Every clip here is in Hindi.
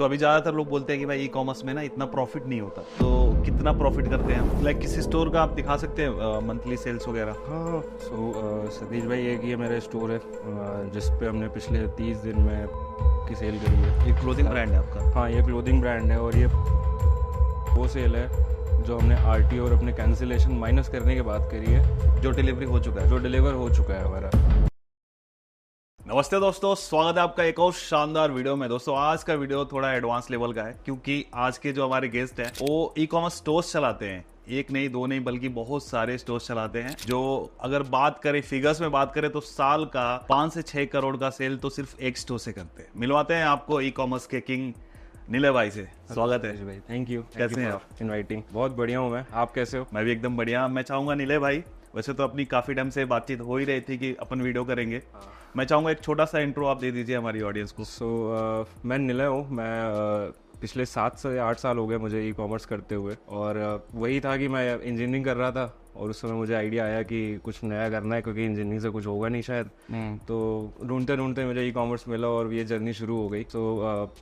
तो अभी ज़्यादातर लोग बोलते हैं कि भाई ई कॉमर्स में ना इतना प्रॉफिट नहीं होता, तो कितना प्रॉफिट करते हैं? लाइक किसी स्टोर का आप दिखा सकते हैं मंथली सेल्स वगैरह? हाँ। सतीश भाई, एक ये मेरा स्टोर है जिस पे हमने पिछले 30 दिन में की सेल करी है। ये क्लोथिंग ब्रांड है आपका? हाँ, ये क्लोथिंग ब्रांड है और ये वो सेल है जो हमने आरटी और अपने कैंसिलेशन माइनस करने के बाद करी है, जो डिलीवरी हो चुका है, जो डिलीवर हो चुका है हमारा। नमस्ते दोस्तों, स्वागत है आपका एक और शानदार वीडियो में। दोस्तों आज का वीडियो थोड़ा एडवांस लेवल का है क्योंकि आज के जो हमारे गेस्ट हैं वो ई कॉमर्स स्टोर्स चलाते हैं। एक नहीं दो नहीं बल्कि बहुत सारे स्टोर्स चलाते हैं, जो अगर बात करें फिगर्स में बात करें तो साल का 5 से 6 करोड़ का सेल तो सिर्फ एक स्टोर से करते हैं। मिलवाते हैं आपको ई कॉमर्स के किंग नीले भाई से। स्वागत है भाई, थैंक यू। कैसे हैं आप? इनवाइटिंग। बहुत बढ़िया हूँ मैं, आप कैसे हो? मैं भी एकदम बढ़िया। मैं चाहूंगा नीले भाई, वैसे तो अपनी काफी टाइम से बातचीत हो ही रही थी कि अपन वीडियो करेंगे। मैं चाहूंगा एक छोटा सा इंट्रो आप दे दीजिए हमारी ऑडियंस को। मैं निलय हूँ। मैं पिछले 7 से 8 साल हो गए मुझे ई कॉमर्स करते हुए, और वही था कि मैं इंजीनियरिंग कर रहा था और उस समय मुझे आइडिया आया कि कुछ नया करना है क्योंकि इंजीनियरिंग से कुछ होगा नहीं शायद। तो ढूंढते ढूंढते मुझे ई कॉमर्स मिला और ये जर्नी शुरू हो गई।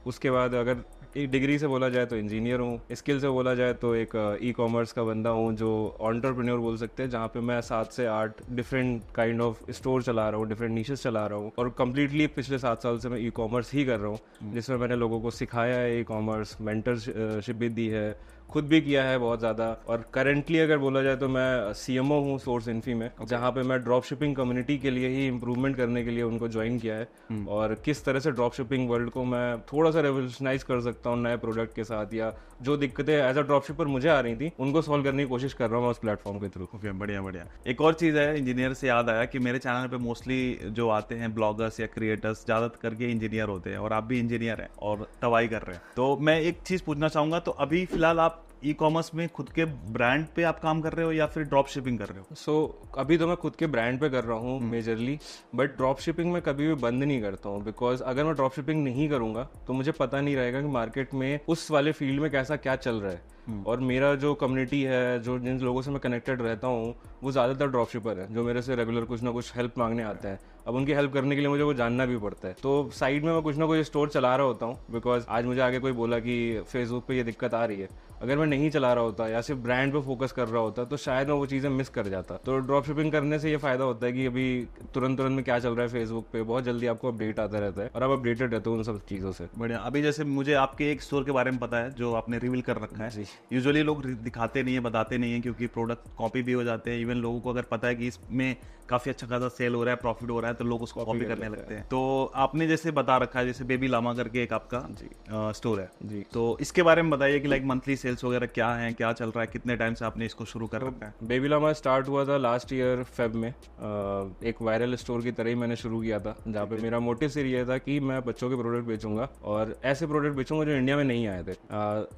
उसके बाद अगर एक डिग्री से बोला जाए तो इंजीनियर हूँ, स्किल से बोला जाए तो एक ई कॉमर्स का बंदा हूँ जो एंटरप्रेन्योर बोल सकते हैं, जहाँ पे मैं 7 से 8 डिफरेंट काइंड ऑफ स्टोर चला रहा हूँ, डिफरेंट नीशेस चला रहा हूँ, और कम्प्लीटली पिछले 7 साल से मैं ई कॉमर्स ही कर रहा हूँ, जिसमें मैंने लोगों को सिखाया है ई कॉमर्स, मेंटरशिप भी दी है, खुद भी किया है बहुत ज़्यादा। और करेंटली अगर बोला जाए तो मैं सीएमओ हूँ सोर्स इन्फी में, जहाँ पे मैं ड्रॉप शिपिंग कम्युनिटी के लिए ही इम्प्रूवमेंट करने के लिए उनको ज्वाइन किया है, और किस तरह से ड्रॉप शिपिंग वर्ल्ड को मैं थोड़ा सा रेवोल्यूशनाइज कर सकता हूँ नए प्रोडक्ट के साथ, या जो दिक्कतें एज अ ड्रॉप शिपर मुझे आ रही थी उनको सॉल्व करने की कोशिश कर रहा हूँ उस प्लेटफॉर्म के थ्रू। ओके, बढ़िया बढ़िया। एक और चीज़ है, इंजीनियर से याद आया कि मेरे चैनल पे मोस्टली जो आते हैं ब्लॉगर्स या क्रिएटर्स ज़्यादातर करके इंजीनियर होते हैं, और आप भी इंजीनियर हैं और तबाही कर रहे हैं। तो मैं एक चीज़ पूछना चाहूँगा, तो अभी फिलहाल आप ई कॉमर्स में खुद के ब्रांड पे आप काम कर रहे हो या फिर ड्रॉप शिपिंग कर रहे हो? अभी तो मैं खुद के ब्रांड पे कर रहा हूँ मेजरली, बट ड्रॉप शिपिंग मैं कभी भी बंद नहीं करता हूँ, बिकॉज अगर मैं ड्रॉप शिपिंग नहीं करूंगा तो मुझे पता नहीं रहेगा कि मार्केट में उस वाले फील्ड में कैसा क्या चल रहा है। और मेरा जो कम्युनिटी है, जो जिन लोगों से मैं कनेक्टेड रहता हूँ, वो ज़्यादातर ड्रॉप शिपर है जो मेरे से रेगुलर कुछ ना कुछ हेल्प मांगने आते हैं। अब उनकी हेल्प करने के लिए मुझे वो जानना भी पड़ता है, तो साइड में मैं कुछ ना कुछ स्टोर चला रहा होता हूँ, बिकॉज आज मुझे आगे कोई बोला कि फेसबुक पे ये दिक्कत आ रही है, अगर मैं नहीं चला रहा होता या सिर्फ ब्रांड पे फोकस कर रहा होता तो शायद मैं वो चीज़ें मिस कर जाता। तो ड्रॉप शिपिंग करने से ये फायदा होता है कि अभी तुरंत में क्या चल रहा है फेसबुक पे, बहुत जल्दी आपको अपडेट आता रहता है और आप अपडेटेड रहते हो उन सब चीज़ों से। बढ़िया। अभी जैसे मुझे आपके एक स्टोर के बारे में पता है जो आपने रिवील कर रखा है। यूजुअली लोग दिखाते नहीं है, बताते नहीं है, क्योंकि प्रोडक्ट कॉपी भी हो जाते हैं। इवन लोगों को अगर पता है कि इसमें काफी अच्छा खासा सेल हो रहा है, प्रॉफिट हो रहा है, तो लोग उसको कॉपी करने लगते हैं। तो आपने जैसे बता रखा है, जैसे बेबी लामा करके एक आपका स्टोर है जी, तो इसके बारे में बताइए कि लाइक मंथली सेल्स वगैरह क्या है, क्या चल रहा है, कितने टाइम से आपने इसको शुरू कर रखा है? बेबी लामा स्टार्ट हुआ था लास्ट ईयर फेब में, एक वायरल स्टोर की तरह ही मैंने शुरू किया था, जहाँ पे मेरा मोटिव सिर्फ ये था कि मैं बच्चों के प्रोडक्ट बेचूंगा और ऐसे प्रोडक्ट बेचूंगा जो इंडिया में नहीं आए थे।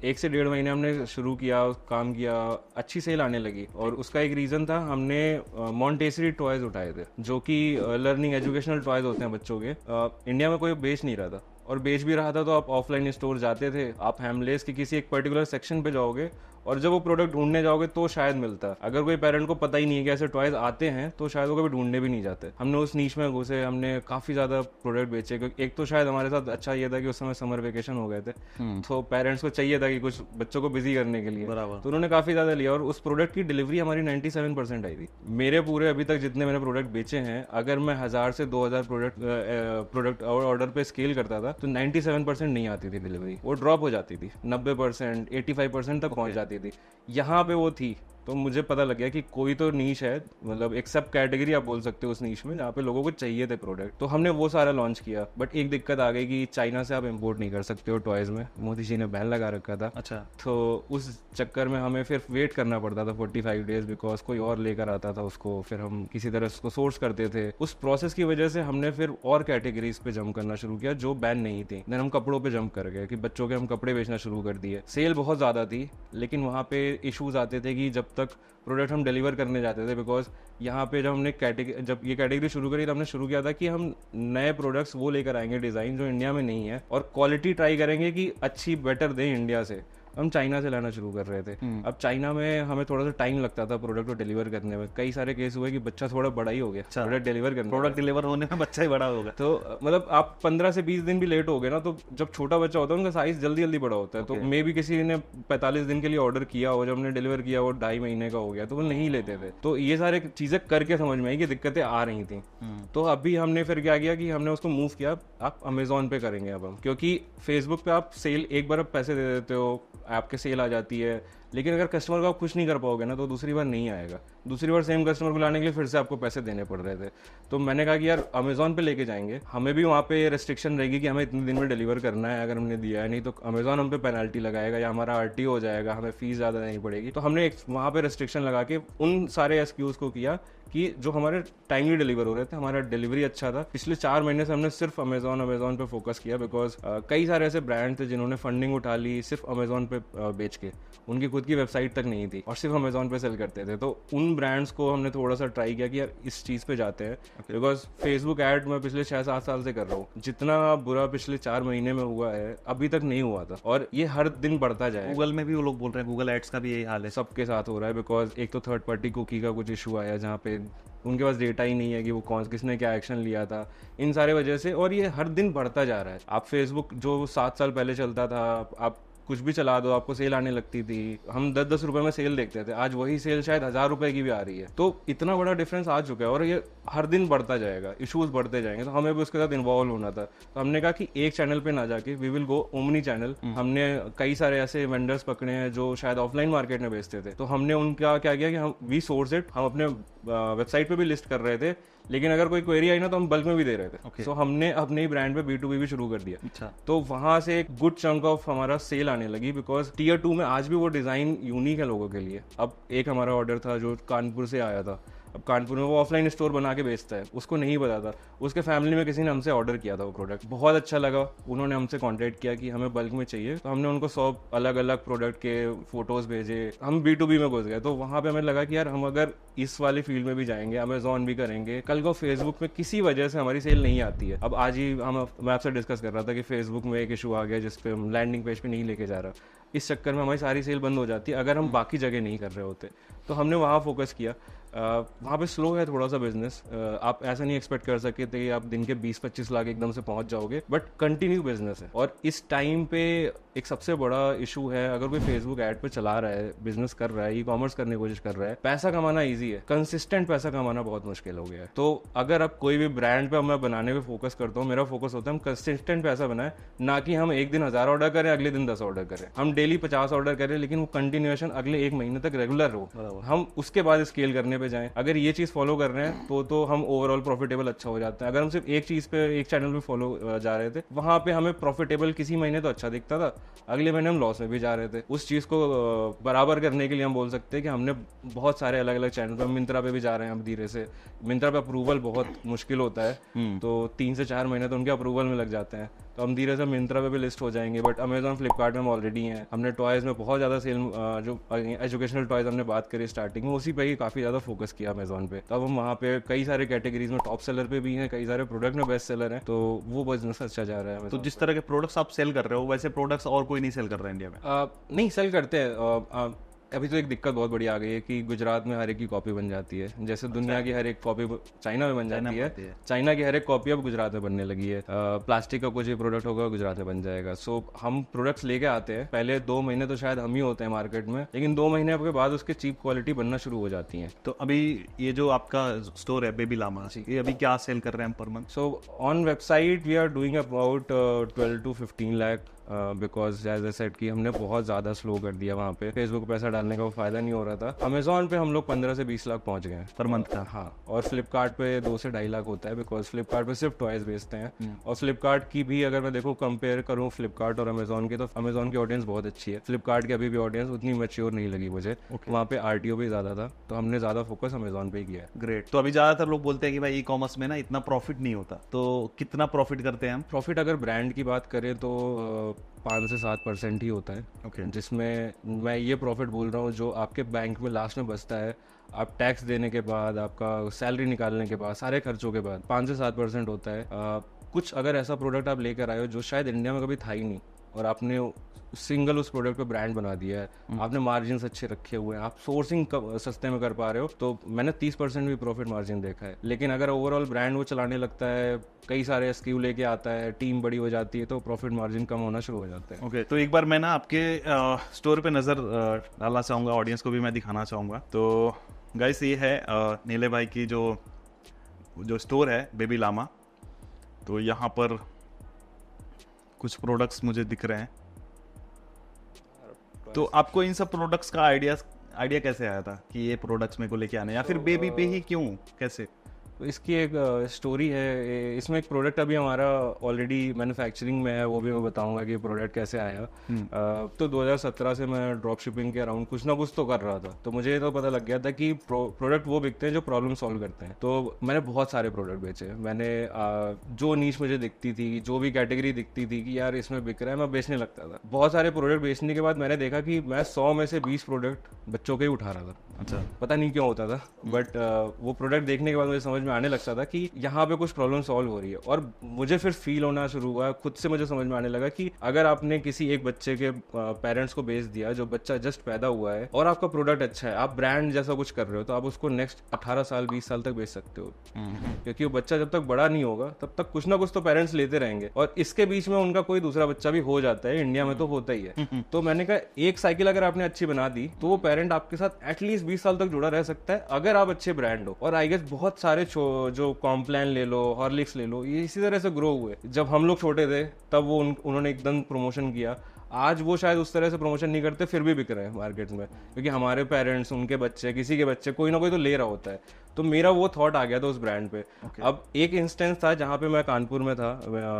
1 से 1.5 महीने हमने शुरू किया, काम किया, अच्छी सेल आने लगी, और उसका एक रीजन था, हमने मॉन्टेसरी टॉयज उठाए थे जो कि लर्निंग एजुकेशनल टॉयज होते हैं बच्चों के। इंडिया में कोई बेच नहीं रहा था, और बेच भी रहा था तो आप ऑफलाइन स्टोर जाते थे, आप हैमलेस के किसी एक पर्टिकुलर सेक्शन पे जाओगे और जब वो प्रोडक्ट ढूंढने जाओगे तो शायद मिलता है। अगर कोई पेरेंट को पता ही नहीं है कि ऐसे टॉयज आते हैं तो शायद वो कभी ढूंढने भी नहीं जाते। हमने उस नीश में घुसे, हमने काफी ज्यादा प्रोडक्ट बेचे, क्योंकि एक तो शायद हमारे साथ अच्छा ये था कि उस समय समर वेकेशन हो गए थे, तो पेरेंट्स को चाहिए था कि कुछ बच्चों को बिजी करने के लिए, तो उन्होंने काफी ज्यादा लिया, और उस प्रोडक्ट की डिलीवरी हमारी 97% आई थी। मेरे पूरे अभी तक जितने मैंने प्रोडक्ट बेचे हैं, अगर मैं 1000 से 2000 प्रोडक्ट ऑर्डर पे स्केल करता था तो 97% नहीं आती थी डिलीवरी, वो ड्रॉप हो जाती थी, 90% 85% तक पहुंच जाती थी। यहाँ पे वो थी, तो मुझे पता लग गया कि कोई तो नीश है, मतलब एक सब कैटेगरी आप बोल सकते हो उस नीश में, जहाँ पे लोगों को चाहिए थे प्रोडक्ट, तो हमने वो सारा लॉन्च किया। बट एक दिक्कत आ गई कि चाइना से आप इंपोर्ट नहीं कर सकते हो टॉयज में, मोदी जी ने बैन लगा रखा था। अच्छा। तो उस चक्कर में हमें फिर वेट करना पड़ता था 45 डेज, बिकॉज कोई और लेकर आता था उसको, फिर हम किसी तरह उसको सोर्स करते थे। उस प्रोसेस की वजह से हमने फिर और कैटेगरीज पे जंप करना शुरू किया जो बैन नहीं थी। देन हम कपड़ों पे जंप कर गए कि बच्चों के हम कपड़े बेचना शुरू कर दिए। सेल बहुत ज़्यादा थी, लेकिन वहाँ पे इशूज आते थे कि जब तक प्रोडक्ट हम डिलीवर करने जाते थे, बिकॉज यहाँ पे जब ये कैटेगरी शुरू करी तो हमने शुरू किया था कि हम नए प्रोडक्ट्स वो लेकर आएंगे डिज़ाइन जो इंडिया में नहीं है, और क्वालिटी ट्राई करेंगे कि अच्छी बेटर दें इंडिया से। हम चाइना से लाना शुरू कर रहे थे। अब चाइना में हमें थोड़ा सा टाइम लगता था प्रोडक्ट को डिलीवर करने में। कई सारे केस हुए कि बच्चा थोड़ा बड़ा ही हो गया प्रोडक्ट डिलीवर करने में। प्रोडक्ट डिलीवर होने में बच्चा ही बड़ा होगा। तो मतलब आप 15 से 20 दिन भी लेट हो गए ना, तो जब छोटा बच्चा होता है उनका साइज जल्दी जल्दी बड़ा होता है। तो मे भी किसी ने 45 दिन के लिए ऑर्डर किया हो, जब हमने डिलीवर किया वो 2.5 महीने का हो गया, तो वो नहीं लेते थे। तो ये सारे चीजें करके समझ में आई कि दिक्कतें आ रही थी। तो अभी हमने फिर क्या किया कि हमने उसको मूव किया, आप अमेजोन पे करेंगे अब हम, क्योंकि फेसबुक पे आप सेल एक बार आप पैसे दे देते हो, आपके सेल आ जाती है, लेकिन अगर कस्टमर को आप खुश नहीं कर पाओगे ना तो दूसरी बार नहीं आएगा। दूसरी बार सेम कस्टमर को लाने के लिए फिर से आपको पैसे देने पड़ रहे थे। तो मैंने कहा कि यार अमेजोन पे लेके जाएंगे, हमें भी वहाँ पे रेस्ट्रिक्शन रहेगी कि हमें इतने दिन में डिलीवर करना है, अगर हमने दिया है, नहीं तो अमेजोन हम पे पेनल्टी लगाएगा या हमारा आरटीओ हो जाएगा, हमें फीस ज़्यादा देनी पड़ेगी। तो हमने वहाँ पे रेस्ट्रिक्शन लगा के उन सारे एसक्यूज को किया कि जो हमारे टाइमली डिलीवर हो रहे थे, हमारा डिलीवरी अच्छा था। पिछले 4 महीने से हमने सिर्फ अमेजोन पे फोकस किया, बिकॉज कई सारे ऐसे ब्रांड थे जिन्होंने फंडिंग उठा ली सिर्फ अमेजोन पे बेच के, उनकी खुद की वेबसाइट तक नहीं थी और सिर्फ अमेजोन पे सेल करते थे। तो उन ब्रांड्स को हमने थोड़ा सा ट्राई किया कि यार इस चीज़ पे जाते हैं, बिकॉज फेसबुक ऐड मैं पिछले 6-7 साल से कर रहा हूँ। जितना बुरा पिछले 4 महीने में हुआ है अभी तक नहीं हुआ था, और ये हर दिन बढ़ता जाए। गूगल में भी वो लोग बोल रहे हैं, गूगल एड्स का भी यही हाल है, सबके साथ हो रहा है, बिकॉज एक तो थर्ड पार्टी कुकी का कुछ इशू आया जहाँ पे उनके पास डेटा ही नहीं है कि वो किसने क्या एक्शन लिया था, इन सारे वजह से। और ये हर दिन बढ़ता जा रहा है। आप फेसबुक जो 7 साल पहले चलता था, आप कुछ भी चला दो आपको सेल आने लगती थी, हम 10-10 रुपए में सेल देखते थे, आज वही सेल शायद 1000 रुपए की भी आ रही है। तो इतना बड़ा डिफरेंस आ चुका है और ये हर दिन बढ़ता जाएगा, इश्यूज बढ़ते जाएंगे। तो हमें भी उसके साथ इन्वॉल्व होना था। तो हमने कहा कि एक चैनल पे ना जाके we will go omni channel. हमने कई सारे ऐसे वेंडर्स पकड़े हैं जो शायद ऑफलाइन मार्केट में बेचते थे, तो हमने उनका क्या किया कि हम वी सोर्स इट, हम अपने वेबसाइट पे भी लिस्ट कर रहे थे, लेकिन अगर कोई क्वेरी आई ना तो हम बल्क में भी दे रहे थे। तो हमने अपने ही ब्रांड पे B2B भी शुरू कर दिया। अच्छा। तो वहां से एक गुड चंक ऑफ हमारा सेल आने लगी, बिकॉज टीयर 2 में आज भी वो डिजाइन यूनिक है लोगों के लिए। अब एक हमारा ऑर्डर था जो कानपुर से आया था, अब कानपुर में वो ऑफलाइन स्टोर बना के बेचता है, उसको नहीं पता था, उसके फैमिली में किसी ने हमसे ऑर्डर किया था वो प्रोडक्ट, बहुत अच्छा लगा, उन्होंने हमसे कांटेक्ट किया कि हमें बल्क में चाहिए। तो हमने उनको 100 अलग अलग प्रोडक्ट के फोटोज भेजे, हम B2B में घुस गए। तो वहाँ पे हमें लगा कि यार हम अगर इस वाली फील्ड में भी जाएंगे, अमेजोन भी करेंगे, कल को फेसबुक में किसी वजह से हमारी सेल नहीं आती है। अब आज ही मैं आपसे डिस्कस कर रहा था कि फेसबुक में एक इशू आ गया जिसपे हम लैंडिंग पेज पे नहीं लेके जा रहा, इस चक्कर में हमारी सारी सेल बंद हो जाती है अगर हम बाकी जगह नहीं कर रहे होते। तो हमने वहाँ फोकस किया। वहाँ पे स्लो है थोड़ा सा बिजनेस, आप ऐसा नहीं एक्सपेक्ट कर सकते थे कि आप दिन के 20-25 लाख एकदम से पहुंच जाओगे, बट कंटिन्यू बिजनेस है। और इस टाइम पे एक सबसे बड़ा इशू है, अगर कोई फेसबुक ऐड पे चला रहा है, बिजनेस कर रहा है, ई कॉमर्स करने की कोशिश कर रहा है, पैसा कमाना ईजी है, कंसिस्टेंट पैसा कमाना बहुत मुश्किल हो गया है। तो अगर आप कोई भी ब्रांड पे मैं बनाने पे फोकस करता हूँ, मेरा फोकस होता है हम कंसिस्टेंट पैसा बनाए, ना कि हम एक दिन 1000 ऑर्डर करें, अगले दिन 10 ऑर्डर करें, हम डेली 50 ऑर्डर करें, लेकिन वो कंटिन्यूएशन अगले 1 महीने तक रेगुलर हो, हम उसके बाद स्केल करने पे जाएं। अगर ये चीज फॉलो कर रहे हैं तो हम ओवरऑल प्रॉफिटेबल अच्छा हो जाता है। अगर हम सिर्फ एक चीज पे, एक चैनल पे फॉलो जा रहे थे, वहां पे हमें प्रॉफिटेबल किसी महीने तो अच्छा दिखता था, अगले महीने हम लॉस में भी जा रहे थे। उस चीज को बराबर करने के लिए हम बोल सकते हैं कि हमने बहुत सारे अलग अलग चैनल पे, मिंत्रा पे भी जा रहे हैं हम धीरे से। मिंत्रा पे अप्रूवल बहुत मुश्किल होता है, तो 3 से 4 महीने तो उनके अप्रूवल में लग जाते हैं, तो हम धीरे से मिंत्रा पे भी लिस्ट हो जाएंगे। बट अमेजॉन, फ्लिपकार्ट में हम ऑलरेडी हैं। हमने टॉयज में बहुत ज़्यादा सेल, जो एजुकेशनल टॉयज हमने बात करी स्टार्टिंग में, उसी पे ही काफ़ी ज़्यादा फोकस किया अमेजॉन पे। तब हम वहाँ पे कई सारे कैटेगरीज में टॉप सेलर पे भी हैं, कई सारे प्रोडक्ट में बेस्ट सेलर हैं, तो वो बिजनेस अच्छा जा रहा है। तो जिस तरह के प्रोडक्ट्स आप सेल कर रहे हो वैसे प्रोडक्ट्स और कोई नहीं सेल कर रहा है इंडिया में? नहीं, सेल करते हैं। अभी तो एक दिक्कत बहुत बड़ी आ गई है कि गुजरात में हर एक की कॉपी बन जाती है, जैसे दुनिया की हर एक कॉपी चाइना में बन जाती है, चाइना की हर एक कॉपी अब गुजरात में बनने लगी है। प्लास्टिक का कुछ भी प्रोडक्ट होगा गुजरात में बन जाएगा। सो हम प्रोडक्ट्स लेके आते हैं, पहले 2 महीने तो शायद हम ही होते हैं मार्केट में, लेकिन 2 महीने के बाद उसके चीप क्वालिटी बनना शुरू हो जाती है। तो अभी ये जो आपका स्टोर है बेबी लामा, ये अभी क्या सेल कर रहे हैं per month? So on website we are doing about 12 to 15 lakh, because as a set की हमने बहुत ज़्यादा स्लो कर दिया वहाँ पे, फेसबुक पैसा डालने का वो फायदा नहीं हो रहा था। अमेजॉन पे हम लोग 15 से 20 लाख पहुँच गए पर मंथ का। हाँ, और फ्लिपकार्ट पे 2 से 2.5 लाख होता है, बिकॉज फ्लिपकार्ट पे सिर्फ टॉयज बेचते हैं। और फ्लिपकार्ट की भी अगर मैं देखूँ, कंपेयर करूँ फ्लिपकार्ट और अमेजॉन की, तो अमेजॉन की ऑडियंस बहुत अच्छी है, फ्लिपकार्ट की अभी भी ऑडियंस उतनी मैच्योर नहीं लगी मुझे। वहाँ पे RTO भी ज़्यादा था, तो हमने ज़्यादा फोकस अमेजॉन पे ही किया है। ग्रेट। तो अभी ज़्यादातर लोग बोलते हैं कि भाई ई कॉमर्स में ना इतना प्रॉफिट नहीं होता, तो कितना प्रॉफिट करते हैं हम? प्रॉफिट अगर ब्रांड की बात करें तो 5 से 7% ही होता है। जिसमें मैं ये प्रॉफिट बोल रहा हूँ जो आपके बैंक में लास्ट में बचता है, आप टैक्स देने के बाद, आपका सैलरी निकालने के बाद, सारे खर्चों के बाद 5 से 7% होता है। कुछ अगर ऐसा प्रोडक्ट आप लेकर आए हो जो शायद इंडिया में कभी था ही नहीं, और आपने सिंगल उस प्रोडक्ट पे ब्रांड बना दिया है, आपने मार्जिन अच्छे रखे हुए हैं, आप सोर्सिंग सस्ते में कर पा रहे हो, तो मैंने 30% भी प्रॉफिट मार्जिन देखा है। लेकिन अगर ओवरऑल ब्रांड वो चलाने लगता है, कई सारे एसक्यू लेके आता है, टीम बड़ी हो जाती है, तो प्रॉफिट मार्जिन कम होना शुरू हो जाता है। ओके, तो एक बार मैं ना आपके स्टोर पे नज़र डालना चाहूँगा, ऑडियंस को भी मैं दिखाना चाहूँगा। तो गाइस ये है नीले भाई की जो स्टोर है बेबी लामा। तो यहाँ पर कुछ प्रोडक्ट्स मुझे दिख रहे हैं। तो आपको इन सब प्रोडक्ट्स का आइडिया कैसे आया था कि ये प्रोडक्ट्स मेरे को लेके आने, या फिर बेबी पे ही क्यों, कैसे? तो इसकी एक स्टोरी है। इसमें एक प्रोडक्ट अभी हमारा ऑलरेडी मैन्युफैक्चरिंग में है, वो भी मैं बताऊंगा कि प्रोडक्ट कैसे आया। तो 2017 से मैं ड्रॉप शिपिंग के अराउंड कुछ ना कुछ तो कर रहा था, तो मुझे तो पता लग गया था कि प्रोडक्ट वो बिकते हैं जो प्रॉब्लम सॉल्व करते हैं। तो मैंने बहुत सारे प्रोडक्ट बेचे। मैंने जो नीश मुझे दिखती थी, जो भी कैटेगरी दिखती थी कि यार इसमें बिक रहा है, मैं बेचने लगता था। बहुत सारे प्रोडक्ट बेचने के बाद मैंने देखा कि मैं 100 में से 20 प्रोडक्ट बच्चों के ही उठा रहा था। अच्छा, पता नहीं क्यों होता था, बट वो प्रोडक्ट देखने के बाद मुझे समझ में आने लगता था कि यहाँ पे कुछ प्रॉब्लम सॉल्व हो रही है। और मुझे फिर फील होना शुरू हुआ, खुद से मुझे समझ में आने लगा कि अगर आपने किसी एक बच्चे के पेरेंट्स को बेच दिया, जो बच्चा जस्ट पैदा हुआ है, और आपका प्रोडक्ट अच्छा है, आप ब्रांड जैसा कुछ कर रहे हो, तो आप उसको नेक्स्ट 18 साल 20 साल तक बेच सकते हो। क्योंकि वो बच्चा जब तक बड़ा नहीं होगा तब तक कुछ ना कुछ तो पेरेंट्स लेते रहेंगे, और इसके बीच में उनका कोई दूसरा बच्चा भी हो जाता है। इंडिया में तो होता ही है। तो मैंने कहा एक साइकिल अगर आपने अच्छी बना दी तो वो पेरेंट आपके साथ एटलीस्ट 20 साल तक जुड़ा रह सकता है, अगर आप अच्छे ब्रांड हो। और आई गेस बहुत सारे जो कॉम्प्लान ले लो, हॉर्लिक्स ले लो, ये इसी तरह से ग्रो हुए। जब हम लोग छोटे थे तब वो उन्होंने एकदम प्रमोशन किया। आज वो शायद उस तरह से प्रमोशन नहीं करते, फिर भी बिक रहे हैं मार्केट में, क्योंकि हमारे पेरेंट्स, उनके बच्चे, किसी के बच्चे, कोई ना कोई तो ले रहा होता है। तो मेरा वो थॉट आ गया था उस ब्रांड पे। अब एक इंस्टेंस था जहाँ पे मैं कानपुर में था,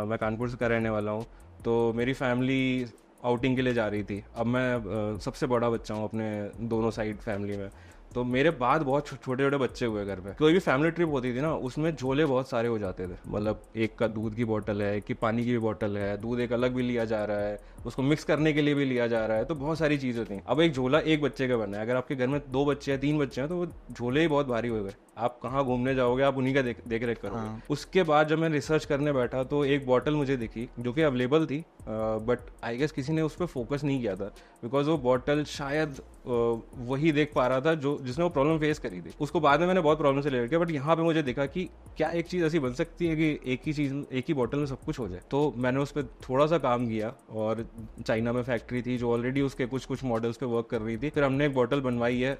मैं कानपुर से का रहने वाला हूँ। तो मेरी फैमिली आउटिंग के लिए जा रही थी। अब मैं सबसे बड़ा बच्चा हूँ अपने दोनों साइड फैमिली में। तो मेरे बाद बहुत छोटे छोटे बच्चे हुए घर पे। कोई भी फैमिली ट्रिप होती थी ना, उसमें झोले बहुत सारे हो जाते थे। मतलब एक का दूध की बोतल है, एक की पानी की भी बोतल है, दूध एक अलग भी लिया जा रहा है, उसको मिक्स करने के लिए भी लिया जा रहा है। तो बहुत सारी चीज़ें थी। अब एक झोला एक बच्चे का बनना है, अगर आपके घर में 2 बच्चे हैं, 3 बच्चे हैं, तो वो झोले ही बहुत भारी हो गए। आप कहाँ घूमने जाओगे, आप उन्हीं का देख रेख करोगे। उसके बाद जब मैं रिसर्च करने बैठा तो एक बॉटल मुझे दिखी जो कि अवेलेबल थी, बट आई गेस किसी ने उस पर फोकस नहीं किया था, बिकॉज वो बॉटल शायद वही देख पा रहा था जो जिसने वो प्रॉब्लम फेस करी थी। उसको बाद में मैंने बहुत प्रॉब्लम से ले किया, बट यहाँ पे मुझे देखा कि क्या एक चीज़ ऐसी बन सकती है कि एक ही बॉटल में सब कुछ हो जाए। तो मैंने उस पर थोड़ा सा काम किया, और चाइना में फैक्ट्री थी जो ऑलरेडी उसके कुछ मॉडल्स पे वर्क कर रही थी। फिर हमने एक बॉटल बनवाई है,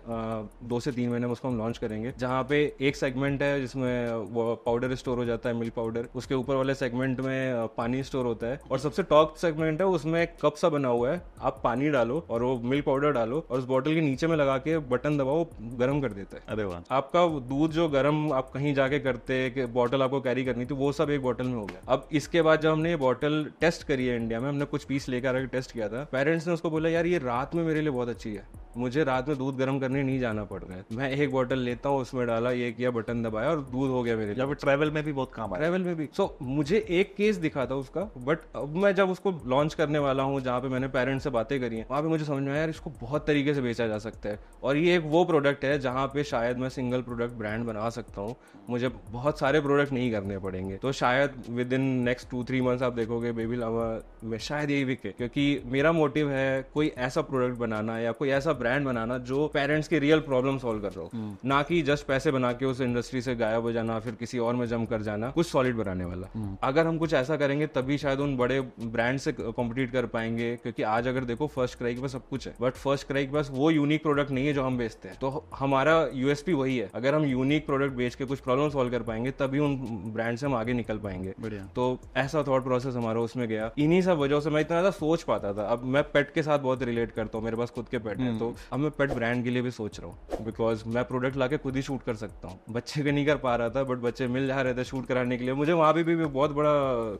2 से 3 महीने में उसको हम लॉन्च करेंगे, जहाँ पे एक सेगमेंट है जिसमें वो पाउडर स्टोर हो जाता है, मिल्क पाउडर। उसके ऊपर वाले सेगमेंट में पानी स्टोर होता है, और सबसे टॉप सेगमेंट है उसमें एक कप सा बना हुआ है। आप पानी डालो और वो मिल्क पाउडर डालो, और उस बॉटल के नीचे में लगा के बटन दबाओ, गर्म कर देता है। अरे वाह! आपका दूध जो गर्म आप कहीं जाके करते कि बॉटल आपको कैरी करनी थी, वो सब एक बॉटल में हो गया। अब इसके बाद जब हमने ये बॉटल टेस्ट करी है इंडिया में, हमने कुछ पीस लेकर आके टेस्ट किया था, पेरेंट्स ने उसको बोला यार ये रात में मेरे लिए बहुत अच्छी है, मुझे रात में दूध गर्म करने नहीं जाना पड़ रहा है। मैं एक बॉटल लेता हूँ, उसमें डाला, ये किया, बटन दबाया, और दूध हो गया मेरे लिए। या फिर ट्रैवल में भी बहुत काम आया। ट्रैवल में भी। सो मुझे एक केस दिखा था उसका, बट अब मैं जब उसको लॉन्च करने वाला हूँ, जहाँ पे मैंने पेरेंट्स से बातें करी हैं, वहाँ पे मुझे समझ में आया यार इसको बहुत तरीके से बेचा जा सकता है। और ये एक वो प्रोडक्ट है जहाँ पे शायद मैं सिंगल प्रोडक्ट ब्रांड बना सकता हूँ, मुझे बहुत सारे प्रोडक्ट नहीं करने पड़ेंगे। तो शायद विद इन नेक्स्ट 2-3 मंथ्स आप देखोगे बेबी लावा में शायद यही बिके, क्योंकि मेरा मोटिव है कोई ऐसा प्रोडक्ट बनाना या कोई ऐसा ब्रांड बनाना जो पेरेंट्स की रियल प्रॉब्लम सॉल्व कर रहा हो, ना कि जस्ट पैसे बना के उस इंडस्ट्री से गायब हो जाना, फिर किसी और में जम कर जाना। कुछ सॉलिड बनाने वाला। अगर हम कुछ ऐसा करेंगे तभी शायद उन बड़े ब्रांड से कॉम्पिटिट कर पाएंगे, क्योंकि आज अगर देखो फर्स्ट क्राई के पास सब कुछ है, बट फर्स्ट क्राई के पास वो यूनिक प्रोडक्ट नहीं है जो हम बेचते हैं। तो हमारा यूएसपी वही है, अगर हम यूनिक प्रोडक्ट बेच के कुछ प्रॉब्लम सॉल्व कर पाएंगे तभी उन ब्रांड से हम आगे निकल पाएंगे। तो ऐसा थॉट प्रोसेस हमारा उसमें गया। इन्हीं सब वजह से मैं इतना ज्यादा सोच पाता था। अब मैं पेट के साथ बहुत रिलेट करता हूँ, मेरे पास खुद के पेट है, तो अब मैं पेट ब्रांड के लिए भी सोच रहा हूँ, बिकॉज मैं प्रोडक्ट लाके खुद ही शूट कर सकता हूँ। बच्चे के नहीं कर पा रहा था, बट बच्चे मिल जा रहे थे शूट कराने के लिए। मुझे वहाँ भी बहुत बड़ा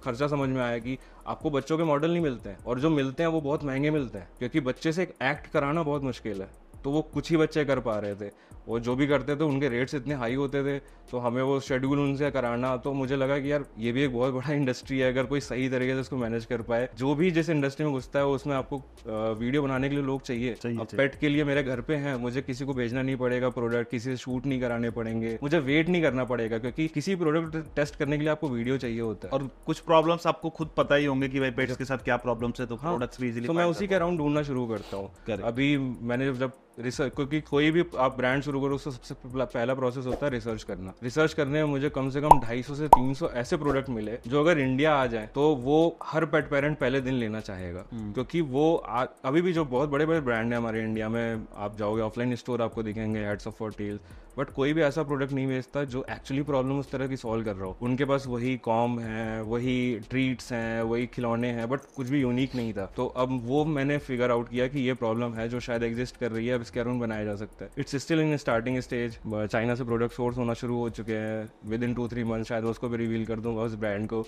खर्चा समझ में आया कि आपको बच्चों के मॉडल नहीं मिलते हैं, और जो मिलते हैं वो बहुत महंगे मिलते हैं, क्योंकि बच्चे से एक एक्ट कराना बहुत मुश्किल है। तो वो कुछ ही बच्चे कर पा रहे थे। वो जो भी करते थे उनके रेट्स इतने हाई होते थे, तो हमें वो शेड्यूल उनसे कराना, तो मुझे लगा कि यार ये भी एक बहुत बड़ा इंडस्ट्री है, अगर कोई सही तरीके से उसको मैनेज कर पाए। जो भी जिस इंडस्ट्री में घुसता है उसमें आपको वीडियो बनाने के लिए लोग चाहिए। अब पेट के लिए मेरे घर पे हैं, मुझे किसी को भेजना नहीं पड़ेगा प्रोडक्ट, किसी से शूट नहीं कराने पड़ेंगे, मुझे वेट नहीं करना पड़ेगा, क्योंकि किसी प्रोडक्ट टेस्ट करने के लिए आपको वीडियो चाहिए होता है। और कुछ प्रॉब्लम्स आपको खुद पता ही होंगे कि भाई पेट्स के साथ क्या प्रॉब्लम्स है, तो प्रोडक्ट्स भी इजीली तो मैं उसी के अराउंड ढूंढना शुरू करता हूँ। अभी मैंने जब रिसर्च, क्योंकि कोई भी आप ब्रांड शुरू करो उसका सबसे पहला प्रोसेस होता है रिसर्च करना। रिसर्च करने में मुझे कम से कम 250 से 300 ऐसे प्रोडक्ट मिले जो अगर इंडिया आ जाए तो वो हर पेट पेरेंट पहले दिन लेना चाहेगा, क्योंकि वो अभी भी जो बहुत बड़े बड़े ब्रांड है हमारे इंडिया में, आप जाओगे ऑफलाइन स्टोर आपको दिखेंगे heads of for tails, but कोई भी ऐसा प्रोडक्ट नहीं बेचता जो एक्चुअली प्रॉब्लम उस तरह की सॉल्व कर रहा हो। उनके पास वही कॉम है, वही ट्रीट्स हैं, वही खिलौने हैं, बट कुछ भी यूनिक नहीं था। तो अब वो मैंने फिगर आउट किया कि ये प्रॉब्लम है जो शायद एग्जिस्ट कर रही है, अब इसके अराउंड बनाया जा सकता है। It's still in starting stage. China से प्रोडक्ट सोर्स होना शुरू हो चुके हैं, विद इन 2-3 मंथ शायद उसको भी रिवील कर दूंगा उस ब्रांड को।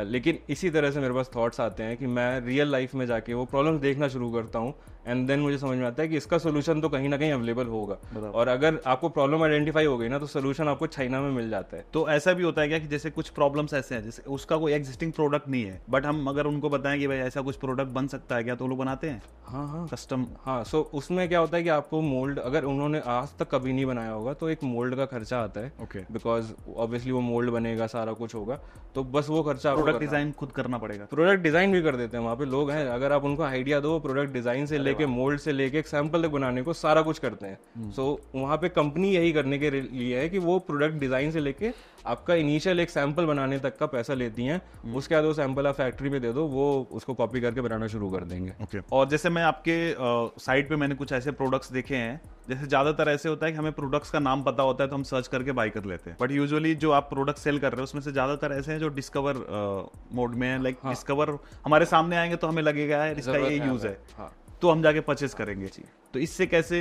लेकिन इसी तरह से मेरे पास थॉट्स आते हैं कि मैं रियल लाइफ में जाके वो प्रॉब्लम देखना शुरू करता हूँ, एंड देन मुझे समझ में आता है कि इसका सोल्यूशन तो कहीं ना कहीं अवेलेबल होगा, और अगर आपको प्रॉब्लम आइडेंटिफाई हो गई ना तो सोल्यूशन आपको चाइना में मिल जाता है। तो ऐसा भी होता है क्या कि जैसे कुछ प्रॉब्लम्स ऐसे हैं जैसे उसका कोई एग्जिस्टिंग प्रोडक्ट नहीं है, बट हम अगर उनको बताएं कि भाई ऐसा कुछ प्रोडक्ट बन सकता है क्या, तो वो लोग बनाते हैं? हाँ कस्टम। हाँ, सो उसमें क्या होता है कि आपको मोल्ड, अगर उन्होंने आज तक कभी नहीं बनाया होगा तो एक मोल्ड का खर्चा आता है। ओके। बिकॉज ऑब्वियसली वो मोल्ड बनेगा, सारा कुछ होगा, तो बस वो खर्चा प्रोडक्ट डिजाइन खुद करना पड़ेगा। प्रोडक्ट डिजाइन भी कर देते हैं, वहाँ पे लोग हैं, अगर आप उनको आइडिया दो, प्रोडक्ट डिजाइन से लेके मोल्ड से लेके एक सैंपल तक बनाने को सारा कुछ करते हैं। सो वहाँ पे कंपनी यही करने के लिए है कि वो प्रोडक्ट डिजाइन से लेके आपका इनिशियल एक सैंपल बनाने तक का पैसा लेती हैं। उसके बाद वो सैंपल आप फैक्ट्री में दे दो, वो उसको कॉपी करके बनाना शुरू कर देंगे। ओके। और जैसे मैं आपके साइट पे मैंने कुछ ऐसे प्रोडक्ट्स देखे हैं, जैसे ज्यादातर ऐसे होता है कि हमें प्रोडक्ट्स का नाम पता होता है तो हम सर्च करके बाय कर लेते हैं, बट यूजुअली जो आप प्रोडक्ट सेल कर रहे हो उसमें से ज्यादातर ऐसे हैं जो डिस्कवर मोड में है, लाइक डिस्कवर हमारे सामने आएंगे तो हमें लगेगा है इसका ये यूज है, तो हम जाके परचेस करेंगे। तो इससे कैसे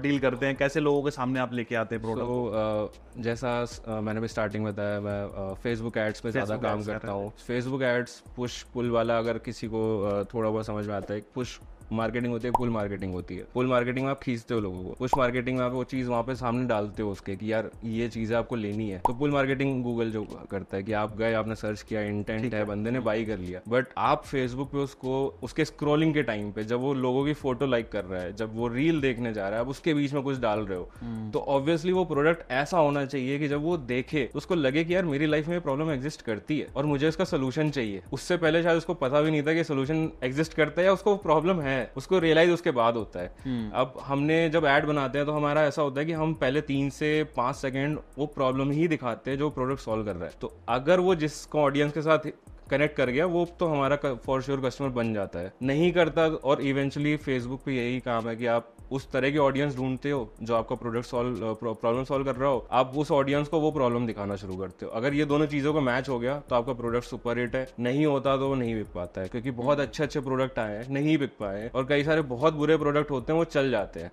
डील करते हैं, कैसे लोगों के सामने आप लेके आते हैं प्रोडक्ट? तो जैसा मैंने भी स्टार्टिंग बताया, मैं फेसबुक एड्स पे ज़्यादा काम करता हूँ। फेसबुक एड्स पुश पुल वाला, अगर किसी को थोड़ा बहुत समझ में आता है, पुश मार्केटिंग होती है, पुल मार्केटिंग होती है। पुल मार्केटिंग में आप खींचते हो लोगों को, पुश मार्केटिंग में आप वो चीज़ वहाँ पे सामने डालते हो उसके कि यार ये चीज़ आपको लेनी है। तो पुल मार्केटिंग गूगल जो करता है कि आप गए, आपने सर्च किया, इंटेंट है, बंदे ने बाई कर लिया, बट आप फेसबुक पे उसको उसके स्क्रॉलिंग के टाइम पे जब वो लोगों की फोटो लाइक कर रहा है, जब वो रील देखने जा रहा है, आप उसके बीच में कुछ डाल रहे हो, तो ऑब्वियसली वो प्रोडक्ट ऐसा होना चाहिए कि जब वो देखे उसको लगे कि यार मेरी लाइफ में प्रॉब्लम एग्जिस्ट करती है और मुझे इसका सोल्यूशन चाहिए। उससे पहले शायद उसको पता भी नहीं था कि सोल्यूशन एग्जिस्ट करता है या उसको प्रॉब्लम है, उसको रियलाइज उसके बाद होता है। अब हमने जब ऐड बनाते हैं तो हमारा ऐसा होता है कि हम पहले 3 से 5 सेकंड वो प्रॉब्लम ही दिखाते हैं जो प्रोडक्ट सॉल्व कर रहा है। तो अगर वो जिसको ऑडियंस के साथ कनेक्ट कर गया वो तो हमारा फॉर श्योर कस्टमर बन जाता है। नहीं करता, और इवेंचुअली फेसबुक पे यही काम है कि आप उस तरह की ऑडियंस ढूंढते हो जो आपका प्रोडक्ट प्रॉब्लम सॉल्व कर रहा हो, आप उस ऑडियंस को वो प्रॉब्लम दिखाना शुरू करते हो। अगर ये दोनों चीज़ों को मैच हो गया तो आपका प्रोडक्ट सुपर हिट है। नहीं होता तो वो नहीं बिक पाता है, क्योंकि बहुत अच्छे अच्छे प्रोडक्ट आए हैं नहीं बिक पाए, और कई सारे बहुत बुरे प्रोडक्ट होते हैं वो चल जाते हैं।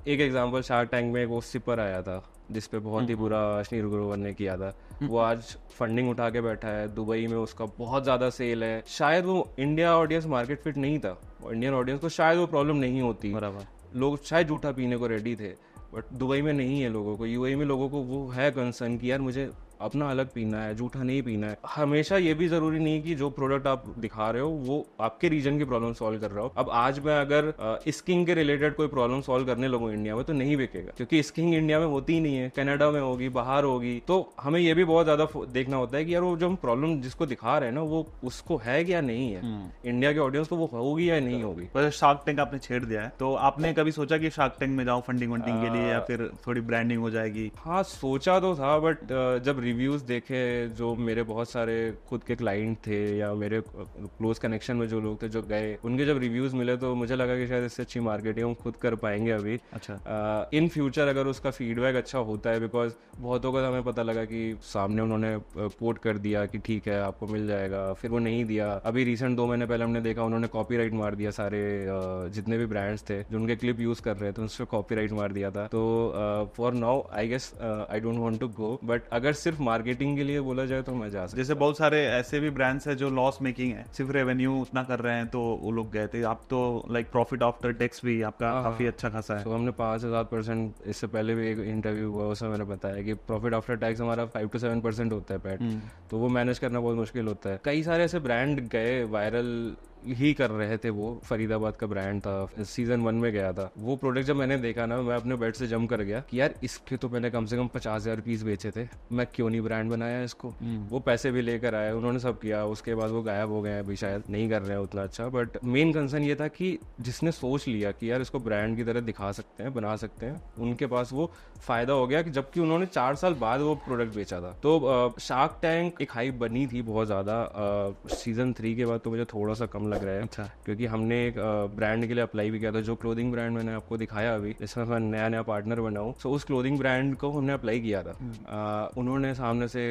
एक एग्जाम्पल, शार्क टैंक में वो सिपर आया था जिसपे बहुत ही बुरा अश्नीर ग्रोवर ने किया था। वो आज फंडिंग उठा के बैठा है दुबई में, उसका बहुत ज़्यादा सेल है। शायद वो इंडिया ऑडियंस मार्केट फिट नहीं था, इंडियन ऑडियंस को शायद वो प्रॉब्लम नहीं होती, बराबर, लोग शायद जूठा पीने को रेडी थे, बट दुबई में नहीं है लोगों को, यूएई में लोगों को वो है कंसर्न कि यार मुझे अपना अलग पीना है, जूठा नहीं पीना है। हमेशा ये भी जरूरी नहीं कि जो प्रोडक्ट आप दिखा रहे हो वो आपके रीजन की प्रॉब्लम सॉल्व कर रहा हो। अब आज मैं अगर स्किंग के रिलेटेड कोई प्रॉब्लम सॉल्व करने लगूं इंडिया में तो नहीं बिकेगा, क्योंकि स्किंग इंडिया में होती ही नहीं है, कनाडा में होगी, बाहर होगी। तो हमें ये भी बहुत ज्यादा देखना होता है कि यार वो जो हम प्रॉब्लम जिसको दिखा रहे हैं ना वो उसको है या नहीं है, इंडिया के ऑडियंस को वो होगी या नहीं होगी। वैसे शार्क टैंक आपने छेड़ दिया है, तो आपने कभी सोचा कि शार्क टैंक में जाऊं फंडिंग वंडिंग के लिए, या फिर थोड़ी ब्रांडिंग हो जाएगी? हाँ, सोचा तो था, बट जब रिव्यूज देखे, जो मेरे बहुत सारे खुद के क्लाइंट थे या मेरे क्लोज कनेक्शन में जो लोग थे जो गए, उनके जब रिव्यूज मिले तो मुझे लगा कि शायद इससे अच्छी मार्केटिंग हम खुद कर पाएंगे अभी। अच्छा। इन फ्यूचर अगर उसका फीडबैक अच्छा होता है, बिकॉज बहुतों का हमें पता लगा कि सामने उन्होंने कोट कर दिया कि ठीक है आपको मिल जाएगा, फिर वो नहीं दिया। अभी रिसेंट 2 महीने पहले हमने देखा उन्होंने कॉपीराइट मार दिया, सारे जितने भी ब्रांड्स थे जो उनके क्लिप यूज कर रहे थे उस पर कॉपीराइट मार दिया था। तो for now I guess I don't want to go, but अगर सिर्फ सिर्फ मार्केटिंग के लिए बोला जाए तो मैं जा सकता जैसे बहुत सारे ऐसे भी ब्रांड्स हैं जो लॉस मेकिंग है, सिर्फ रेवेन्यू उतना कर रहे हैं तो वो लोग गए थे। आप तो लाइक प्रॉफिट आफ्टर टैक्स भी आपका काफी अच्छा खासा है। तो हमने 5,000%, इससे पहले भी एक इंटरव्यू हुआ उसमें मैंने बताया कि प्रॉफिट आफ्टर टैक्स हमारा 5 to 7% होता है पैट, तो वो मैनेज करना बहुत मुश्किल होता है। कई सारे ऐसे ब्रांड गए, वायरल ही कर रहे थे। वो फरीदाबाद का ब्रांड था, सीजन 1 में गया था। वो प्रोडक्ट जब मैंने देखा ना, मैं अपने बेड से जंप कर गया कि यार इसके तो मैंने कम से कम 50,000 पीस बेचे थे, मैं क्यों नहीं ब्रांड बनाया इसको। वो पैसे भी लेकर आए, उन्होंने सब किया, उसके बाद वो गायब हो गए हैं, अभी शायद नहीं कर रहे हैं उतना अच्छा। बट मेन कंसर्न ये था कि जिसने सोच लिया कि यार इसको ब्रांड की तरह दिखा सकते हैं, बना सकते हैं, उनके पास वो फायदा हो गया कि जबकि उन्होंने 4 साल बाद वो प्रोडक्ट बेचा था। तो शार्क टैंक एक हाइप बनी थी बहुत ज्यादा। सीजन 3 के बाद तो मुझे थोड़ा सा कम लग रहा है। अच्छा। क्योंकि हमने एक ब्रांड के लिए अप्लाई भी किया था, जो क्लोथिंग ब्रांड मैंने आपको दिखाया अभी, जिसमें मैं नया पार्टनर बना हूँ। सो उस क्लोथिंग ब्रांड को हमने अप्लाई किया था। उन्होंने सामने से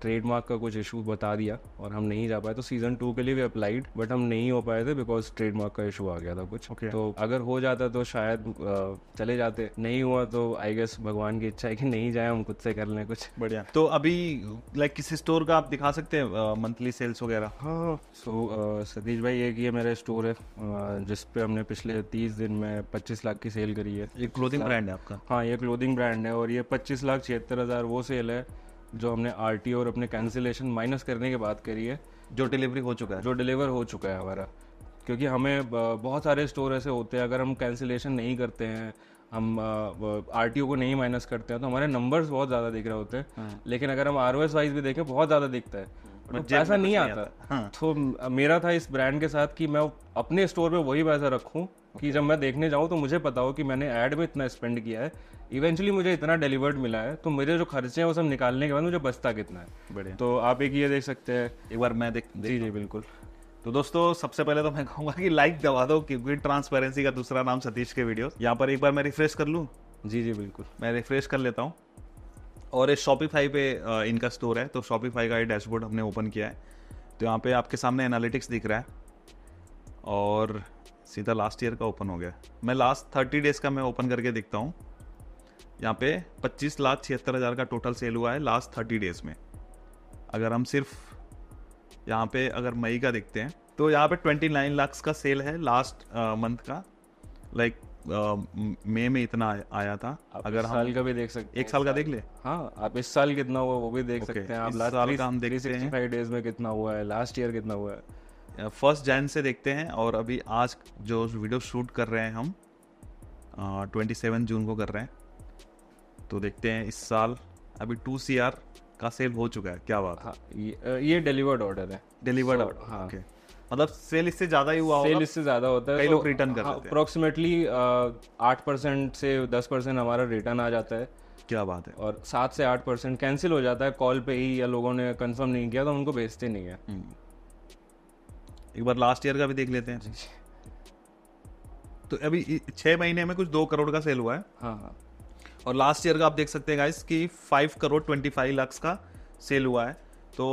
ट्रेडमार्क का कुछ इशू बता दिया और हम नहीं जा पाए। तो सीजन 2 के लिए भी अप्लाइड, बट हम नहीं हो पाए थे बिकॉज ट्रेडमार्क का इशू आ गया था कुछ। तो अगर हो जाता तो शायद चले जाते, नहीं हुआ तो आई गेस भगवान की इच्छा है कि नहीं जाए, हम खुद से कर लें कुछ। बढ़िया। तो अभी लाइक किसी स्टोर का आप दिखा सकते हैं मंथली सेल्स वगैरह? हाँ। सो सतीश भाई, एक ये मेरा स्टोर है जिस पे हमने पिछले 30 दिन में 25 लाख की सेल करी है। ये क्लोथिंग ब्रांड है आपका? हाँ, ये क्लोथिंग ब्रांड है और ये 25,76,000 वो सेल है जो हमने आरटीओ और अपने कैंसिलेशन माइनस करने के बाद करी है, जो डिलीवरी हो चुका है, जो डिलीवर हो चुका है हमारा। क्योंकि हमें बहुत सारे स्टोर ऐसे होते हैं, अगर हम कैंसिलेशन नहीं करते हैं, हम आरटीओ को नहीं माइनस करते हैं, तो हमारे नंबर्स बहुत ज़्यादा दिख रहे होते हैं। लेकिन अगर हम आरओएस वाइज भी देखें, बहुत ज़्यादा दिखता है, तो पैसा नहीं आता। तो मेरा था इस ब्रांड के साथ कि मैं अपने स्टोर पे वही पैसा रखूं कि जब मैं देखने जाऊं तो मुझे पता हो कि मैंने ऐड में इतना स्पेंड किया है, इवेंचुअली मुझे इतना डिलीवर्ड मिला है, तो मेरे जो खर्चे हैं वो सब निकालने के बाद मुझे बचता कितना है। बढ़िया। तो आप एक ये देख सकते हैं, एक बार मैं जी जी बिल्कुल। तो दोस्तों, सबसे पहले तो मैं कहूंगा कि लाइक दबा दो, क्योंकि ट्रांसपेरेंसी का दूसरा नाम सतीश के वीडियो। यहाँ पर एक बार मैं रिफ्रेश कर लूँ? जी जी बिल्कुल, मैं रिफ्रेश कर लेता हूँ। और ये शॉपिफाई पे इनका स्टोर है, तो शॉपिफाई का ये डैशबोर्ड हमने ओपन किया है। तो यहाँ पे आपके सामने एनालिटिक्स दिख रहा है और सीधा लास्ट ईयर का ओपन हो गया। मैं लास्ट 30 डेज का मैं ओपन करके दिखता हूँ। यहाँ पे 25,76,000 का टोटल सेल हुआ है लास्ट 30 डेज में। अगर हम सिर्फ यहाँ पे अगर मई का देखते हैं तो यहाँ पे 29 लाख का सेल है लास्ट मंथ का। लाइक मई में इतना आया था। अगर साल का भी देख सकते हैं, एक साल का देख ले। हाँ, आप इस साल कितना हुआ वो भी देख सकते हैं। आप इस लास्ट साल का हम देखते हैं 365 डेज में कितना हुआ है, लास्ट ईयर कितना हुआ है। 1 जनवरी से देखते हैं और अभी आज जो वीडियो शूट कर रहे हैं हम 27 जून को कर रहे हैं। तो देखते हैं इस साल अभी 2 CR का सेल हो चुका है। क्या बात है। हाँ, ये डिलीवर्ड ऑर्डर है। Delivered order. हाँ, ओके। मतलब सेल इससे ज्यादा ही हुआ होगा। सेल इससे ज्यादा होता है, कई लोग रिटर्न कर देते हैं। अप्रोक्सीमेटली 8% से 10% हमारा रिटर्न आ जाता है। क्या बात है। और 7 से 8% कैंसिल हो जाता है कॉल पे ही, या लोगों ने कंफर्म नहीं किया तो उनको भेजते नहीं है। एक बार लास्ट ईयर का भी देख लेते हैं। तो अभी 6 महीने में कुछ 2 करोड़ का सेल हुआ है। हाँ। और लास्ट ईयर का आप देख सकते हैं गाइस कि 5 करोड़ 25 लाख का सेल हुआ है। तो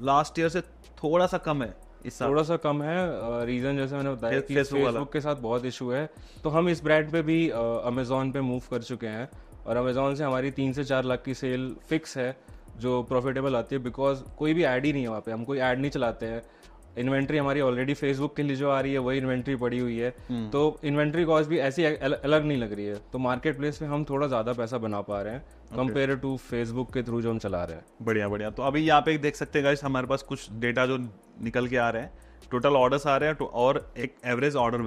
लास्ट ईयर से थोड़ा सा कम है इस साल। थोड़ा सा कम है। रीजन जैसे मैंने बताया कि फेसबुक के साथ बहुत इशू है। तो हम इस ब्रांड पे भी अमेजोन पे मूव कर चुके हैं और अमेजोन से हमारी 3 से 4 लाख की सेल फिक्स है जो प्रॉफिटेबल आती है, बिकॉज कोई भी ऐड ही नहीं है वहाँ पे, हम कोई ऐड नहीं चलाते हैं। इन्वेंट्री हमारी ऑलरेडी फेसबुक के लिए जो आ रही है वही इन्वेंट्री पड़ी हुई है, तो इन्वेंट्री कॉस्ट भी ऐसी अलग नहीं लग रही है। तो मार्केट प्लेस पे हम थोड़ा ज़्यादा पैसा बना पा रहे हैं कंपेयर टू फेसबुक के थ्रू जो हम चला रहे हैं। बढ़िया बढ़िया। तो अभी यहाँ पे देख सकते हैं गाइस, हमारे पास कुछ डेटा जो निकल के आ रहे हैं, टोटल ऑर्डर्स आ रहे हैं और एक एवरेज ऑर्डर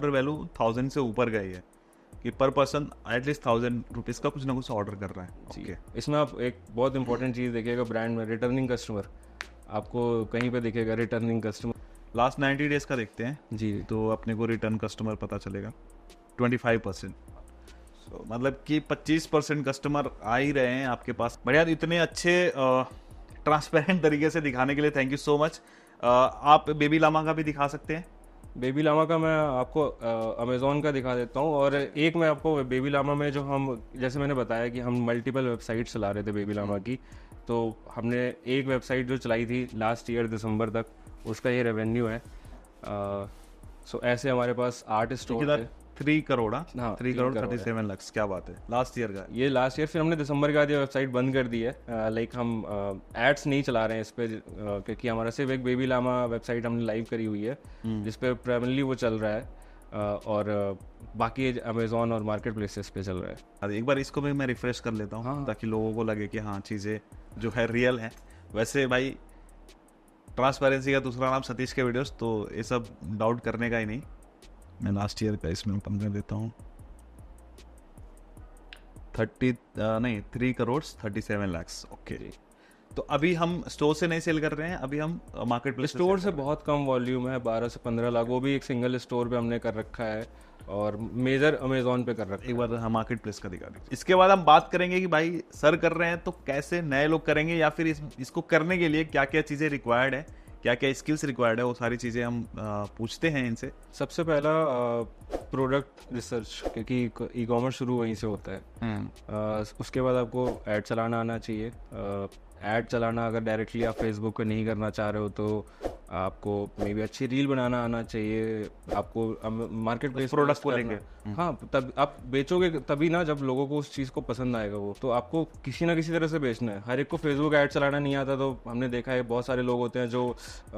वैल्यू 1000 से ऊपर गई है कि पर पर्सन एटलीस्ट 1000 रुपीज़ का कुछ ना कुछ ऑर्डर कर रहा है। ओके। इसमें आप एक बहुत इंपॉर्टेंट चीज़ देखिएगा ब्रांड में, रिटर्निंग कस्टमर आपको कहीं पे दिखेगा। रिटर्निंग कस्टमर लास्ट 90 डेज का देखते हैं जी, तो अपने को रिटर्न कस्टमर पता चलेगा 25%। मतलब कि 25% कस्टमर आ ही रहे हैं आपके पास। बढ़िया। इतने अच्छे ट्रांसपेरेंट तरीके से दिखाने के लिए थैंक यू सो मच। आप बेबी लामा का भी दिखा सकते हैं। बेबी लामा का मैं आपको अमेजोन का दिखा देता हूँ। और एक मैं आपको बेबी लामा में जो हम, जैसे मैंने बताया कि हम मल्टीपल वेबसाइट चला रहे थे बेबी लामा की, तो हमने एक वेबसाइट जो चलाई थी लास्ट ईयर दिसंबर तक, उसका ये रेवेन्यू है। सो ऐसे हमारे पास 8 स्टोर थे। 3 करोड़। हाँ, 3 3 करोड़ करोड़ 37 लाख, क्या बात है, लास्ट ईयर का। ये लास्ट ईयर। फिर हमने दिसंबर के बाद ये वेबसाइट बंद कर दी है। लाइक हम एड्स नहीं चला रहे हैं इस पे, क्योंकि हमारा सिर्फ एक बेबी लामा वेबसाइट हमने लाइव करी हुई है जिस पे प्राइमरली वो चल रहा है, और बाकी अमेजोन और मार्केट प्लेसेस पे चल रहा है। अरे एक बार इसको भी मैं रिफ्रेश कर लेता हूँ, हाँ। ताकि लोगों को लगे कि हाँ चीज़ें जो है रियल है। वैसे भाई ट्रांसपेरेंसी का दूसरा नाम सतीश के वीडियोस, तो ये सब डाउट करने का ही नहीं। मैं लास्ट ईयर का इसमें ओपन कर देता हूँ। 3 करोड़ 37 लाख। ओके, तो अभी हम स्टोर से नहीं सेल कर रहे हैं, अभी हम मार्केट प्लेस स्टोर से बहुत कम वॉल्यूम है, 12 से 15 लाख, वो भी एक सिंगल स्टोर पे हमने कर रखा है, और मेजर अमेजोन पे कर रखा है। एक बार हम मार्केट प्लेस का दिखा दीजिए। इसके बाद हम बात करेंगे कि भाई सर कर रहे हैं तो कैसे नए लोग करेंगे, या फिर इसको करने के लिए क्या क्या चीज़ें रिक्वायर्ड है, क्या क्या स्किल्स रिक्वायर्ड है, वो सारी चीज़ें हम पूछते हैं इनसे। सबसे पहला प्रोडक्ट रिसर्च, क्योंकि ई कॉमर्स शुरू वहीं से होता है। उसके बाद आपको ऐड चलाना आना चाहिए। ऐड चलाना अगर डायरेक्टली आप फेसबुक पे नहीं करना चाह रहे हो तो आपको मे बी अच्छी रील बनाना आना चाहिए। आपको मार्केट प्लेस प्रोडक्ट को लेके। हाँ, तब आप बेचोगे तभी ना, जब लोगों को उस चीज़ को पसंद आएगा। वो तो आपको किसी ना किसी तरह से बेचना है। हर एक को फेसबुक ऐड चलाना नहीं आता, तो हमने देखा है बहुत सारे लोग होते हैं जो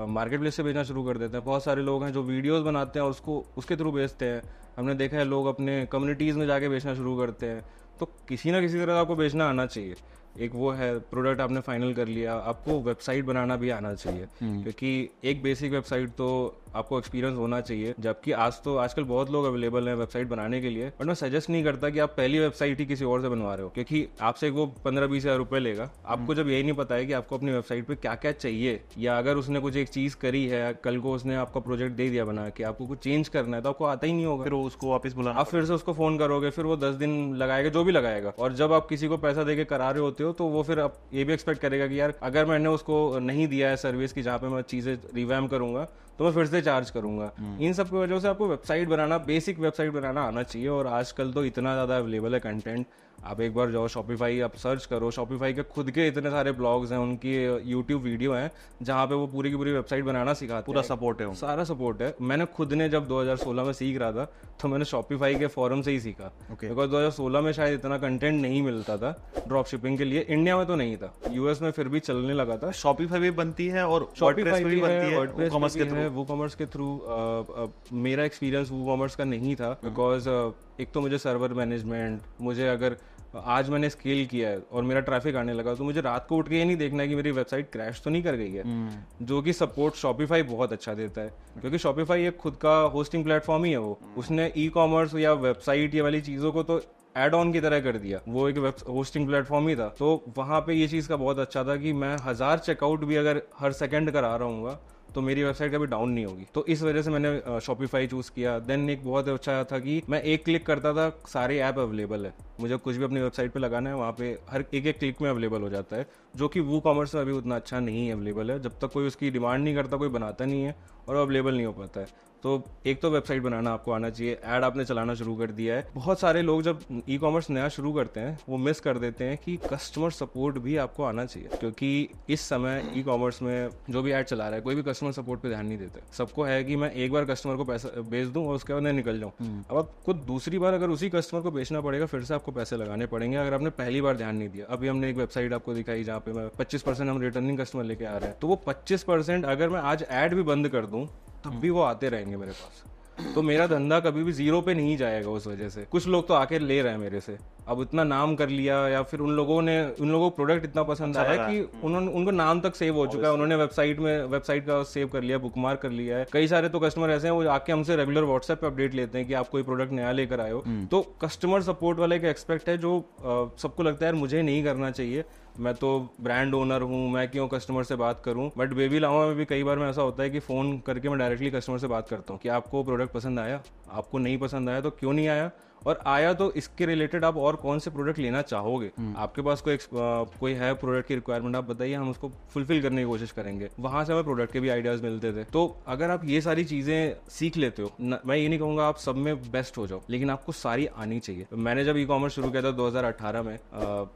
मार्केट प्लेस से बेचना शुरू कर देते हैं। बहुत सारे लोग हैं जो वीडियोज़ बनाते हैं और उसको उसके थ्रू बेचते हैं। हमने देखा है लोग अपने कम्युनिटीज़ में जाके बेचना शुरू करते हैं। तो किसी ना किसी तरह आपको बेचना आना चाहिए। एक वो है, प्रोडक्ट आपने फाइनल कर लिया, आपको वेबसाइट बनाना भी आना चाहिए, क्योंकि एक बेसिक वेबसाइट तो आपको एक्सपीरियंस होना चाहिए। जबकि आजकल बहुत लोग अवेलेबल हैं वेबसाइट बनाने के लिए, बट मैं सजेस्ट नहीं करता कि आप पहली वेबसाइट ही किसी और से बनवा रहे हो, क्योंकि आपसे वो 15-20 हज़ार रुपये लेगा। आपको जब यही नहीं पता है कि आपको अपनी वेबसाइट पे क्या क्या चाहिए, या अगर उसने कुछ एक चीज़ करी है, कल को उसने आपका प्रोजेक्ट दे दिया बना कि आपको कुछ चेंज करना है, तो आपको आता ही नहीं होगा। फिर वो उसको वापस बुलाना, आप फिर से उसको फ़ोन करोगे, फिर वो 10 दिन लगाएगा, जो भी लगाएगा। और जब आप किसी को पैसा देके करा रहे होते हो, तो वो फिर आप ये भी एक्सपेक्ट करेगा कि यार अगर मैंने उसको नहीं दिया है सर्विस की जहाँ पे मैं चीज़ें रिवैम करूंगा, तो मैं फिर से चार्ज करूंगा। इन सब की वजह से आपको वेबसाइट बनाना, बेसिक वेबसाइट बनाना आना चाहिए। और आजकल तो इतना ज़्यादा अवेलेबल है कंटेंट, आप एक बार जाओ शॉपिफाई, आप सर्च करो, शॉपिफाई के खुद के इतने सारे ब्लॉग्स हैं, उनकी यूट्यूब वीडियो हैं जहाँ पे वो पूरी की पूरी वेबसाइट बनाना सिखाते पूरा हैं। सपोर्ट है, सारा सपोर्ट है। मैंने खुद ने जब 2016 में सीख रहा था, तो मैंने शॉपिफाई के फॉरम से ही सीखा, बिकॉज 2016 में शायद इतना कंटेंट नहीं मिलता था ड्रॉप शिपिंग के लिए। इंडिया में तो नहीं था, यूएस में फिर भी चलने लगा था। शॉपिफाई भी बनती है और शॉपिफाई भी बनती है वर्डप्रेस कॉमर्स के थ्रू। वो कॉमर्स के थ्रू। मेरा एक्सपीरियंस वो कॉमर्स का नहीं था, बिकॉज एक तो मुझे सर्वर मैनेजमेंट, मुझे अगर आज मैंने स्केल किया है और मेरा ट्रैफिक आने लगा, तो मुझे रात को उठ के ये नहीं देखना है कि मेरी वेबसाइट क्रैश तो नहीं कर गई है, जो कि सपोर्ट शॉपिफाई बहुत अच्छा देता है। क्योंकि शॉपिफाई एक खुद का होस्टिंग प्लेटफॉर्म ही है। वो उसने ई कॉमर्स या वेबसाइट ये वाली चीज़ों को तो एड ऑन की तरह कर दिया, वो एक वेब होस्टिंग प्लेटफॉर्म ही था। तो वहाँ पे ये चीज़ का बहुत अच्छा था कि मैं 1000 चेकआउट भी अगर हर सेकंड करा रहा हूँ तो मेरी वेबसाइट कभी डाउन नहीं होगी। तो इस वजह से मैंने शॉपिफाई चूज़ किया। देन एक बहुत अच्छा था कि मैं एक क्लिक करता था, सारे ऐप अवेलेबल है, मुझे कुछ भी अपनी वेबसाइट पे लगाना है वहाँ पे हर एक क्लिक में अवेलेबल हो जाता है, जो कि वो कॉमर्स में अभी उतना अच्छा नहीं अवेलेबल है। जब तक कोई उसकी डिमांड नहीं करता, कोई बनाता नहीं है और अवेलेबल नहीं हो पाता है। तो एक तो वेबसाइट बनाना आपको आना चाहिए। ऐड आपने चलाना शुरू कर दिया है। बहुत सारे लोग जब ई कॉमर्स नया शुरू करते हैं, वो मिस कर देते हैं कि कस्टमर सपोर्ट भी आपको आना चाहिए, क्योंकि इस समय ई कॉमर्स में जो भी ऐड चला रहा है, कोई भी कस्टमर सपोर्ट पे ध्यान नहीं देता। सबको है कि मैं एक बार कस्टमर को पैसा बेच दूं और उसके बाद मैं निकल जाऊं। अब आपको दूसरी बार अगर उसी कस्टमर को बेचना पड़ेगा, फिर से आपको पैसे लगाने पड़ेंगे अगर आपने पहली बार ध्यान नहीं दिया। अभी हमने एक वेबसाइट आपको दिखाई जहाँ पे मैं 25% हम रिटर्निंग कस्टमर लेके आ रहे हैं, तो वो 25% अगर मैं आज ऐड भी बंद कर दूं तब भी वो आते रहेंगे मेरे पास। तो मेरा धंधा कभी भी जीरो पे नहीं जाएगा उस वजह से। कुछ लोग तो आके ले रहे हैं मेरे से, अब इतना नाम कर लिया, या फिर उन लोगों को प्रोडक्ट इतना पसंद आया कि उनको नाम तक सेव हो चुका है, उन्होंने वेबसाइट का सेव कर लिया, बुकमार्क कर लिया है। कई सारे तो कस्टमर ऐसे हैं, वो आके हमसे रेगुलर व्हाट्सएप पे अपडेट लेते हैं कि आप कोई प्रोडक्ट नया लेकर आए हो। तो कस्टमर सपोर्ट वाला एक एक्सपेक्ट है जो सबको लगता है यार मुझे नहीं करना चाहिए, मैं तो ब्रांड ओनर हूँ, मैं क्यों कस्टमर से बात करूँ। बट बेबी लामा में भी कई बार में ऐसा होता है कि फ़ोन करके मैं डायरेक्टली कस्टमर से बात करता हूँ कि आपको प्रोडक्ट पसंद आया, आपको नहीं पसंद आया तो क्यों नहीं आया, और आया तो इसके रिलेटेड आप और कौन से प्रोडक्ट लेना चाहोगे। आपके पास कोई है प्रोडक्ट की रिक्वायरमेंट, आप बताइए, हम उसको फुलफिल करने की कोशिश करेंगे। वहां से हमें प्रोडक्ट के भी आइडियाज मिलते थे। तो अगर आप ये सारी चीजें सीख लेते हो, मैं ये नहीं कहूंगा आप सब में बेस्ट हो जाओ, लेकिन आपको सारी आनी चाहिए। मैंने जब ई कॉमर्स शुरू किया था 2018 में,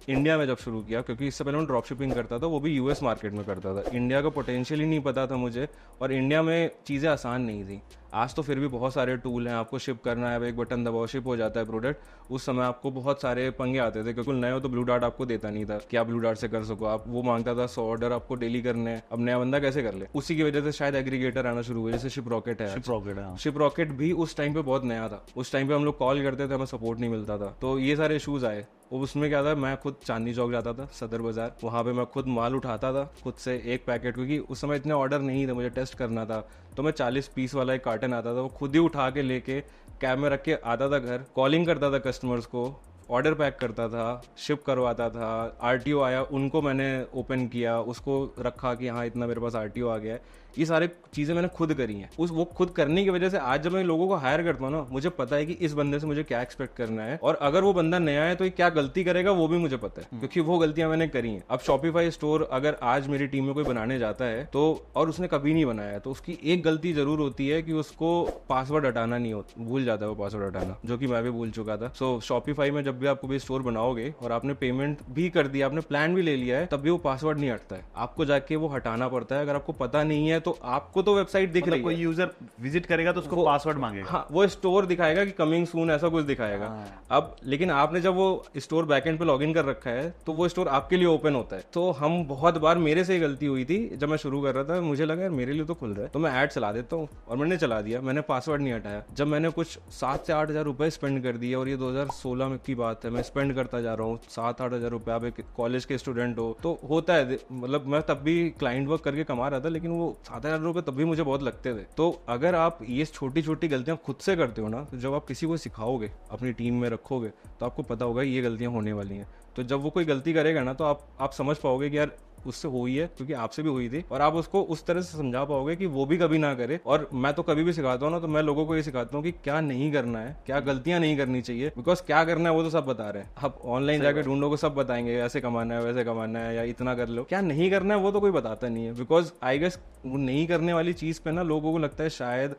इंडिया में जब शुरू किया, क्योंकि इससे पहले मैं ड्रॉप शिपिंग करता था, वो भी यूएस मार्केट में करता था। इंडिया का पोटेंशियल ही नहीं पता था मुझे, और इंडिया में चीज़ें आसान नहीं थी। आज तो फिर भी बहुत सारे टूल हैं, आपको शिप करना है, एक बटन दबाओ शिप हो जाता है प्रोडक्ट। उस समय आपको बहुत सारे पंगे आते थे, क्योंकि नए हो तो ब्लू डार्ट आपको देता नहीं था कि आप ब्लू डार्ट से कर सको, आप वो मांगता था 100 ऑर्डर आपको डेली करने हैं, अब नया बंदा कैसे कर ले। उसी की वजह से शायद एग्रीगेटर आना शुरू हुए, जैसे शिप रॉकेट है। शिप रॉकेट है, हाँ। शिप रॉकेट भी उस टाइम पे बहुत नया था, उस टाइम पे हम लोग कॉल करते थे, हमें सपोर्ट नहीं मिलता था, तो ये सारे इशूज आए। उसमें क्या था, मैं खुद चांदनी चौक जाता था, सदर बाजार, वहाँ पे मैं खुद माल उठाता था खुद से एक पैकेट, क्योंकि उस समय इतने ऑर्डर नहीं थे, मुझे टेस्ट करना था, तो मैं 40 पीस वाला एक कार्टन आता था, वो खुद ही उठा के लेके कैब में रख के आता था घर, कॉलिंग करता था कस्टमर्स को, ऑर्डर पैक करता था, शिप करवाता था। आरटीओ आया, उनको मैंने ओपन किया, उसको रखा कि हाँ इतना मेरे पास आरटीओ आ गया है। ये सारे चीज़ें मैंने खुद करी हैं। वो खुद करने की वजह से आज जब मैं लोगों को हायर करता हूँ ना, मुझे पता है कि इस बंदे से मुझे क्या एक्सपेक्ट करना है, और अगर वो बंदा नया है तो ये क्या गलती करेगा वो भी मुझे पता है, क्योंकि वो गलतियां मैंने करी हैं। अब शॉपिफाई स्टोर अगर आज मेरी टीम में कोई बनाने जाता है तो, और उसने कभी नहीं बनाया है, तो उसकी एक गलती जरूर होती है कि उसको पासवर्ड हटाना नहीं होता, भूल जाता है वो पासवर्ड हटाना, जो कि मैं भी भूल चुका था। सो शॉपिफाई में जब भी आपको भी स्टोर बनाओगे और आपने पेमेंट भी कर दिया, आपने प्लान भी ले लिया है, तब भी वो पासवर्ड नहीं हटता है, आपको जाके वो हटाना पड़ता है। अगर आपको पता नहीं है तो आपको तो वेबसाइट दिख रही है, कोई यूजर विजिट करेगा तो उसको पासवर्ड मांगेगा, हाँ वो स्टोर दिखाएगा कि कमिंग सून ऐसा कुछ दिखाएगा। अब लेकिन आपने जब वो स्टोर बैकएंड पे लॉगिन कर रखा है तो वो स्टोर आपके लिए ओपन होता है। तो हम बहुत बार, मेरे से गलती हुई थी जब मैं शुरू कर रहा था, मुझे लगा यार मेरे लिए तो खुल रहा है तो मैं ऐड चला देता हूँ, और मैंने चला दिया, मैंने पासवर्ड नहीं हटाया। जब मैंने कुछ 7 से 8 हज़ार रुपए स्पेंड कर दिए, और ये 2016 में की बात है, मैं स्पेंड करता जा रहा हूँ 7-8 हज़ार रुपये। आप एक कॉलेज के स्टूडेंट हो तो होता है, मतलब मैं तब भी क्लाइंट वर्क करके कमा रहा था, लेकिन वो 7 हज़ार रुपये तब भी मुझे बहुत लगते थे। तो अगर आप ये छोटी छोटी गलतियां खुद से करते हो ना, तो जब आप किसी को सिखाओगे, अपनी टीम में रखोगे, तो आपको पता होगा ये गलतियां होने वाली हैं। तो जब वो कोई गलती करेगा ना, तो आप समझ पाओगे कि यार उससे हुई है, क्योंकि आपसे भी हुई थी, और आप उसको उस तरह से समझा पाओगे कि वो भी कभी ना करे। और मैं तो कभी भी सिखाता हूँ ना, तो मैं लोगों को ये सिखाता हूँ कि क्या नहीं करना है, क्या गलतियां नहीं करनी चाहिए, बिकॉज क्या करना है वो तो सब बता रहे हैं। आप ऑनलाइन जाके ढूंढो को सब बताएंगे, ऐसे कमाना है, वैसे कमाना है, या इतना कर लो। क्या नहीं करना है वो तो कोई बताता नहीं है, बिकॉज आई गेस वो नहीं करने वाली चीज पे ना लोगों को लगता है शायद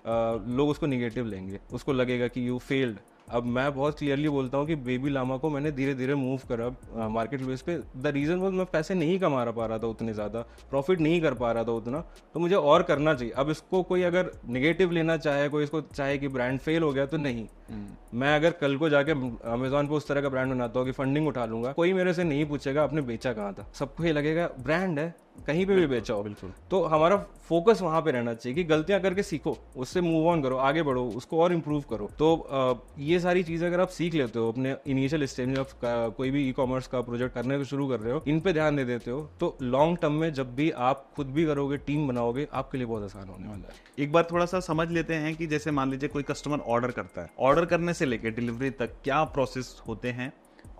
लोग उसको निगेटिव लेंगे, उसको लगेगा कि यू फेल्ड। अब मैं बहुत क्लियरली बोलता हूँ कि बेबी लामा को मैंने धीरे धीरे मूव करा मार्केट प्लेस पे। द रीज़न वॉज मैं पैसे नहीं कमा पा रहा था उतने ज़्यादा, प्रॉफिट नहीं कर पा रहा था उतना, तो मुझे और करना चाहिए। अब इसको कोई अगर नेगेटिव लेना चाहे, कोई इसको चाहे कि ब्रांड फेल हो गया, तो नहीं। मैं अगर कल को जाके अमेजोन पे उस तरह का ब्रांड बनाता हूँ कि फंडिंग उठा लूंगा, कोई मेरे से नहीं पूछेगा आपने बेचा कहाँ था, सबको ये लगेगा ब्रांड है, कहीं पे भी बेचा हो। बिल्कुल। तो हमारा फोकस वहां पे रहना चाहिए कि गलतियां करके सीखो, उससे मूव ऑन करो, आगे बढ़ो, उसको और इम्प्रूव करो। तो ये सारी चीजें अगर आप सीख लेते हो अपने इनिशियल स्टेज में, आप कोई भी ई कॉमर्स का प्रोजेक्ट करने को शुरू कर रहे हो, इन पे ध्यान दे देते हो, तो लॉन्ग टर्म में जब भी आप खुद भी करोगे, टीम बनाओगे, आपके लिए बहुत आसान होने वाला है। एक बार थोड़ा सा समझ लेते हैं कि जैसे मान लीजिए कोई कस्टमर ऑर्डर करता है, ऑर्डर करने से लेकर डिलीवरी तक क्या प्रोसेस होते हैं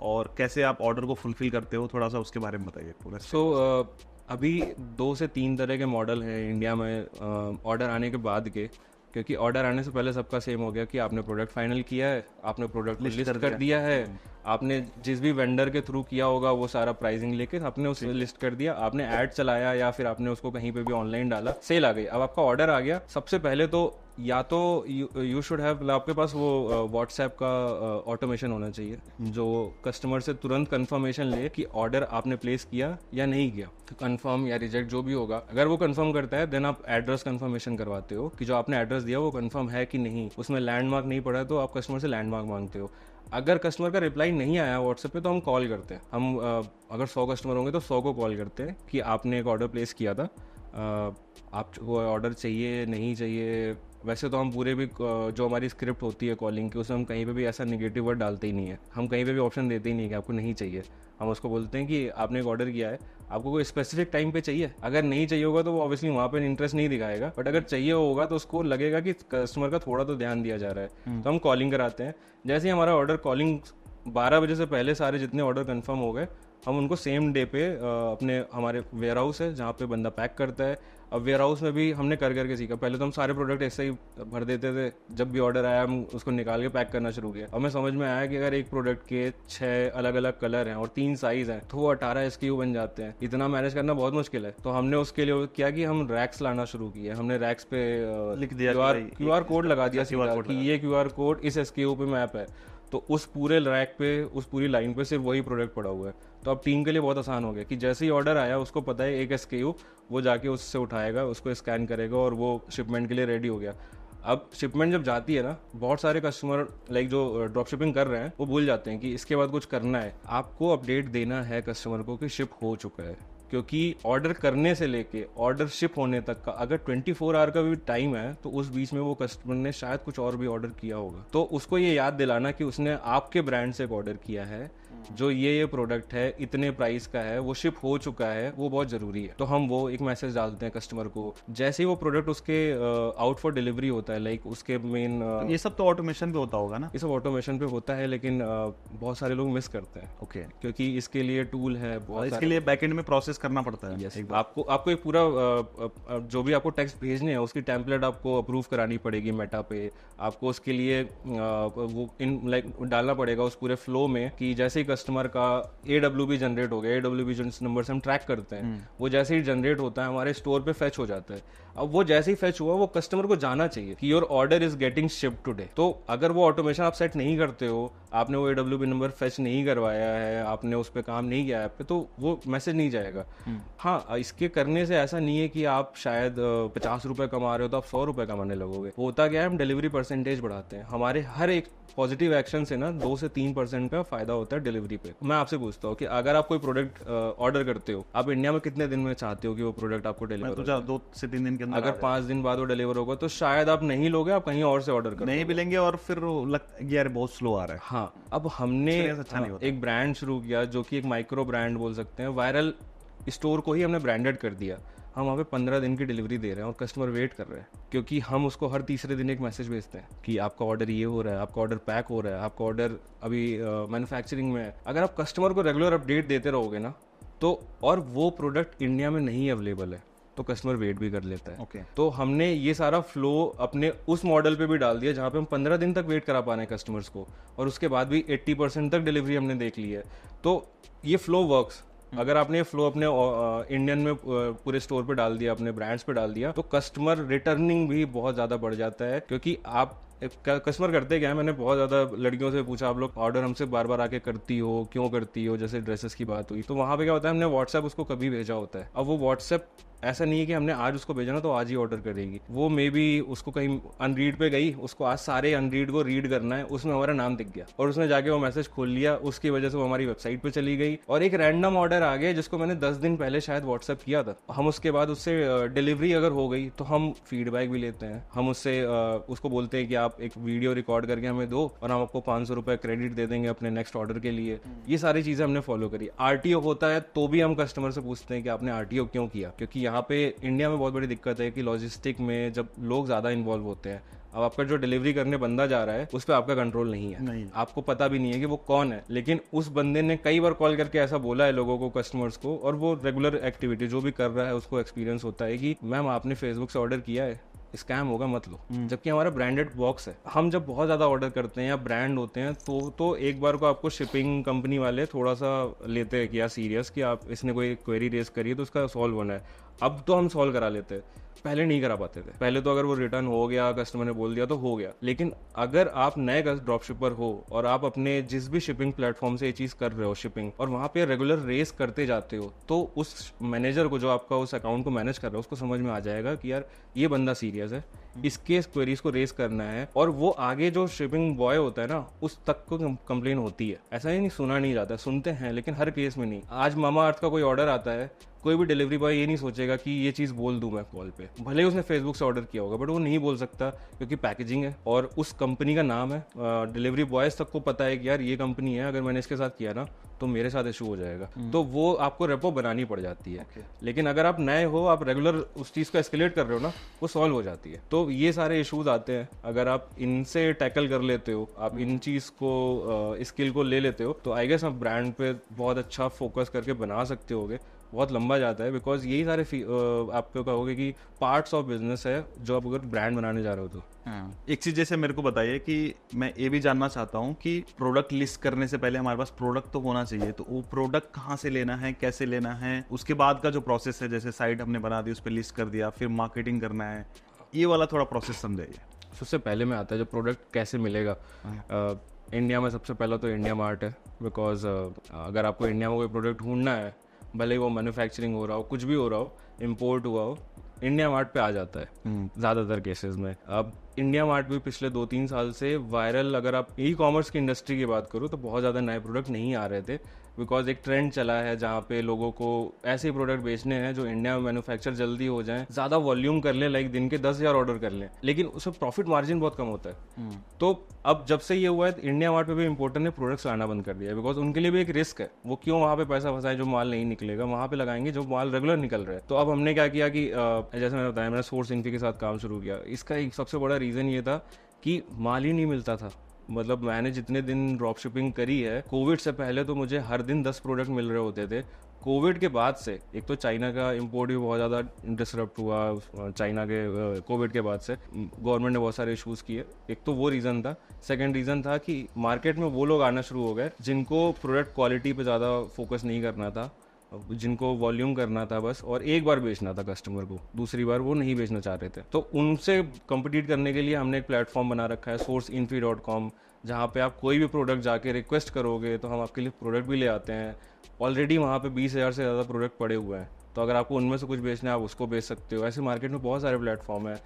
और कैसे आप ऑर्डर को फुलफिल करते हो, थोड़ा सा उसके बारे में बताइए पूरा। अभी 2 से 3 तरह के मॉडल हैं इंडिया में ऑर्डर आने के बाद के, क्योंकि ऑर्डर आने से पहले सबका सेम हो गया कि आपने प्रोडक्ट फाइनल किया है, आपने प्रोडक्ट लिस्ट कर दिया है, आपने जिस भी वेंडर के थ्रू किया होगा वो सारा प्राइसिंग लेके आपने उसे लिस्ट कर दिया, आपने ऐड चलाया या फिर आपने उसको कहीं पे भी ऑनलाइन डाला, सेल आ गई। अब आपका ऑर्डर आ गया, सबसे पहले तो या तो यू शुड हैव, आपके पास वो व्हाट्सएप का ऑटोमेशन होना चाहिए जो कस्टमर से तुरंत कंफर्मेशन ले कि ऑर्डर आपने प्लेस किया या नहीं किया, तो कंफर्म या रिजेक्ट जो भी होगा। अगर वो कंफर्म करता है देन आप एड्रेस कंफर्मेशन करवाते हो कि जो आपने एड्रेस दिया वो कंफर्म है कि नहीं, उसमें लैंडमार्क नहीं पड़ा तो आप कस्टमर से लैंडमार्क मांगते हो। अगर कस्टमर का रिप्लाई नहीं आया व्हाट्सएप पे तो हम कॉल करते हैं, हम अगर 100 कस्टमर होंगे तो 100 को कॉल करते हैं कि आपने एक ऑर्डर प्लेस किया था, आपको ऑर्डर चाहिए नहीं चाहिए। वैसे तो हम पूरे भी जो हमारी स्क्रिप्ट होती है कॉलिंग की, उसमें हम कहीं पे भी ऐसा नेगेटिव वर्ड डालते ही नहीं है, हम कहीं पे भी ऑप्शन देते ही नहीं कि आपको नहीं चाहिए। हम उसको बोलते हैं कि आपने एक ऑर्डर किया है, आपको कोई स्पेसिफिक टाइम पे चाहिए, अगर नहीं चाहिए होगा तो वो ऑब्वियसली वहाँ पे इंटरेस्ट नहीं दिखाएगा, बट अगर चाहिए होगा तो उसको लगेगा कि कस्टमर का थोड़ा तो ध्यान दिया जा रहा है, तो हम कॉलिंग कराते हैं। जैसे ही हमारा ऑर्डर कॉलिंग 12 बजे से पहले सारे जितने ऑर्डर कंफर्म हो गए, हम उनको सेम डे पे अपने हमारे वेयर हाउस है जहाँ पे बंदा पैक करता है। अब वेयर हाउस में भी हमने कर करके सीखा, पहले तो हम सारे प्रोडक्ट ऐसे ही भर देते थे, जब भी ऑर्डर आया हम उसको निकाल के पैक करना शुरू किया। हमें समझ में आया कि अगर एक प्रोडक्ट के 6 अलग अलग कलर हैं और 3 साइज हैं तो वो 18 SKU बन जाते हैं, इतना मैनेज करना बहुत मुश्किल है। तो हमने उसके लिए क्या कि हम रैक्स लाना शुरू किए, हमने रैक्स पे लिख दिया, QR कोड लगा दिया सीधा कि ये QR कोड इस SKU पे मैप है, तो उस पूरे रैक पे, उस पूरी लाइन पे सिर्फ वही प्रोडक्ट पड़ा हुआ है। तो अब टीम के लिए बहुत आसान हो गया कि जैसे ही ऑर्डर आया उसको पता है एक SKU, वो जाके उससे उठाएगा, उसको स्कैन करेगा और वो शिपमेंट के लिए रेडी हो गया। अब शिपमेंट जब जाती है ना, बहुत सारे कस्टमर लाइक जो ड्रॉप शिपिंग कर रहे हैं वो भूल जाते हैं कि इसके बाद कुछ करना है, आपको अपडेट देना है कस्टमर को कि शिप हो चुका है। क्योंकि ऑर्डर करने से लेके ऑर्डर शिप होने तक का अगर 24 आवर का भी टाइम है तो उस बीच में वो कस्टमर ने शायद कुछ और भी ऑर्डर किया होगा, तो उसको ये याद दिलाना कि उसने आपके ब्रांड से एक ऑर्डर किया है, जो ये प्रोडक्ट है इतने प्राइस का है, वो शिप हो चुका है, वो बहुत जरूरी है। तो हम वो एक मैसेज डालते हैं कस्टमर को जैसे ही वो प्रोडक्ट उसके आउट फॉर डिलीवरी होता है, लाइक उसके मेन ये सब तो ऑटोमेशन पे होता होगा ना? ये सब ऑटोमेशन पे होता है, लेकिन बहुत सारे लोग मिस करते हैं। ओके। क्योंकि इसके लिए टूल है बहुत इसके लिए बैकएंड में प्रोसेस करना पड़ता है। Yes, आपको एक पूरा जो भी आपको टेक्स्ट भेजने हैं उसकी टेम्पलेट आपको अप्रूव करानी पड़ेगी मेटा पे, आपको उसके लिए वो इन लाइक डालना पड़ेगा उस पूरे फ्लो में कि जैसे ही कस्टमर का AWB जनरेट हो गया, AWB जो नंबर से हम ट्रैक करते हैं वो जैसे ही जनरेट होता है हमारे स्टोर पे फेच हो जाता है। अब वो जैसे ही फेच हुआ वो कस्टमर को जाना चाहिए कि your order is getting shipped today. तो अगर वो ऑटोमेशन आप सेट नहीं करते हो, आपने वो AWB नंबर फेच नहीं करवाया है, आपने उस पर काम नहीं किया ऐप पे, तो वो मैसेज नहीं जाएगा। हाँ, इसके करने से ऐसा नहीं है कि आप शायद 50 रुपए कमा रहे हो तो आप 100 रुपए कमाने लगोगे। होता क्या है, हम डिलीवरी परसेंटेज बढ़ाते हैं, हमारे हर एक पॉजिटिव एक्शन से ना 2 से 3% का फायदा होता है डिलीवरी पे। मैं आपसे पूछता हूँ कि अगर आप कोई प्रोडक्ट ऑर्डर करते हो, आप इंडिया में कितने दिन में चाहते हो कि वो प्रोडक्ट आपको डिलीवर हो? 2 से 3 दिन के अंदर। अगर 5 दिन बाद वो डिलीवर होगा तो शायद आप नहीं लोगे, आप कहीं और से ऑर्डर करो, नहीं मिलेंगे और फिर यार बहुत स्लो आ रहा है। हाँ, अब हमने एक ब्रांड शुरू किया जो कि एक माइक्रो ब्रांड बोल सकते हैं, वायरल स्टोर को ही हमने ब्रांडेड कर दिया। हम वहाँ पे 15 दिन की डिलीवरी दे रहे हैं और कस्टमर वेट कर रहे हैं, क्योंकि हम उसको हर तीसरे दिन एक मैसेज भेजते हैं कि आपका ऑर्डर ये हो रहा है, आपका ऑर्डर पैक हो रहा है, आपका ऑर्डर अभी मैन्युफैक्चरिंग में है। अगर आप कस्टमर को रेगुलर अपडेट देते रहोगे ना, तो और वो प्रोडक्ट इंडिया में नहीं अवेलेबल है तो कस्टमर वेट भी कर लेता है। Okay. तो हमने ये सारा फ्लो अपने उस मॉडल पे भी डाल दिया जहाँ पे हम 15 दिन तक वेट करा पा रहे हैं कस्टमर्स को, और उसके बाद भी 80% तक डिलीवरी हमने देख ली है। तो ये फ्लो वर्क्स। अगर आपने ये फ्लो अपने इंडियन में पूरे स्टोर पे डाल दिया, अपने ब्रांड्स पे डाल दिया, तो कस्टमर रिटर्निंग भी बहुत ज़्यादा बढ़ जाता है। क्योंकि आप कस्टमर करते क्या है, मैंने बहुत ज़्यादा लड़कियों से पूछा, आप लोग ऑर्डर हमसे बार बार आके करती हो, क्यों करती हो? जैसे ड्रेसेस की बात हुई तो वहाँ पे क्या होता है, हमने व्हाट्सएप उसको कभी भेजा होता है। अब वो व्हाट्सएप ऐसा नहीं है कि हमने आज उसको भेजा ना तो आज ही ऑर्डर करेगी, वो मे बी उसको कहीं अनरीड पे गई, उसको आज सारे अनरीड को रीड करना है, उसमें हमारा नाम दिख गया और उसने जाके वो मैसेज खोल लिया, उसकी वजह से वो हमारी वेबसाइट पे चली गई और एक रैंडम ऑर्डर आ गया जिसको मैंने 10 दिन पहले शायद व्हाट्सएप किया था। हम उसके बाद उससे डिलीवरी अगर हो गई तो हम फीडबैक भी लेते हैं, हम उससे उसको बोलते हैं कि आप एक वीडियो रिकॉर्ड करके हमें दो और हम आपको 500 रुपये क्रेडिट दे देंगे अपने नेक्स्ट ऑर्डर के लिए। ये सारी चीज़ें हमने फॉलो करी। RTO होता है तो भी हम कस्टमर से पूछते हैं कि आपने RTO क्यों किया, क्योंकि यहाँ पे इंडिया में बहुत बड़ी दिक्कत है कि लॉजिस्टिक में जब लोग ज़्यादा इन्वॉल्व होते हैं, अब आपका जो डिलीवरी करने बंदा जा रहा है उस पर आपका कंट्रोल नहीं है, आपको पता भी नहीं है कि वो कौन है, लेकिन उस बंदे ने कई बार कॉल करके ऐसा बोला है लोगों को, कस्टमर्स को, और वो रेगुलर एक्टिविटी जो भी कर रहा है उसको एक्सपीरियंस होता है कि मैम आपने फेसबुक से ऑर्डर किया है, स्कैम होगा मत लो। जबकि हमारा ब्रांडेड बॉक्स है। हम जब बहुत ज़्यादा ऑर्डर करते हैं या ब्रांड होते हैं तो एक बार को आपको शिपिंग कंपनी वाले थोड़ा सा लेते हैं कि यार सीरियस कि आप इसने कोई क्वेरी रेज करी तो उसका सॉल्व होना है। अब तो हम सॉल्व करा लेते हैं, पहले नहीं करा पाते थे। पहले तो अगर वो रिटर्न हो गया, कस्टमर ने बोल दिया तो हो गया, लेकिन अगर आप नए ड्रॉप शिपर हो और आप अपने जिस भी शिपिंग प्लेटफॉर्म से ये चीज़ कर रहे हो शिपिंग, और वहाँ पे रेगुलर रेस करते जाते हो, तो उस मैनेजर को जो आपका उस अकाउंट को मैनेज कर रहा है उसको समझ में आ जाएगा कि यार ये बंदा सीरियस है, इसके क्वेरीज को रेस करना है, और वो आगे जो शिपिंग बॉय होता है ना उस तक को कंप्लेन होती है। ऐसा ही नहीं सुना नहीं जाता, सुनते हैं लेकिन हर केस में नहीं। आज मामा अर्थ का कोई ऑर्डर आता है, कोई भी डिलीवरी बॉय ये नहीं सोचेगा कि ये चीज़ बोल दूं मैं कॉल पे, भले ही उसने फेसबुक से ऑर्डर किया होगा, बट वो नहीं बोल सकता क्योंकि पैकेजिंग है और उस कंपनी का नाम है। डिलीवरी बॉयज तक को पता है कि यार ये कंपनी है, अगर मैंने इसके साथ किया ना तो मेरे साथ इशू हो जाएगा, तो वो आपको रेपो बनानी पड़ जाती है। लेकिन अगर आप नए हो, आप रेगुलर उस चीज़ को एस्केलेट कर रहे हो ना, वो सॉल्व हो जाती है। तो ये सारे इशूज आते हैं, अगर आप इनसे टैकल कर लेते हो, आप इन चीज़ को स्किल को ले लेते हो, तो आई गेस आप ब्रांड पे बहुत अच्छा फोकस करके बना सकते होगे। बहुत लंबा जाता है बिकॉज यही सारे आपको कहोगे कि पार्ट्स ऑफ बिजनेस है जो आप अगर ब्रांड बनाने जा रहे हो तो। एक चीज जैसे मेरे को बताइए कि मैं ये भी जानना चाहता हूँ कि प्रोडक्ट लिस्ट करने से पहले हमारे पास प्रोडक्ट तो होना चाहिए, तो वो प्रोडक्ट कहाँ से लेना है, कैसे लेना है, उसके बाद का जो प्रोसेस है, जैसे साइट हमने बना दी, उस पर लिस्ट कर दिया, फिर मार्केटिंग करना है, ये वाला थोड़ा प्रोसेस समझाइए। सबसे पहले में आता है जो प्रोडक्ट कैसे मिलेगा। इंडिया में सबसे पहला तो इंडिया मार्ट है, बिकॉज अगर आपको इंडिया में कोई प्रोडक्ट ढूंढना है, भले ही वो मैन्युफैक्चरिंग हो रहा हो, कुछ भी हो रहा हो, इम्पोर्ट हुआ हो, इंडिया मार्ट पे आ जाता है ज़्यादातर केसेस में। अब इंडिया मार्ट भी पिछले 2-3 साल से वायरल, अगर आप ई कॉमर्स की इंडस्ट्री की बात करो तो बहुत ज़्यादा नए प्रोडक्ट नहीं आ रहे थे, बिकॉज एक ट्रेंड चला है जहाँ पे लोगों को ऐसे प्रोडक्ट बेचने हैं जो इंडिया में मैन्युफैक्चर जल्दी हो जाएं, ज़्यादा वॉल्यूम कर लें, लाइक दिन के 10,000 ऑर्डर कर लें, लेकिन उसमें प्रॉफिट मार्जिन बहुत कम होता है। तो अब जब से ये हुआ है, इंडिया मार्ट पे भी इंपोर्टर ने प्रोडक्ट्स लाना बंद कर दिया है, बिकॉज उनके लिए भी एक रिस्क है। वो क्यों वहाँ पे पैसा फंसाए जो माल नहीं निकलेगा, वहाँ पे लगाएंगे जो माल रेगुलर निकल रहा है। तो अब हमने क्या किया कि जैसे मैंने बताया, मैंने सोर्स इन्फी के साथ काम शुरू किया। इसका एक सबसे बड़ा रीज़न ये था कि माल ही नहीं मिलता था। मतलब मैंने जितने दिन ड्रॉप शिपिंग करी है, कोविड से पहले तो मुझे हर दिन 10 प्रोडक्ट मिल रहे होते थे। कोविड के बाद से एक तो चाइना का इंपोर्ट भी बहुत ज़्यादा डिसरप्ट हुआ, चाइना के कोविड के बाद से गवर्नमेंट ने बहुत सारे इश्यूज़ किए। एक तो वो रीज़न था। सेकंड रीज़न था कि मार्केट में वो लोग आना शुरू हो गए जिनको प्रोडक्ट क्वालिटी पे ज़्यादा फोकस नहीं करना था, जिनको वॉल्यूम करना था बस, और एक बार बेचना था कस्टमर को, दूसरी बार वो नहीं बेचना चाह रहे थे। तो उनसे कम्पिटिट करने के लिए हमने एक प्लेटफॉर्म बना रखा है sourceinfy.com, जहाँ पे आप कोई भी प्रोडक्ट जाके रिक्वेस्ट करोगे तो हम आपके लिए प्रोडक्ट भी ले आते हैं। ऑलरेडी वहाँ पे 20,000 से ज़्यादा प्रोडक्ट पड़े हुए हैं, तो अगर आपको उनमें से कुछ बेचना है आप उसको बेच सकते हो। ऐसे मार्केट में बहुत सारे प्लेटफॉर्म है।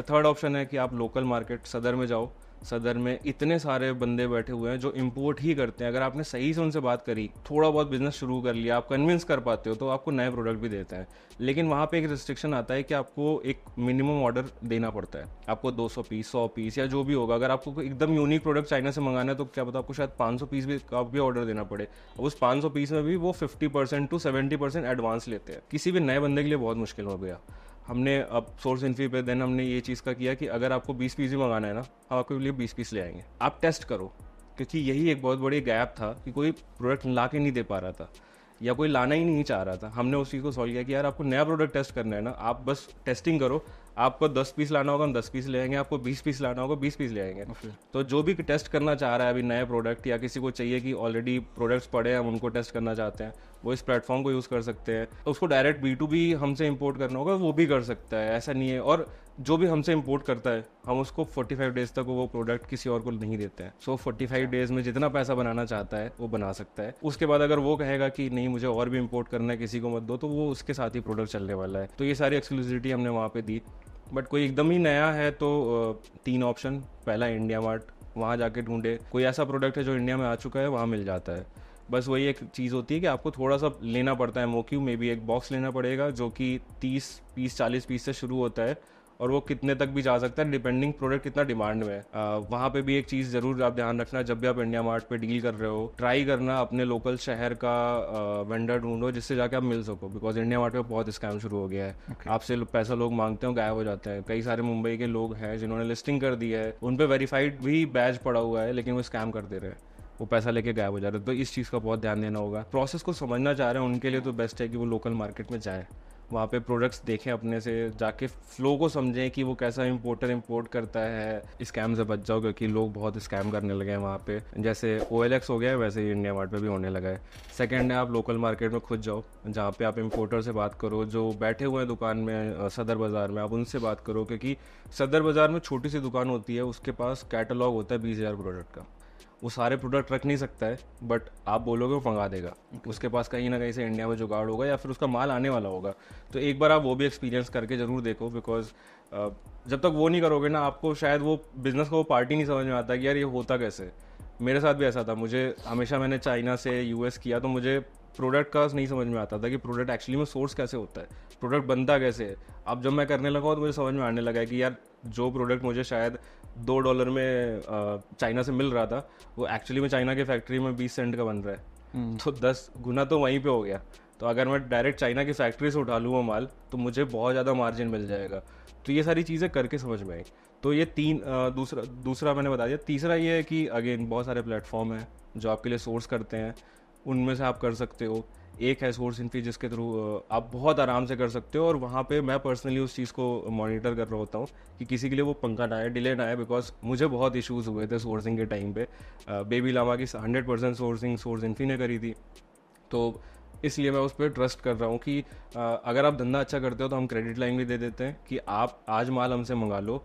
थर्ड ऑप्शन है कि आप लोकल मार्केट सदर में जाओ। सदर में इतने सारे बंदे बैठे हुए हैं जो इंपोर्ट ही करते हैं। अगर आपने सही से उनसे बात करी, थोड़ा बहुत बिजनेस शुरू कर लिया, आप कन्विंस कर पाते हो, तो आपको नए प्रोडक्ट भी देते हैं। लेकिन वहाँ पे एक रिस्ट्रिक्शन आता है कि आपको एक मिनिमम ऑर्डर देना पड़ता है। आपको 200 पीस, 100 पीस या जो भी होगा। अगर आपको एकदम यूनिक प्रोडक्ट चाइना से मंगाना है तो क्या पता आपको शायद 500 पीस भी का भी ऑर्डर देना पड़े। अब उस 500 पीस में भी वो 50% to 70% एडवांस लेते हैं। किसी भी नए बंदे के लिए बहुत मुश्किल हो गया। हमने अब सोर्स इन्फी पे देन हमने ये चीज़ का किया कि अगर आपको 20 पीस भी मंगाना है ना, हम आपके लिए 20 पीस ले आएंगे, आप टेस्ट करो। क्योंकि यही एक बहुत बड़ी गैप था कि कोई प्रोडक्ट ला के नहीं दे पा रहा था या कोई लाना ही नहीं चाह रहा था। हमने उस चीज़ को सॉल्व किया कि यार आपको नया प्रोडक्ट टेस्ट करना है ना, आप बस टेस्टिंग करो। आपको 10 पीस लाना होगा हम 10 पीस ले आएंगे, आपको 20 पीस लाना होगा 20 पीस ले आएंगे। तो जो भी टेस्ट करना चाह रहा है अभी नए प्रोडक्ट, या किसी को चाहिए कि ऑलरेडी प्रोडक्ट्स पड़े हैं हम उनको टेस्ट करना चाहते हैं, वो इस प्लेटफॉर्म को यूज़ कर सकते हैं। तो उसको डायरेक्ट B2B हमसे इंपोर्ट करना होगा, वो भी कर सकता है, ऐसा नहीं है। और जो भी हमसे इंपोर्ट करता है हम उसको 45 डेज तक वो प्रोडक्ट किसी और को नहीं देते हैं। सो 45 डेज में जितना पैसा बनाना चाहता है वो बना सकता है। उसके बाद अगर वो कहेगा कि नहीं मुझे और भी इंपोर्ट करना है, किसी को मत दो, तो वो उसके साथ ही प्रोडक्ट चलने वाला है। तो ये सारी एक्सक्लूसिविटी हमने वहाँ पे दी। बट कोई एकदम ही नया है तो 3 ऑप्शन। पहला इंडिया मार्ट, वहाँ जाके ढूंढे, कोई ऐसा प्रोडक्ट है जो इंडिया में आ चुका है, वहाँ मिल जाता है। बस वही एक चीज़ होती है कि आपको थोड़ा सा लेना पड़ता है MOQ में भी, एक बॉक्स लेना पड़ेगा जो कि 30 पीस 40 पीस से शुरू होता है, और वो कितने तक भी जा सकता है डिपेंडिंग प्रोडक्ट कितना डिमांड में है। वहाँ पे भी एक चीज़ ज़रूर आप ध्यान रखना, जब भी आप इंडिया मार्ट पे डील कर रहे हो, ट्राई करना अपने लोकल शहर का वेंडर ढूंढो जिससे जाके आप मिल सको। बिकॉज इंडिया मार्ट पे बहुत स्कैम शुरू हो गया है। आपसे पैसा लोग मांगते हो, गायब हो जाते हैं। कई सारे मुंबई के लोग हैं जिन्होंने लिस्टिंग कर दी है, उन पर वेरीफाइड भी बैज पड़ा हुआ है, लेकिन वो स्कैम कर दे रहे हैं, वो पैसा लेके गायब हो जा रहे हैं। तो इस चीज़ का बहुत ध्यान देना होगा। प्रोसेस को समझना चाह रहे हैं उनके लिए तो बेस्ट है कि वो लोकल मार्केट में जाएँ, वहाँ पे प्रोडक्ट्स देखें, अपने से जाके फ्लो को समझें कि वो कैसा इंपोर्टर इंपोर्ट करता है। स्कैम से बच जाओ, क्योंकि लोग बहुत स्कैम करने लगे हैं वहाँ पे। जैसे OLX हो गया है वैसे ही इंडिया मार्ट पे भी होने लगा है। सेकंड है आप लोकल मार्केट में खुद जाओ, जहाँ पे आप इंपोर्टर से बात करो जो बैठे हुए हैं दुकान में सदर बाज़ार में, आप उनसे बात करो। क्योंकि सदर बाज़ार में छोटी सी दुकान होती है, उसके पास कैटलॉग होता है 20,000 प्रोडक्ट का। वो सारे प्रोडक्ट रख नहीं सकता है, बट आप बोलोगे वो मंगा देगा। उसके पास कहीं ना कहीं से इंडिया में जुगाड़ होगा या फिर उसका माल आने वाला होगा। तो एक बार आप वो भी एक्सपीरियंस करके ज़रूर देखो। बिकॉज जब तक वो नहीं करोगे ना, आपको शायद वो बिज़नेस को वो पार्टी नहीं समझ में आता कि यार ये होता कैसे। मेरे साथ भी ऐसा था। मुझे हमेशा, मैंने चाइना से US किया, तो मुझे प्रोडक्ट का नहीं समझ में आता था कि प्रोडक्ट एक्चुअली में सोर्स कैसे होता है, प्रोडक्ट बनता कैसे है। अब जब मैं करने लगा तो मुझे समझ में आने लगा है कि यार जो प्रोडक्ट मुझे शायद $2 में चाइना से मिल रहा था, वो एक्चुअली में चाइना की फैक्ट्री में 20 सेंट का बन रहा है। तो 10 गुना तो वहीं पे हो गया। तो अगर मैं डायरेक्ट चाइना की फैक्ट्री से उठा लूँ वो माल, तो मुझे बहुत ज़्यादा मार्जिन मिल जाएगा। तो ये सारी चीज़ें करके समझ में आई। तो ये दूसरा मैंने बता दिया। तीसरा ये है कि अगेन बहुत सारे प्लेटफॉर्म हैं जो आपके लिए सोर्स करते हैं, उनमें से आप कर सकते हो। एक है सोर्स इन्फी जिसके थ्रू आप बहुत आराम से कर सकते हो, और वहाँ पे मैं पर्सनली उस चीज़ को मॉनिटर कर रहा होता हूँ कि किसी के लिए वो पंखा ना आए, डिले ना आए। बिकॉज मुझे बहुत इश्यूज़ हुए थे सोर्सिंग के टाइम पे। बेबी लामा की 100% सोर्सिंग सोर्स इन्फी ने करी थी। तो इसलिए मैं उस पर ट्रस्ट कर रहा हूँ कि अगर आप धंधा अच्छा करते हो तो हम क्रेडिट लाइन भी दे देते हैं कि आप आज माल हमसे मंगा लो,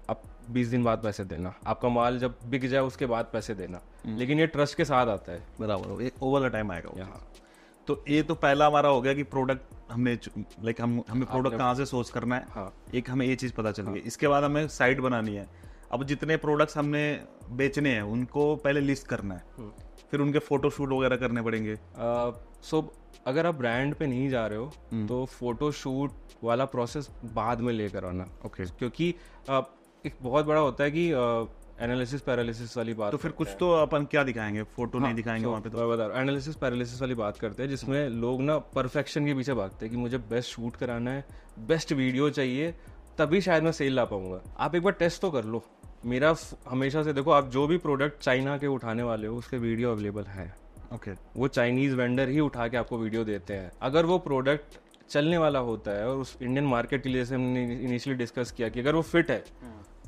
अब 20 दिन बाद पैसे देना, आपका माल जब बिक जाए उसके बाद पैसे देना। लेकिन ये ट्रस्ट के साथ आता है। बराबर, एक ओवर द टाइम आएगा। यहाँ तो ये तो पहला हमारा हो गया कि प्रोडक्ट हमने लाइक हमें प्रोडक्ट कहाँ से सोर्स करना है। हाँ। एक हमें ये चीज़ पता चल गई। इसके बाद हमें साइट बनानी है। अब जितने प्रोडक्ट्स हमने बेचने हैं उनको पहले लिस्ट करना है, फिर उनके फोटो शूट वगैरह करने पड़ेंगे। सो अगर आप ब्रांड पे नहीं जा रहे हो तो फोटो शूट वाला प्रोसेस बाद में लेकर आना। ओके। क्योंकि एक बहुत बड़ा होता है कि एनालिसिस पैरालिसिस वाली बात। तो फिर कुछ तो अपन क्या दिखाएंगे, फोटो नहीं दिखाएंगे वहाँ पे तो। मैं बता रहा हूँ, एनालिसिस पैरालिसिस वाली बात करते हैं जिसमें लोग ना परफेक्शन के पीछे भागते हैं कि मुझे बेस्ट शूट कराना है, बेस्ट वीडियो चाहिए, तभी शायद मैं सेल ला पाऊंगा। आप एक बार टेस्ट तो कर लो। मेरा हमेशा से देखो, आप जो भी प्रोडक्ट चाइना के उठाने वाले हो उसके वीडियो अवेलेबल है। ओके। वो चाइनीज वेंडर ही उठा के आपको वीडियो देते हैं। अगर वो प्रोडक्ट चलने वाला होता है और उस इंडियन मार्केट के लिए, जैसे हमने इनिशियली डिस्कस किया कि अगर वो फिट है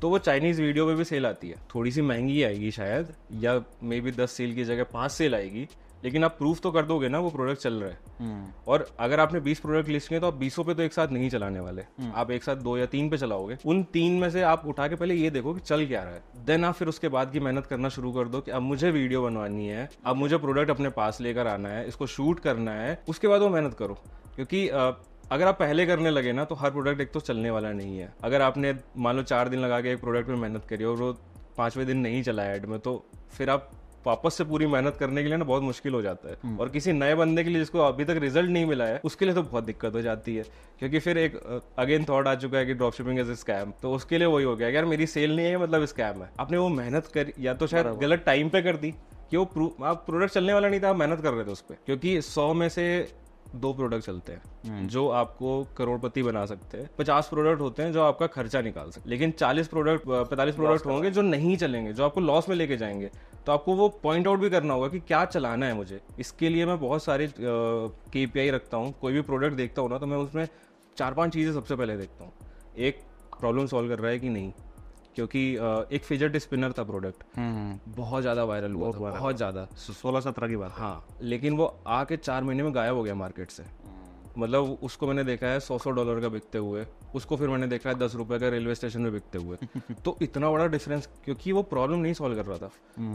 तो वो चाइनीज वीडियो में भी सेल आती है। थोड़ी सी महंगी आएगी शायद, या मे बी 10 सेल की जगह 5 सेल आएगी, लेकिन आप प्रूफ तो कर दोगे ना वो प्रोडक्ट चल रहा है। और अगर आपने 20 प्रोडक्ट लिस्ट किए तो आप 20 पे तो एक साथ नहीं चलाने वाले, आप एक साथ 2 या 3 पे चलाओगे। उन 3 में से आप उठा के पहले ये देखो कि चल क्या रहा है, देन आप फिर उसके बाद की मेहनत करना शुरू कर दो कि अब मुझे वीडियो बनवानी है, अब मुझे प्रोडक्ट अपने पास लेकर आना है, इसको शूट करना है, उसके बाद वो मेहनत करो। क्योंकि अगर आप पहले करने लगे ना तो हर प्रोडक्ट एक तो चलने वाला नहीं है। अगर आपने मान लो 4 दिन लगा के एक प्रोडक्ट में मेहनत करी और वो 5वें दिन नहीं चला ऐड में, तो फिर आप वापस से पूरी मेहनत करने के लिए ना बहुत मुश्किल हो जाता है। और किसी नए बंदे के लिए जिसको अभी तक रिजल्ट नहीं मिला है उसके लिए तो बहुत दिक्कत हो जाती है। क्योंकि फिर एक अगेन थॉट आ चुका है कि ड्रॉप शिपिंग इज स्कैम, तो उसके लिए वही हो गया यार मेरी सेल नहीं है मतलब स्कैम है। आपने वो मेहनत कर, या तो शायद गलत टाइम पे कर दी कि वो आप प्रोडक्ट चलने वाला नहीं था, आप मेहनत कर रहे थे उस पर। क्योंकि 100 में से 2 प्रोडक्ट चलते हैं जो आपको करोड़पति बना सकते हैं। 50 प्रोडक्ट होते हैं जो आपका खर्चा निकाल सकते हैं, लेकिन 45 प्रोडक्ट होंगे जो नहीं चलेंगे, जो आपको लॉस में लेके जाएंगे। तो आपको वो पॉइंट आउट भी करना होगा कि क्या चलाना है मुझे। इसके लिए मैं बहुत सारे KPI रखता हूँ। कोई भी प्रोडक्ट देखता हूँ ना तो मैं उसमें 4-5 चीज़ें सबसे पहले देखता हूँ। एक, प्रॉब्लम सॉल्व कर रहा है कि नहीं। क्योंकि एक फिजेट स्पिनर था प्रोडक्ट, बहुत ज़्यादा वायरल हुआ था, बहुत ज़्यादा, 16-17 की बात। हाँ, लेकिन वो आके 4 महीने में गायब हो गया मार्केट से। मतलब उसको मैंने देखा है $100 का बिकते हुए, उसको फिर मैंने देखा है $10 का रेलवे स्टेशन में बिकते हुए। तो इतना बड़ा डिफरेंस, क्योंकि वो प्रॉब्लम नहीं सॉल्व कर रहा था।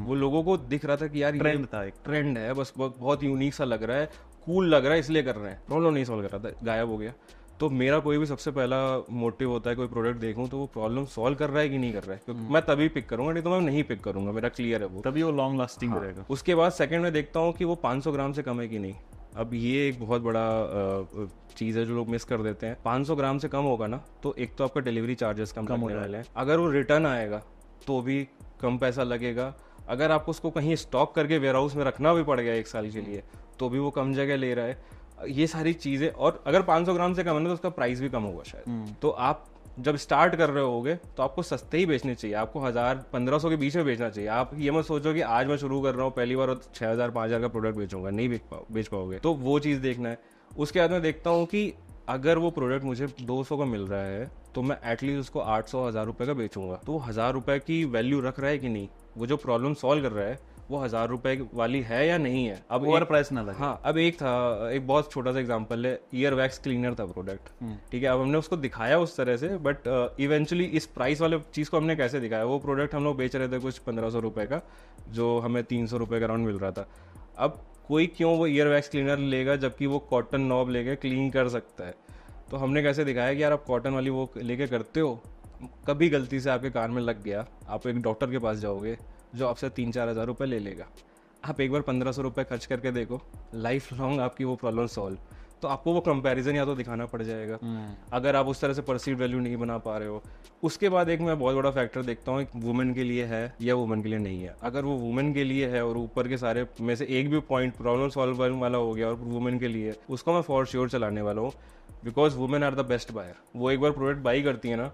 वो लोगों को दिख रहा था कि यार ट्रेंड था, एक ट्रेंड है, बस बहुत यूनिक सा लग रहा है, कूल लग रहा है, इसलिए कर रहे हैं। प्रॉब्लम नहीं सॉल्व कर रहा था, गायब हो गया। तो मेरा कोई भी सबसे पहला मोटिव होता है कोई प्रोडक्ट देखूं तो वो प्रॉब्लम सॉल्व कर रहा है कि नहीं कर रहा है, क्योंकि मैं तभी पिक करूंगा, नहीं तो मैं नहीं पिक करूंगा, मेरा क्लियर है वो, तभी वो लॉन्ग लास्टिंग रहेगा। उसके बाद सेकंड में देखता हूँ कि वो 500 ग्राम से कम है कि नहीं। अब ये एक बहुत बड़ा चीज़ है जो लोग मिस कर देते हैं। 500 ग्राम से कम होगा ना तो एक तो आपका डिलीवरी चार्जेस कम होने वाले हैं, अगर वो रिटर्न आएगा तो भी कम पैसा लगेगा, अगर आपको उसको कहीं स्टॉक करके वेयर हाउस में रखना भी पड़ गया 1 साल के लिए तो भी वो कम जगह ले रहा है। ये सारी चीज़ें, और अगर 500 ग्राम से कम है ना तो उसका प्राइस भी कम होगा शायद। तो आप जब स्टार्ट कर रहे होगे तो आपको सस्ते ही बेचने चाहिए, आपको 1000-1500 के बीच में बेचना चाहिए। आप ये मत सोचो कि आज मैं शुरू कर रहा हूँ पहली बार और 6000-5000 का प्रोडक्ट बेचूंगा, नहीं बेच पाओगे। तो वो चीज़ देखना है। उसके बाद मैं देखता हूँ कि अगर वो प्रोडक्ट मुझे 200 का मिल रहा है तो मैं एटलीस्ट उसको 800-1000 रुपये का बेचूंगा। तो 1000 रुपये की वैल्यू रख रहा है कि नहीं, वो जो प्रॉब्लम सॉल्व कर रहा है वो 1000 रुपए वाली है या नहीं है। अब ओवर प्राइस ना लगे। हाँ, अब एक बहुत छोटा सा एग्जांपल है, ईयर वैक्स क्लीनर था प्रोडक्ट, ठीक है। अब हमने उसको दिखाया उस तरह से, बट इवेंचुअली इस प्राइस वाले चीज़ को हमने कैसे दिखाया, वो प्रोडक्ट हम लोग बेच रहे थे कुछ 1500 रुपये का, जो हमें 300 रुपये का अराउंड मिल रहा था। अब कोई क्यों वो ईयर वैक्स क्लीनर लेगा जबकि वो कॉटन नॉब लेके क्लीन कर सकता है। तो हमने कैसे दिखाया कि यार आप कॉटन वाली वो लेके करते हो, कभी गलती से आपके कान में लग गया, आप एक डॉक्टर के पास जाओगे जो आपसे 3-4 हज़ार रुपये ले लेगा। आप एक बार 1500 रुपये खर्च करके देखो, लाइफ लॉन्ग आपकी वो प्रॉब्लम सॉल्व। तो आपको वो कंपैरिजन या तो दिखाना पड़ जाएगा अगर आप उस तरह से परसीव वैल्यू नहीं बना पा रहे हो। उसके बाद एक मैं बहुत बड़ा फैक्टर देखता हूँ, वुमेन के लिए है या वुमेन के लिए नहीं है। अगर वो वुमेन के लिए है और ऊपर के सारे में से एक भी पॉइंट प्रॉब्लम सॉल्व वाला हो गया और वुमेन के लिए, उसको मैं फॉर श्योर चलाने वाला हूँ, because women are the best buyer. वो एक बार प्रोडक्ट बाई करती है ना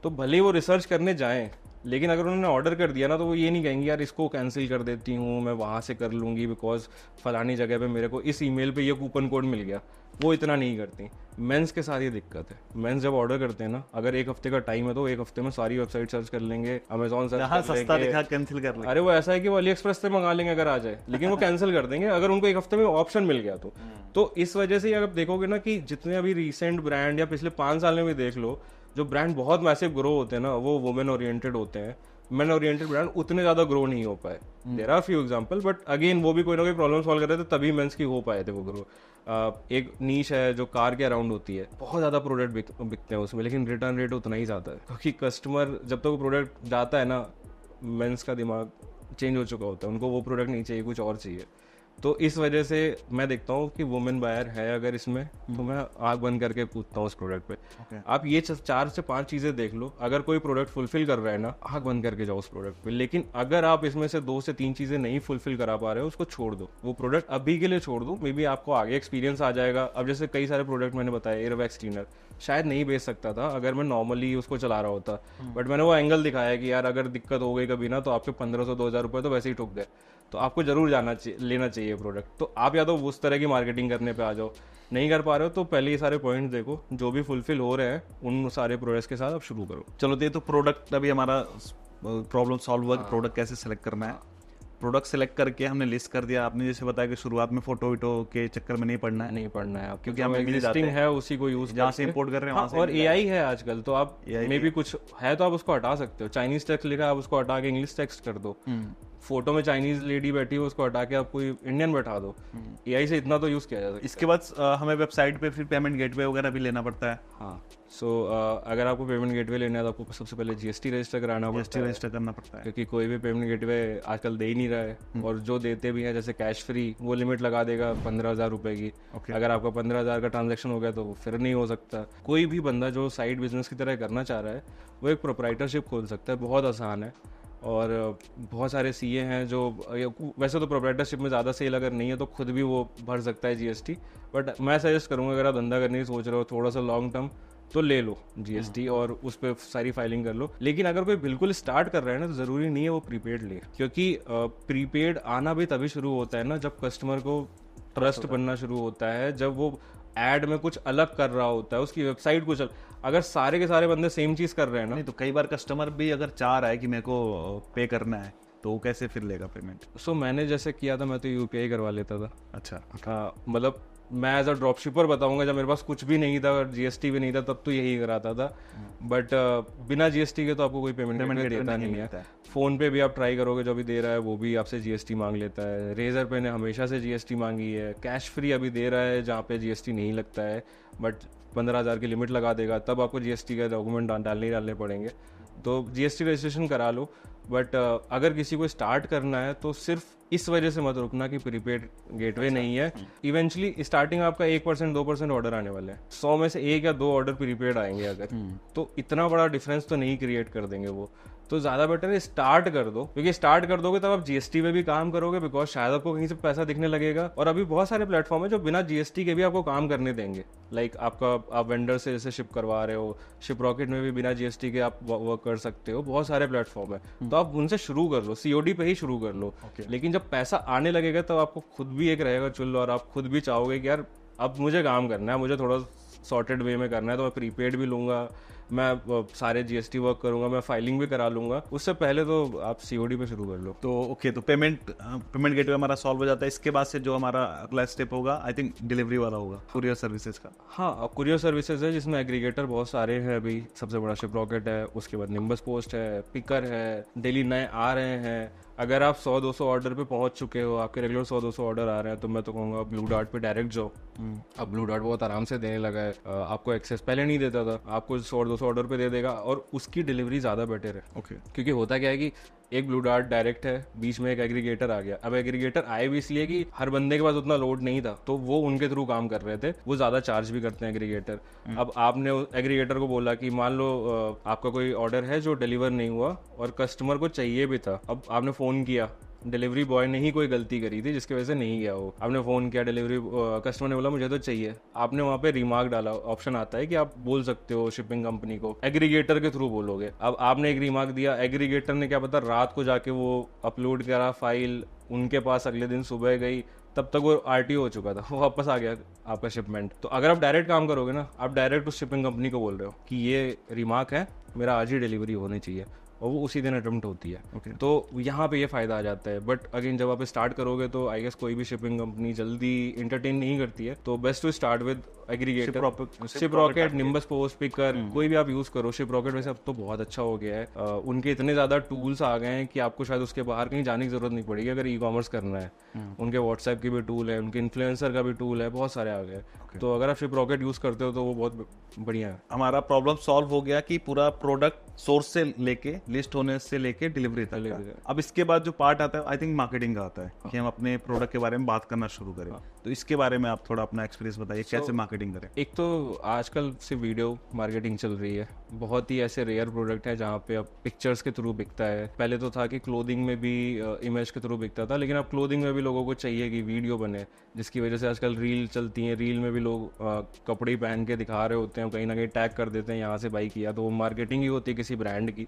तो भले ही वो रिसर्च करने जाएँ, लेकिन अगर उन्होंने ऑर्डर कर दिया ना तो वो ये नहीं कहेंगे यार इसको कैंसिल कर देती हूँ, मैं वहाँ से कर लूँगी बिकॉज फलानी जगह पे मेरे को इस ईमेल पे ये कूपन कोड मिल गया। वो इतना नहीं करती। मेंस के साथ ये दिक्कत है, मेंस जब ऑर्डर करते हैं ना, अगर 1 हफ्ते का टाइम है तो 1 हफ्ते में सारी वेबसाइट सर्च कर लेंगे, अमेजॉन सर्च कर सस्ता दिखा कैंसिल कर लेंगे। अरे वो ऐसा है कि वो अली एक्सप्रेस से मंगा लेंगे अगर आ जाए, लेकिन वो कैंसिल कर देंगे अगर उनको 1 हफ्ते में ऑप्शन मिल गया तो इस वजह से अगर देखोगे ना कि जितने अभी रिसेंट ब्रांड या पिछले 5 साल में भी देख लो, जो ब्रांड बहुत मैसिव ग्रो होते हैं ना वो वुमेन ओरिएंटेड होते हैं। मेन ओरिएंटेड ब्रांड उतने ज्यादा ग्रो नहीं हो पाए। There are few example, but again वो भी कोई ना कोई प्रॉब्लम सॉल्व कर रहे थे तभी मेंस की हो पाए थे वो ग्रो। एक नीश है जो कार के अराउंड होती है, बहुत ज्यादा प्रोडक्ट बिकते हैं उसमें, लेकिन रिटर्न रेट उतना ही ज्यादा है, क्योंकि कस्टमर जब तक वो प्रोडक्ट जाता है ना, मेंस का दिमाग चेंज हो चुका होता है, उनको वो प्रोडक्ट नहीं चाहिए, कुछ और चाहिए। तो इस वजह से मैं देखता हूँ कि वुमेन बायर है अगर इसमें, तो मैं आग बंद करके कूदता हूँ उस प्रोडक्ट पे। आप ये 4 से 5 चीजें देख लो, अगर कोई प्रोडक्ट फुलफिल कर रहा है ना, आग बंद करके जाओ उस प्रोडक्ट पे। लेकिन अगर आप इसमें से 2 से 3 चीजें नहीं फुलफिल करा पा रहे हो, उसको छोड़ दो, वो प्रोडक्ट अभी के लिए छोड़ दो। मे बी आपको आगे एक्सपीरियंस आ जाएगा। अब जैसे कई सारे प्रोडक्ट मैंने बताया, एयरवैक्स क्लीनर शायद नहीं बेच सकता था अगर मैं नॉर्मली उसको चला रहा होता, बट मैंने वो एंगल दिखाया कि यार अगर दिक्कत हो गई कभी ना, तो आपके 1500-2000 रुपए तो वैसे ही ठुक गए, तो आपको जरूर लेना चाहिए प्रोडक्ट। तो आप या तो उस तरह की मार्केटिंग करने पे आ जाओ, नहीं कर पा रहे हो तो पहले ये सारे पॉइंट्स देखो, जो भी फुलफिल हो रहे हैं उन सारे प्रोडक्ट्स के साथ आप शुरू करो। चलो, ये तो प्रोडक्ट अभी हमारा प्रॉब्लम सॉल्व हुआ कि प्रोडक्ट कैसे सेलेक्ट करना है। प्रोडक्ट सेलेक्ट करके हमने लिस्ट कर दिया। आपने जैसे बताया कि शुरुआत में फोटो वीटो के चक्कर में नहीं पड़ना है, नहीं पढ़ना है आप, क्योंकि हम एग्जिस्टिंग है उसी को यूज जहाँ से इंपोर्ट कर रहे हैं वहाँ से। और एआई है आजकल, तो आप मे भी कुछ है तो आप उसको हटा सकते हो। चाइनीज टेक्स्ट लिखा है, आप उसको हटा के इंग्लिश टेक्स्ट कर दो। फोटो में चाइनीज लेडी बैठी हो, उसको हटा के आप कोई इंडियन बैठा दो। एआई से इतना तो यूज किया जा सकता है। इसके बाद हमें वेबसाइट पे फिर पेमेंट गेटवे वगैरह भी लेना पड़ता है। हाँ, सो अगर आपको पेमेंट गेटवे लेना है तो आपको सबसे पहले जीएसटी रजिस्टर कराना पड़ता है, रजिस्टर करना पड़ता है, क्योंकि कोई भी पेमेंट गेटवे आजकल दे ही नहीं रहा है। और जो देते भी हैं, जैसे कैश फ्री, वो लिमिट लगा देगा 15,000 रुपए की। अगर आपका 15,000 का ट्रांजेक्शन हो गया तो फिर नहीं हो सकता। कोई भी बंदा जो साइड बिजनेस की तरह करना चाह रहा है, वो एक प्रोप्राइटरशिप खोल सकता है, बहुत आसान है। और बहुत सारे सीए हैं जो, वैसे तो प्रोप्राइटरशिप में ज़्यादा सेल अगर नहीं है तो खुद भी वो भर सकता है जीएसटी, बट मैं सजेस्ट करूँगा अगर आप धंधा करने की सोच रहे हो थोड़ा सा लॉन्ग टर्म, तो ले लो जीएसटी और उस पर सारी फाइलिंग कर लो। लेकिन अगर कोई बिल्कुल स्टार्ट कर रहा है ना, तो ज़रूरी नहीं है वो प्रीपेड ले, क्योंकि प्रीपेड आना भी तभी शुरू होता है ना जब कस्टमर को ट्रस्ट बनना शुरू होता है, जब वो एड में कुछ अलग कर रहा होता है, उसकी वेबसाइट कुछ अगर सारे के सारे बंदे सेम चीज कर रहे हैं ना, नहीं तो कई बार कस्टमर भी अगर चाह रहा है कि मेरे को पे करना है, तो वो कैसे फिर लेगा पेमेंट? सो मैंने जैसे किया था, मैं तो यूपीआई करवा लेता था। अच्छा। हाँ, मतलब मैं एज अ ड्रॉप शिपर बताऊंगा, जब मेरे पास कुछ भी नहीं था और जीएसटी भी नहीं था, तब तो यही कराता था। बट बिना जीएसटी के तो आपको कोई पेमेंट देता नहीं है। फोन पे भी आप ट्राई करोगे, जो भी दे रहा है वो भी आपसे जीएसटी मांग लेता है। रेजर पे ने हमेशा से जीएसटी मांगी है। कैश फ्री अभी दे रहा है जहाँ पे जीएसटी नहीं लगता है, बट 15,000 की लिमिट लगा देगा, तब आपको जीएसटी के डॉक्यूमेंट डालने पड़ेंगे। तो जीएसटी रजिस्ट्रेशन करा लो। बट अगर किसी को स्टार्ट करना है तो सिर्फ इस वजह से मत रुकना कि प्रीपेड गेटवे नहीं है। इवेंचुअली स्टार्टिंग आपका 1% 2% ऑर्डर आने वाले हैं, 100 में से 1 या 2 ऑर्डर प्रीपेड आएंगे अगर, तो इतना बड़ा डिफरेंस तो नहीं क्रिएट कर देंगे वो। तो ज़्यादा बेटर है स्टार्ट कर दो, क्योंकि स्टार्ट कर दोगे तब आप जीएसटी में भी काम करोगे, बिकॉज शायद आपको कहीं से पैसा दिखने लगेगा। और अभी बहुत सारे प्लेटफॉर्म है जो बिना जीएसटी के भी आपको काम करने देंगे। लाइक आप वेंडर से जैसे शिप करवा रहे हो, शिप रॉकेट में भी बिना जीएसटी के आप वर्क कर सकते हो। बहुत सारे प्लेटफॉर्म है, तो आप उनसे शुरू कर लो, सीओडी पे ही शुरू कर लो। लेकिन जब पैसा आने लगेगा तब आपको खुद भी एक रहेगा चुल्ल, और आप खुद भी चाहोगे कि यार अब मुझे काम करना है, मुझे थोड़ा सॉर्टेड वे में करना है, तो मैं प्रीपेड भी लूंगा, मैं सारे जीएसटी वर्क करूंगा, मैं फाइलिंग भी करा लूंगा। उससे पहले तो आप सीओडी पे शुरू कर लो। तो ओके, तो पेमेंट गेटवे हमारा सॉल्व हो जाता है। इसके बाद से जो हमारा अगला स्टेप होगा, आई थिंक डिलीवरी वाला होगा, कुरियर सर्विसेज का। हाँ, कुरियर सर्विसेज है जिसमें एग्रीगेटर बहुत सारे हैं। अभी सबसे बड़ा शिप रॉकेट है, उसके बाद निम्बस पोस्ट है, पिकर है, डेली नए आ रहे हैं। अगर आप 100-200 ऑर्डर पे पहुंच चुके हो, आपके रेगुलर 100-200 ऑर्डर आ रहे हैं, तो मैं तो कहूँगा ब्लू डॉट पे डायरेक्ट जाओ। अब ब्लू डॉट बहुत आराम से देने लगा है, आपको एक्सेस पहले नहीं देता था, आपको 100-200 ऑर्डर पे दे देगा, और उसकी डिलीवरी ज़्यादा बेटर है। ओके, क्योंकि होता क्या है कि एक ब्लू डार्ट डायरेक्ट है, बीच में एक एग्रीगेटर आ गया। अब एग्रीगेटर आए भी इसलिए कि हर बंदे के पास उतना लोड नहीं था, तो वो उनके थ्रू काम कर रहे थे, वो ज्यादा चार्ज भी करते हैं एग्रीगेटर। अब आपने एग्रीगेटर को बोला कि मान लो आपका कोई ऑर्डर है जो डिलीवर नहीं हुआ और कस्टमर को चाहिए भी था। अब आपने फोन किया, डिलीवरी बॉय ने ही कोई गलती करी थी जिसकी वजह से नहीं गया वो। आपने फोन किया, डिलीवरी कस्टमर ने बोला मुझे तो चाहिए, आपने वहाँ पे रिमार्क डाला, ऑप्शन आता है कि आप बोल सकते हो शिपिंग कंपनी को, एग्रीगेटर के थ्रू बोलोगे। अब आपने एक रिमार्क दिया, एग्रीगेटर ने क्या पता रात को जाके वो अपलोड करा फाइल, उनके पास अगले दिन सुबह गई, तब तक वो आरटीओ हो चुका था, वो वापस आ गया आपका शिपमेंट। तो अगर आप डायरेक्ट काम करोगे ना, आप डायरेक्ट उस शिपिंग कंपनी को बोल रहे हो कि ये रिमार्क है, मेरा आज ही डिलीवरी होनी चाहिए, और वो उसी दिन अटेम्प्ट होती है। Okay. तो यहाँ पे ये फ़ायदा आ जाता है। बट अगेन जब आप स्टार्ट करोगे तो आई गेस कोई भी शिपिंग कंपनी जल्दी इंटरटेन नहीं करती है, तो best to start with aggregator, Shiprocket, NimbusPost picker, कोई भी आप यूज़ करो। शिप रॉकेट वैसे अब तो बहुत अच्छा हो गया है, उनके इतने ज़्यादा टूल्स आ गए हैं कि आपको शायद उसके बाहर कहीं जाने की ज़रूरत नहीं पड़ेगी अगर ई कॉमर्स करना है। उनके व्हाट्सएप की भी टूल है, उनके इन्फ्लुएंसर का भी टूल है, बहुत सारे आ गए। तो अगर आप शिप रॉकेट यूज़ करते हो तो वो बहुत बढ़िया है। हमारा प्रॉब्लम सॉल्व हो गया कि पूरा प्रोडक्ट सोर्स से लेके लिस्ट होने से लेके डिलीवरी तक का। अब इसके बाद जो पार्ट आता है आई थिंक मार्केटिंग का आता है कि हम अपने प्रोडक्ट के बारे में बात करना शुरू करें। तो इसके बारे में आप थोड़ा अपना एक्सपीरियंस बताइए, कैसे मार्केटिंग करें। एक तो आजकल से वीडियो मार्केटिंग चल रही है, बहुत ही ऐसे रेयर प्रोडक्ट है जहाँ पे अब पिक्चर्स के थ्रू बिकता है। पहले तो था कि क्लोथिंग में भी इमेज के थ्रू बिकता था, लेकिन अब क्लोथिंग में भी लोगों को चाहिए कि वीडियो बने, जिसकी वजह से आजकल रील चलती हैं। रील में भी लोग कपड़े पहन के दिखा रहे होते हैं, कहीं ना कहीं टैग कर देते हैं यहाँ से बाई किया, तो वो मार्केटिंग ही होती है किसी ब्रांड की।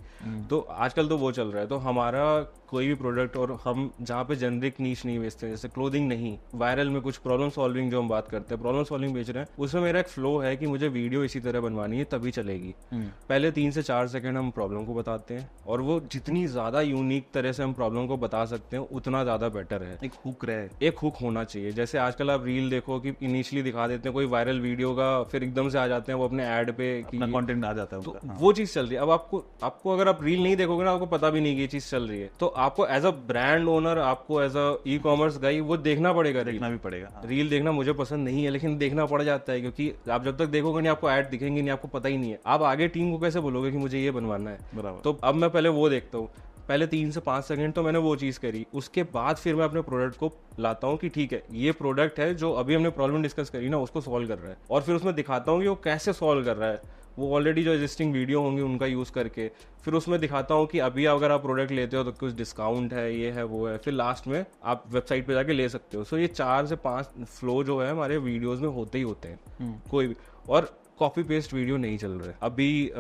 तो आजकल तो वो चल रहा है। तो हमारा कोई भी प्रोडक्ट, और हम जहाँ पे जेनरिक नीश नहीं बेचते हैं, जैसे क्लोथिंग नहीं, वायरल में कुछ प्रॉब्लम सॉल्विंग जो हम बात करते हैं, प्रॉब्लम सॉल्विंग बेच रहे हैं, उसमें मेरा एक फ्लो है कि मुझे वीडियो इसी तरह बनवानी है तभी चलेगी। पहले 3 से 4 सेकंड हम प्रॉब्लम को बताते हैं, और वो जितनी ज़्यादा यूनिक तरह से हम प्रॉब्लम को बता सकते हैं उतना ज़्यादा बेटर है। एक हुक रहे, एक हुक होना चाहिए। जैसे आजकल आप रील देखो कि इनिशियली दिखा देते हैं कोई वायरल वीडियो का, फिर एकदम से आ जाते हैं वो अपने ऐड पे कि कंटेंट आ जाता है तो उनका। वो चीज़ चल रही है। अब आपको अगर आप रील नहीं देखोगे ना, आपको पता भी नहीं कि ये चीज़ चल रही है। तो आपको एज अ ब्रांड ओनर, आपको एज अ ई कॉमर्स गाई वो देखना पड़ेगा। देखना भी पड़ेगा। रील देखना मुझे पसंद नहीं है, लेकिन देखना पड़ जाता है, क्योंकि आप जब तक देखोगे नहीं आपको ऐड दिखेंगे नहीं, आपको पता ही नहीं है। आप आगे टीम को कैसे बोलोगे कि मुझे ये बनवाना है। बराबर। तो अब मैं पहले वो देखता हूँ, पहले 3 से 5 सेकंड तो मैंने वो चीज़ करी, उसके बाद फिर मैं अपने प्रोडक्ट को लाता हूँ कि ठीक है ये प्रोडक्ट है जो अभी हमने प्रॉब्लम डिस्कस करी ना उसको सॉल्व कर रहा है, और फिर उसमें दिखाता हूँ कि वो कैसे सॉल्व कर रहा है। वो ऑलरेडी जो एग्जिस्टिंग वीडियो होंगी उनका यूज़ करके फिर उसमें दिखाता हूँ कि अभी अगर आप प्रोडक्ट लेते हो तो कुछ डिस्काउंट है, ये है वो है, फिर लास्ट में आप वेबसाइट पे जाके ले सकते हो। सो ये 4 से 5 फ्लो जो है हमारे वीडियोज़ में होते ही होते हैं कोई भी। और कॉपी पेस्ट वीडियो नहीं चल रहे अभी।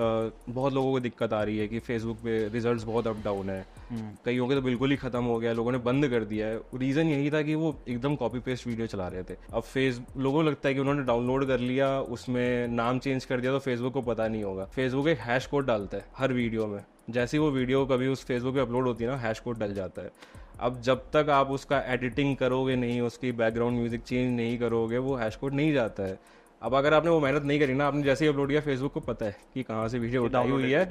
बहुत लोगों को दिक्कत आ रही है कि फेसबुक पे रिजल्ट्स बहुत अप डाउन है, कईयों के तो बिल्कुल ही खत्म हो गया, लोगों ने बंद कर दिया है। रीज़न यही था कि वो एकदम कॉपी पेस्ट वीडियो चला रहे थे। अब लोगों को लगता है कि उन्होंने डाउनलोड कर लिया, उसमें नाम चेंज कर दिया तो फेसबुक को पता नहीं होगा। फेसबुक एक हैश कोड डालता है हर वीडियो में, जैसे ही वो वीडियो कभी उस फेसबुक पे अपलोड होती है ना, हैश कोड डल जाता है। अब जब तक आप उसका एडिटिंग करोगे नहीं, उसकी बैकग्राउंड म्यूजिक चेंज नहीं करोगे, वो हैश कोड नहीं जाता है। अब अगर आपने वो मेहनत नहीं करी ना, आपने जैसे ही अपलोड किया फेसबुक को पता है कि कहाँ से वीडियो उठाई हुई है,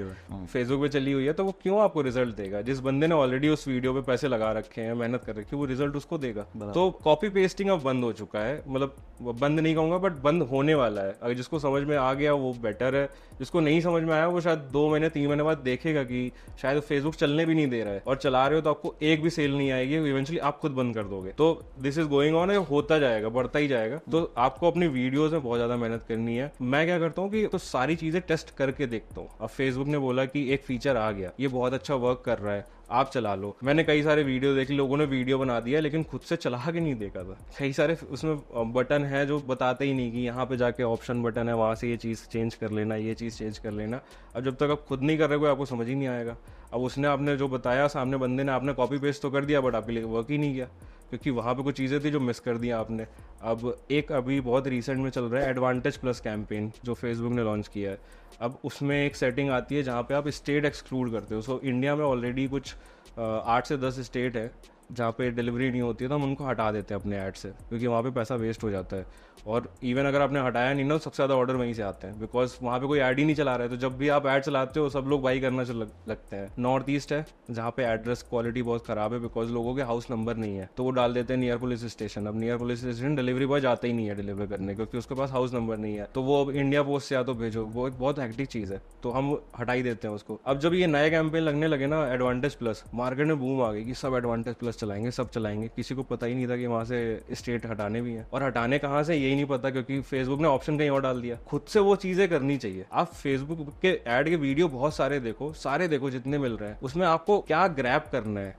फेसबुक पे चली हुई है, तो वो क्यों आपको रिजल्ट देगा। जिस बंदे ने ऑलरेडी उस वीडियो पे पैसे लगा रखे हैं, मेहनत कर रखी है, वो रिजल्ट उसको देगा। तो कॉपी पेस्टिंग अब बंद हो चुका है, मतलब बंद नहीं कहूँगा बट बंद होने वाला है। अगर जिसको समझ में आ गया वो बेटर है, जिसको नहीं समझ में आया वो शायद 2 महीने 3 महीने बाद देखेगा कि शायद फेसबुक चलने भी नहीं दे रहा है, और चला रहे हो तो आपको एक भी सेल नहीं आएगी, इवेंचुअली आप खुद बंद कर दोगे। तो दिस इज गोइंग ऑन, होता जाएगा, बढ़ता ही जाएगा। तो आपको अपनी वीडियोज में बहुत ज्यादा मेहनत करनी है। मैं क्या करता हूँ कि तो सारी चीजें टेस्ट करके देखता हूँ। अब फेसबुक ने बोला कि एक फीचर आ गया, ये बहुत अच्छा वर्क कर रहा है, आप चला लो। मैंने कई सारे वीडियो देख ली, लोगों ने वीडियो बना दिया लेकिन खुद से चला के नहीं देखा था। कई सारे उसमें बटन है जो बताते ही नहीं कि यहाँ पे जाके ऑप्शन बटन है, वहाँ से ये चीज़ चेंज कर लेना, ये चीज़ चेंज कर लेना। अब जब तक आप खुद नहीं कर रहे हो आपको समझ ही नहीं आएगा। अब उसने आपने जो बताया, सामने बंदे ने, आपने कॉपी पेस्ट तो कर दिया बट आपके लिए वर्क ही नहीं किया, क्योंकि वहाँ पे कुछ चीज़ें थी जो मिस कर दिया आपने। अब एक अभी बहुत रिसेंट में चल रहा है एडवांटेज प्लस कैंपेन, जो फेसबुक ने लॉन्च किया है। अब उसमें एक सेटिंग आती है जहाँ पे आप स्टेट एक्सक्लूड करते हो। सो इंडिया में ऑलरेडी कुछ 8 से 10 स्टेट है जहाँ पे डिलीवरी नहीं होती है, तो हम उनको हटा देते हैं अपने ऐड से, क्योंकि वहाँ पे पैसा वेस्ट हो जाता है। और इवन अगर आपने हटाया नहीं ना, सबसे ज़्यादा ऑर्डर वहीं से आते हैं, बिकॉज वहाँ पे कोई ऐड ही नहीं चला रहा है। तो जब भी आप ऐड चलाते हो सब लोग बाई करना लगते हैं। नॉर्थ ईस्ट है जहाँ पे एड्रेस क्वालिटी बहुत ख़राब है, बिकॉज लोगों के हाउस नंबर नहीं है, तो वो डाल देते हैं नियर पुलिस स्टेशन। अब near police station delivery boy जाता ही नहीं है डिलीवर करने, क्योंकि उसके पास हाउस नंबर नहीं है। तो वो अब इंडिया पोस्ट से या तो भेजो, वो एक बहुत हेक्टिक चीज़ है, तो हम हटा ही देते हैं उसको। अब जब ये नए कैंपेन लगने लगे ना एडवांटेज प्लस, मार्केट में बूम आ गई कि सब एडवांटेज प्लस चलाएंगे, सब चलाएंगे। किसी को पता ही नहीं था कि वहाँ से स्टेट हटाने भी हैं, और हटाने कहाँ से यही नहीं पता, क्योंकि फेसबुक ने ऑप्शन कहीं और डाल दिया। खुद से वो चीजें करनी चाहिए। आप फेसबुक के ऐड के वीडियो बहुत सारे देखो जितने मिल रहे हैं, उसमें आपको क्या ग्रैब करना है,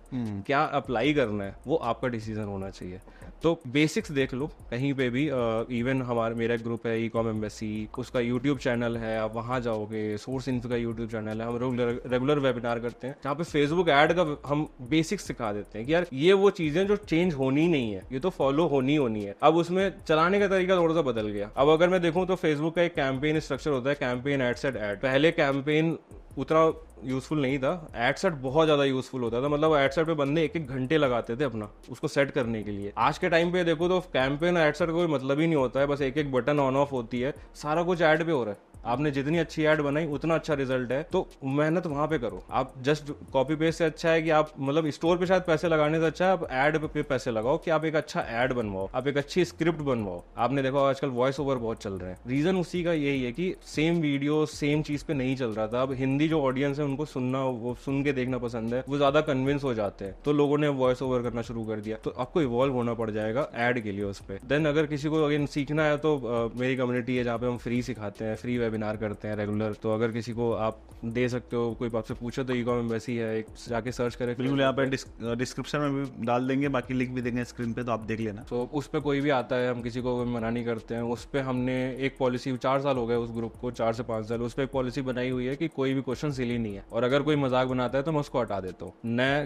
क्या अप्लाई करना है, वो आपका डिसीजन होना चाहिए। तो बेसिक्स देख लो कहीं पे भी। इवन मेरा ग्रुप है ई कॉम एम्बेसी, उसका यूट्यूब चैनल है, आप वहाँ जाओगे। सोर्स इन्फो का यूट्यूब चैनल है, हम रेगुलर वेबिनार करते हैं जहाँ पे फेसबुक ऐड का हम बेसिक्स सिखा देते हैं कि यार ये वो चीजें जो चेंज होनी नहीं है, ये तो फॉलो होनी है। अब उसमें चलाने का तरीका थोड़ा सा बदल गया। अब अगर मैं देखूं तो फेसबुक का एक कैंपेन स्ट्रक्चर होता है, कैंपेन, एड सेट, ऐड। पहले कैंपेन उतना यूजफुल नहीं था, एड सेट बहुत ज्यादा यूजफुल होता था। मतलब एड सेट पे बंदे एक एक घंटे लगाते थे अपना उसको सेट करने के लिए। आज के टाइम पे देखो तो कैंपेन एड सेट का कोई मतलब ही नहीं होता है, बस एक एक बटन ऑन ऑफ होती है, सारा कुछ ऐड पे हो रहा है। आपने जितनी अच्छी ऐड बनाई उतना अच्छा रिजल्ट है, तो मेहनत वहां पे करो। आप जस्ट कॉपी पेस्ट से अच्छा है कि आप मतलब स्टोर पे शायद पैसे लगाने से अच्छा है आप ऐड पे पैसे लगाओ, कि आप एक अच्छा ऐड बनवाओ, आप एक अच्छी स्क्रिप्ट बनवाओ। आपने देखा आजकल वॉइस ओवर बहुत चल रहे हैं, रीजन उसी का यही है कि सेम वीडियो सेम चीज पे नहीं चल रहा था। अब हिंदी जो ऑडियंस है उनको सुनना, वो सुन के देखना पसंद है, वो ज्यादा कन्विंस हो जाते हैं, तो लोगों ने वॉइस ओवर करना शुरू कर दिया। तो आपको इवॉल्व होना पड़ जाएगा ऐड के लिए उस पर। देन अगर किसी को अगेन सीखना है तो मेरी कम्युनिटी है जहाँ पे हम फ्री सिखाते हैं, फ्री वेबिनार करते हैं रेगुलर। तो अगर किसी को आप दे सकते हो, कोई आपसे पूछे तो ई-कॉम एम्बेसी है, एक जाके सर्च करें। बिल्कुल, यहाँ पे डिस्क्रिप्शन में भी डाल देंगे, बाकी लिंक भी देंगे स्क्रीन पे, तो आप देख लेना। तो उस पर कोई भी आता है, हम किसी को मना नहीं करते हैं। उस पर हमने एक पॉलिसी, 4 साल हो गए उस ग्रुप को, 4 से 5 साल, उस पर एक पॉलिसी बनाई हुई है कि कोई भी क्वेश्चन सिली नहीं है, और अगर कोई मजाक बनाता है तो मैं उसको हटा देता हूँ।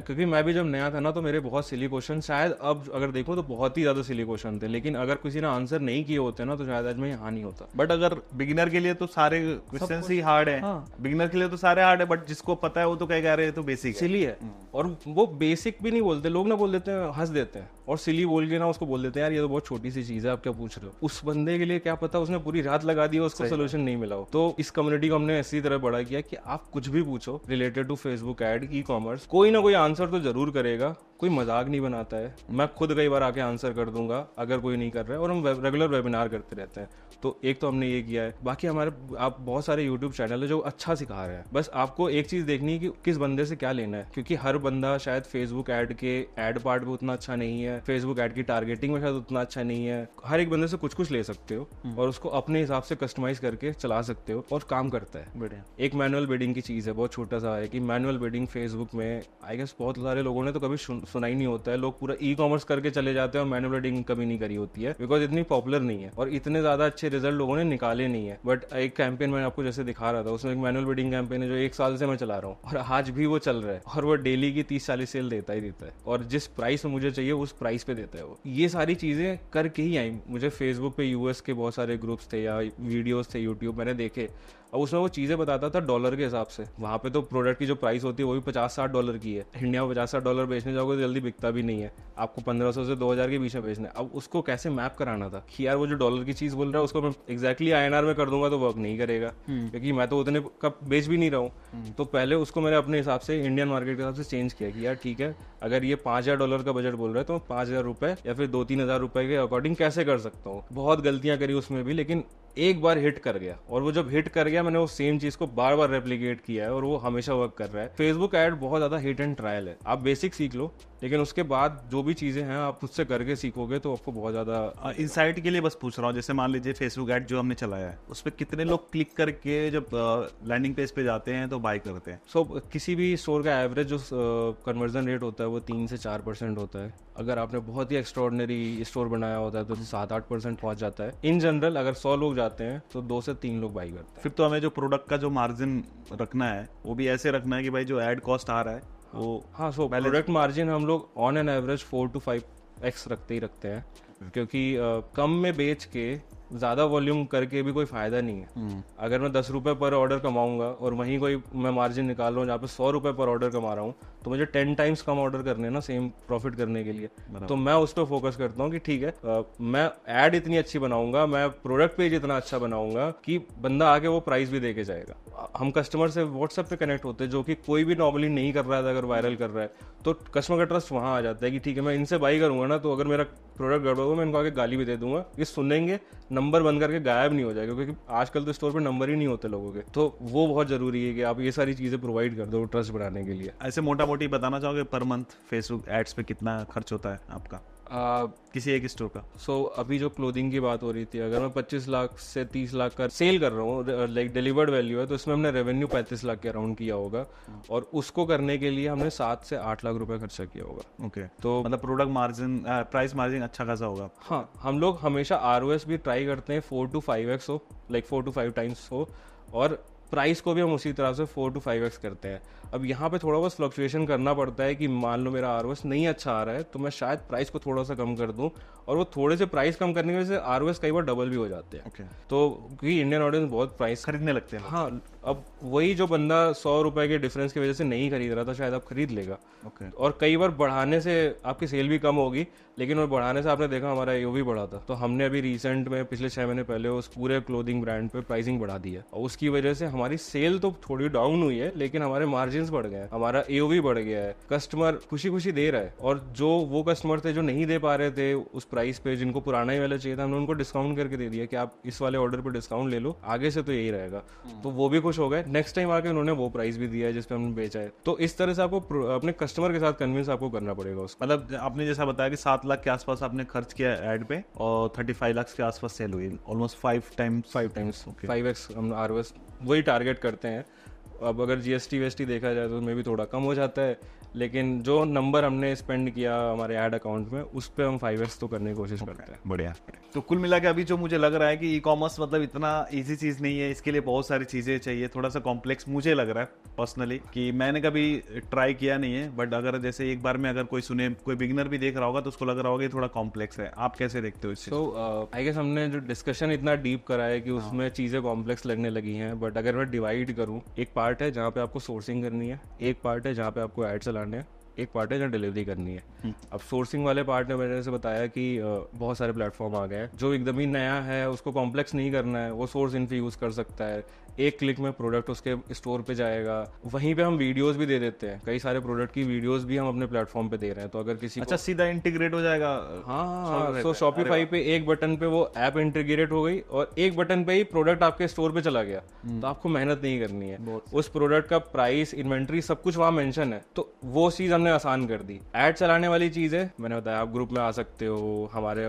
क्योंकि मैं भी जब नया था ना तो मेरे बहुत सिली क्वेश्चन, शायद अब अगर देखो तो बहुत ही ज्यादा सिली क्वेश्चन थे, लेकिन अगर किसी ने आंसर नहीं किए होते ना तो शायद आज मैं यहाँ नहीं होता। बट अगर बिगिनर के लिए तो सारे क्वेश्चन ही हार्ड है। बिगिनर के लिए तो सारे हार्ड है, बट जिसको पता है वो तो कह रहे हैं तो बेसिक सिली है। और वो बेसिक भी नहीं बोलते लोग, ना बोल देते हैं, हंस देते हैं, और सिली बोल के ना उसको बोल देते हैं यार ये तो बहुत छोटी सी चीज है, आप क्या पूछ रहे हो। उस बंदे के लिए क्या पता उसने पूरी रात लगा दी, उसको सोल्यूशन नहीं मिला हो। तो इस कम्युनिटी को हमने इसी तरह बड़ा किया कि आप कुछ भी पूछो related to Facebook ad, ecommerce, कोई ना कोई आंसर तो जरूर करेगा, कोई मजाक नहीं बनाता है। मैं खुद कई बार आके आंसर कर दूंगा अगर कोई नहीं कर रहा है, और हम रेगुलर वेबिनार करते रहते हैं। तो एक तो हमने ये किया है। बाकी हमारे आप बहुत सारे यूट्यूब चैनल है जो अच्छा सिखा रहे हैं, बस आपको एक चीज देखनी है कि किस बंदे से क्या लेना है, क्योंकि हर बंदा शायद फेसबुक ऐड के ऐड पार्ट में उतना अच्छा नहीं है, फेसबुक ऐड की टारगेटिंग में शायद उतना अच्छा नहीं है। हर एक बंदे से कुछ कुछ ले सकते हो और उसको अपने हिसाब से कस्टमाइज करके चला सकते हो, और काम करता है बढ़िया। एक मैनुअल बिडिंग की चीज है, बहुत छोटा सा है कि मैनुअल बिडिंग फेसबुक में आई गेस बहुत सारे लोगों ने तो कभी सुना ही नहीं होता है। लोग पूरा ई कॉमर्स करके चले जाते हैं और मैनुअल बिडिंग कभी नहीं करी होती है, बिकॉज इतनी पॉपुलर नहीं है और इतने ज्यादा अच्छे रिजल्ट लोगों ने निकाले नहीं है। बट एक कैंपेन मैं आपको जैसे दिखा रहा था, उसमें एक मैनुअल बिडिंग कैंपेन है जो 1 साल से मैं चला रहा हूँ, और आज भी वो चल रहा है, और वो डेली की 30-40 सेल देता ही देता है, और जिस प्राइस में मुझे चाहिए उस प्राइस पे देता है वो। ये सारी चीजें करके ही आई। मुझे फेसबुक पे यूएस के बहुत सारे ग्रुप्स थे या वीडियोस थे यूट्यूब मैंने देखे, अब उसमें वो चीजें बताता था डॉलर के हिसाब से। वहां पे तो प्रोडक्ट की जो प्राइस होती है वो भी $50-60 की है। इंडिया में $50-60 बेचने जाओगे तो जल्दी बिकता भी नहीं है, आपको 1500 से 2000 के बीच में बेचना है। अब उसको कैसे मैप कराना था कि यार वो जो डॉलर की चीज बोल रहा है उसको मैं एक्जैक्टली INR में कर दूंगा तो वर्क नहीं करेगा, क्योंकि मैं तो उतने का बेच भी नहीं रहा हूँ। तो पहले उसको मैंने अपने हिसाब से इंडियन मार्केट के हिसाब से चेंज किया कि यार ठीक है, अगर ये $5000 का बजट बोल रहा है तो 5000 रुपए या फिर 2-3 हजार रुपए के अकॉर्डिंग कैसे कर सकता हूँ। बहुत गलतियां करी उसमें भी, लेकिन एक बार हिट कर गया, और वो जब हिट कर गया मैंने वो सेम चीज को बार बार रेप्लिकेट किया है और वो हमेशा वर्क कर रहा है। फेसबुक ऐड बहुत ज्यादा हिट एंड ट्रायल है, आप बेसिक सीख लो, लेकिन उसके बाद जो भी चीजें हैं आप खुद से करके सीखोगे तो आपको बहुत ज्यादा। इंसाइट के लिए बस पूछ रहा हूँ, जैसे मान लीजिए फेसबुक ऐड जो हमने चलाया है उस पर कितने लोग क्लिक करके जब लैंडिंग पेज पे जाते हैं तो बाय करते हैं? सो किसी भी स्टोर का एवरेज जो कन्वर्जन रेट होता है वो 3 से 4% होता है। अगर आपने बहुत ही एक्स्ट्रॉर्डनरी स्टोर बनाया होता है तो 7-8% पहुंच जाता है। इन जनरल अगर 100 लोग जाते हैं तो 2 से 3 लोग बाई करते हैं। फिर तो हमें जो प्रोडक्ट का जो मार्जिन रखना है वो भी ऐसे रखना है कि भाई जो ऐड कॉस्ट आ रहा है वो। हाँ, सो प्रोडक्ट मार्जिन हम लोग on an average 4 to 5x रखते ही रखते हैं, क्योंकि कम में बेच के ज्यादा वॉल्यूम करके भी कोई फायदा नहीं है। अगर मैं 10 रुपए पर ऑर्डर कमाऊंगा और वहीं कोई मैं मार्जिन निकाल रहा हूँ जहाँ पे 100 रुपए पर ऑर्डर कमा रहा हूँ, तो मुझे 10 टाइम्स कम ऑर्डर करने ना सेम प्रॉफिट करने के लिए। तो मैं उस पर फोकस करता हूँ कि ठीक है, मैं ऐड इतनी अच्छी बनाऊंगा, मैं प्रोडक्ट पेज इतना अच्छा बनाऊंगा कि बंदा आके वो प्राइस भी दे के जाएगा। हम कस्टमर से व्हाट्सएप पे कनेक्ट होते हैं, जो कि कोई भी नॉर्मली नहीं कर रहा है, अगर वायरल कर रहा है तो कस्टमर का ट्रस्ट वहां आ जाता है कि ठीक है मैं इनसे बाई करूंगा ना, तो अगर मेरा प्रोडक्ट गड़बड़ होगा मैं इनको आगे गाली भी दे दूंगा, ये सुनेंगे, नंबर बंद करके गायब नहीं हो जाएगा, क्योंकि आजकल तो स्टोर पे नंबर ही नहीं होते लोगों के। तो वो बहुत जरूरी है कि आप ये सारी चीजें प्रोवाइड कर दो ट्रस्ट बढ़ाने के लिए। ऐसे मोटा मोटी बताना चाहोगे पर मंथ फेसबुक एड्स पे कितना खर्च होता है आपका किसी एक स्टोर का? सो अभी जो क्लोथिंग की बात हो रही थी, अगर मैं 25 लाख से 30 लाख का सेल कर रहा हूँ, लाइक डिलीवर्ड वैल्यू है, तो इसमें हमने रेवेन्यू 35 लाख के अराउंड किया होगा, और उसको करने के लिए हमने 7 से 8 लाख रुपए खर्चा किया होगा। ओके, तो मतलब प्रोडक्ट मार्जिन, प्राइस मार्जिन अच्छा खासा होगा। हाँ, हम लोग हमेशा ROS भी ट्राई करते हैं 4 to 5x हो, लाइक 4 to 5 टाइम्स हो, और प्राइस को भी हम उसी तरह से 4 to 5x करते हैं। अब यहाँ पे थोड़ा बहुत फ्लक्चुएशन करना पड़ता है कि मान लो मेरा ROS नहीं अच्छा आ रहा है तो मैं शायद प्राइस को थोड़ा सा कम कर दूं, और वो थोड़े से प्राइस कम करने की वजह से ROS कई बार डबल भी हो जाते हैं। Okay. तो क्योंकि इंडियन ऑडियंस बहुत प्राइस खरीदने लगते हैं। हाँ, अब वही जो बंदा 100 रुपए के डिफरेंस की वजह से नहीं खरीद रहा था, शायद आप खरीद लेगा। ओके। और कई बार बढ़ाने से आपकी सेल भी कम होगी, लेकिन वो बढ़ाने से आपने देखा हमारा AOV बढ़ा था। तो हमने अभी रिसेंट में पिछले 6 महीने पहले उस पूरे क्लोथिंग ब्रांड पे प्राइसिंग बढ़ा दी है, और उसकी वजह से हमारी सेल तो थोड़ी डाउन हुई है, लेकिन हमारे मार्जिन बढ़ गए हैं, हमारा AOV बढ़ गया है, कस्टमर खुशी खुशी दे रहा है। और जो वो कस्टमर थे जो नहीं दे पा रहे थे उस प्राइस पे, जिनको पुराना ही वाला चाहिए था, हमने उनको डिस्काउंट करके दे दिया कि आप इस वाले ऑर्डर पे डिस्काउंट ले लो, आगे से तो यही रहेगा। तो वो भी खुश हो गए, नेक्स्ट टाइम आके उन्होंने वो प्राइस भी दिया है जिस पे हमने बेचा है। तो इस तरह से आपको अपने कस्टमर के साथ कन्विंस आपको करना पड़ेगा उसको। मतलब आपने जैसा बताया कि 7 लाख के आसपास आपने खर्च किया ऐड पे और 35 लाख के आसपास सेल हुई, ऑलमोस्ट 5 टाइम्स। 5x हम ROS वही टारगेट करते हैं। अब अगर GST वेस्टी देखा जाए तो मे भी थोड़ा कम हो जाता है, लेकिन जो नंबर हमने स्पेंड किया हमारे ऐड अकाउंट में, उस पर हम 5x तो करने की कोशिश करते हैं। बढ़िया। तो कुल मिला के अभी जो मुझे लग रहा है कि ई-कॉमर्स मतलब इतना इजी चीज नहीं है, इसके लिए बहुत सारी चीजें चाहिए, थोड़ा सा कॉम्प्लेक्स मुझे लग रहा है पर्सनली, कि मैंने कभी ट्राई किया नहीं है, बट अगर जैसे एक बार में अगर कोई सुने, कोई बिगिनर भी देख रहा होगा तो उसको लग रहा होगा कि थोड़ा कॉम्प्लेक्स है। आप कैसे देखते हो इससे? तो आई गेस हमने जो डिस्कशन इतना डीप करा है कि उसमें चीज़ें कॉम्प्लेक्स लगने लगी हैं, बट अगर मैं डिवाइड करूँ, एक पार्ट है जहाँ पे आपको सोर्सिंग करनी है, एक पार्ट है जहाँ पे आपको ऐड चलाने हैं, एक पार्ट है जहाँ डिलीवरी करनी है। अब सोर्सिंग वाले पार्ट में मैंने जैसे बताया कि बहुत सारे प्लेटफॉर्म आ गए हैं, जो एकदम ही नया है उसको कॉम्प्लेक्स नहीं करना है, वो सोर्स इनफी यूज़ कर सकता है, एक क्लिक में प्रोडक्ट उसके स्टोर पे जाएगा। वहीं पे हम वीडियोस भी दे देते हैं, कई सारे प्रोडक्ट की वीडियोस भी हम अपने प्लेटफॉर्म पे दे रहे हैं। तो अगर किसी अच्छा, सीधा इंटीग्रेट हो जाएगा? हाँ, तो शॉपिफाई पे एक बटन पे वो ऐप इंटीग्रेट हो गई और एक बटन पे ही प्रोडक्ट आपके स्टोर पे चला गया। तो आपको मेहनत नहीं करनी है, उस प्रोडक्ट का प्राइस, इन्वेंट्री, सब कुछ वहाँ मेंशन है, तो वो चीज हमने आसान कर दी। ऐड चलाने वाली चीज है, मैंने बताया आप ग्रुप में आ सकते हो, हमारे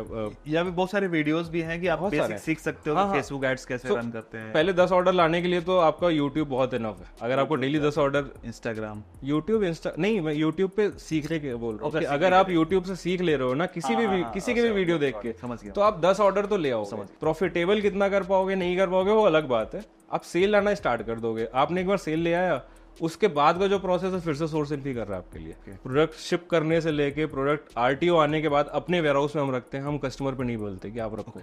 या भी बहुत सारे वीडियोस भी हैं कि आप बेसिक सीख सकते हो कि फेसबुक एड्स कैसे रन करते हैं। पहले 10 ऑर्डर लाने के लिए तो आपका यूट्यूब बहुत इनफ है। अगर आपको डेली 10 ऑर्डर, इंस्टाग्राम, यूट्यूब, नहीं, मैं यूट्यूब पे सीखने के बोल रहा हूँ। अगर आप यूट्यूब से सीख ले रहे हो ना, किसी के भी वीडियो देख के, तो आप 10 ऑर्डर तो ले आओ। प्रॉफिटेबल कितना कर पाओगे, नहीं कर पाओगे, वो अलग बात है। आप सेल लाना स्टार्ट कर दोगे। आपने एक बार सेल ले आया, उसके बाद का जो प्रोसेस है फिर से सोर्स इनफी कर रहा है आपके लिए। प्रोडक्ट शिप करने से लेके प्रोडक्ट RTO आने के बाद अपने वेयरहाउस में हम रखते हैं, हम कस्टमर पे नहीं बोलते कि आप रखो।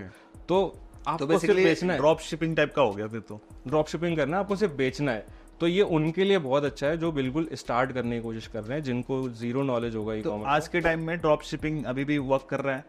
तो आपको सिर्फ बेचना है। ड्रॉप शिपिंग टाइप का हो गया फिर तो। ड्रॉप शिपिंग करना है, आपको सिर्फ बेचना है। तो ये उनके लिए बहुत अच्छा है जो बिल्कुल स्टार्ट करने की कोशिश कर रहे हैं, जिनको जीरो नॉलेज होगा ई-कॉमर्स। आज के टाइम में ड्रॉप शिपिंग अभी भी वर्क कर रहा है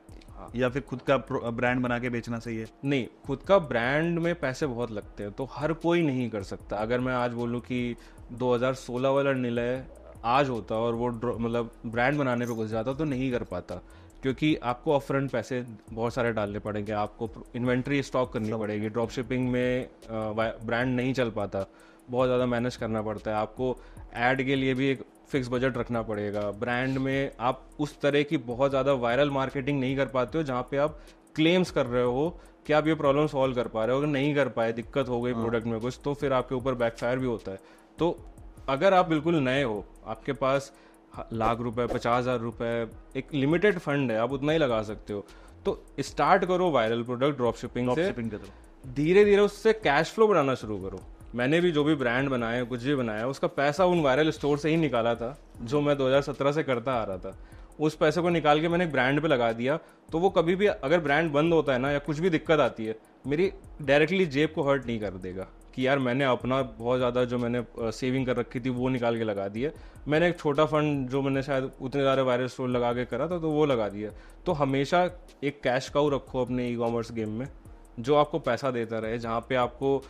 या फिर खुद का ब्रांड बना के बेचना सही है? नहीं, खुद का ब्रांड में पैसे बहुत लगते हैं, तो हर कोई नहीं कर सकता। अगर मैं आज बोलूँ कि 2016 वाला निलय आज होता और वो मतलब ब्रांड बनाने पे घुस जाता, तो नहीं कर पाता, क्योंकि आपको अपफ्रंट पैसे बहुत सारे डालने पड़ेंगे, आपको इन्वेंट्री स्टॉक करनी पड़ेगी। ड्रॉप शिपिंग में ब्रांड नहीं चल पाता, बहुत ज़्यादा मैनेज करना पड़ता है। आपको ऐड के लिए भी एक फिक्स बजट रखना पड़ेगा। ब्रांड में आप उस तरह की बहुत ज़्यादा वायरल मार्केटिंग नहीं कर पाते हो जहाँ पे आप क्लेम्स कर रहे हो कि आप ये प्रॉब्लम सॉल्व कर पा रहे हो। अगर नहीं कर पाए, दिक्कत हो गई प्रोडक्ट में कुछ, तो फिर आपके ऊपर बैकफायर भी होता है। तो अगर आप बिल्कुल नए हो, आपके पास लाख रुपए, 50,000 रुपए, एक लिमिटेड फंड है, आप उतना ही लगा सकते हो, तो स्टार्ट करो वायरल प्रोडक्ट ड्रॉप शिपिंग से। धीरे धीरे उससे कैश फ्लो बनाना शुरू करो। मैंने भी जो भी ब्रांड बनाया, कुछ भी बनाया, उसका पैसा उन वायरल स्टोर से ही निकाला था जो मैं 2017 से करता आ रहा था। उस पैसे को निकाल के मैंने एक ब्रांड पे लगा दिया, तो वो कभी भी अगर ब्रांड बंद होता है ना, या कुछ भी दिक्कत आती है, मेरी डायरेक्टली जेब को हर्ट नहीं कर देगा कि यार मैंने अपना बहुत ज़्यादा जो मैंने सेविंग कर रखी थी वो निकाल के लगा दिया। मैंने एक छोटा फंड जो मैंने शायद उतने सारे वायरल स्टोर लगा के करा था, तो वो लगा दिया। तो हमेशा एक कैश काउ रखो अपने ई-कॉमर्स गेम में, जो आपको पैसा देता रहे, जहाँ पे आपको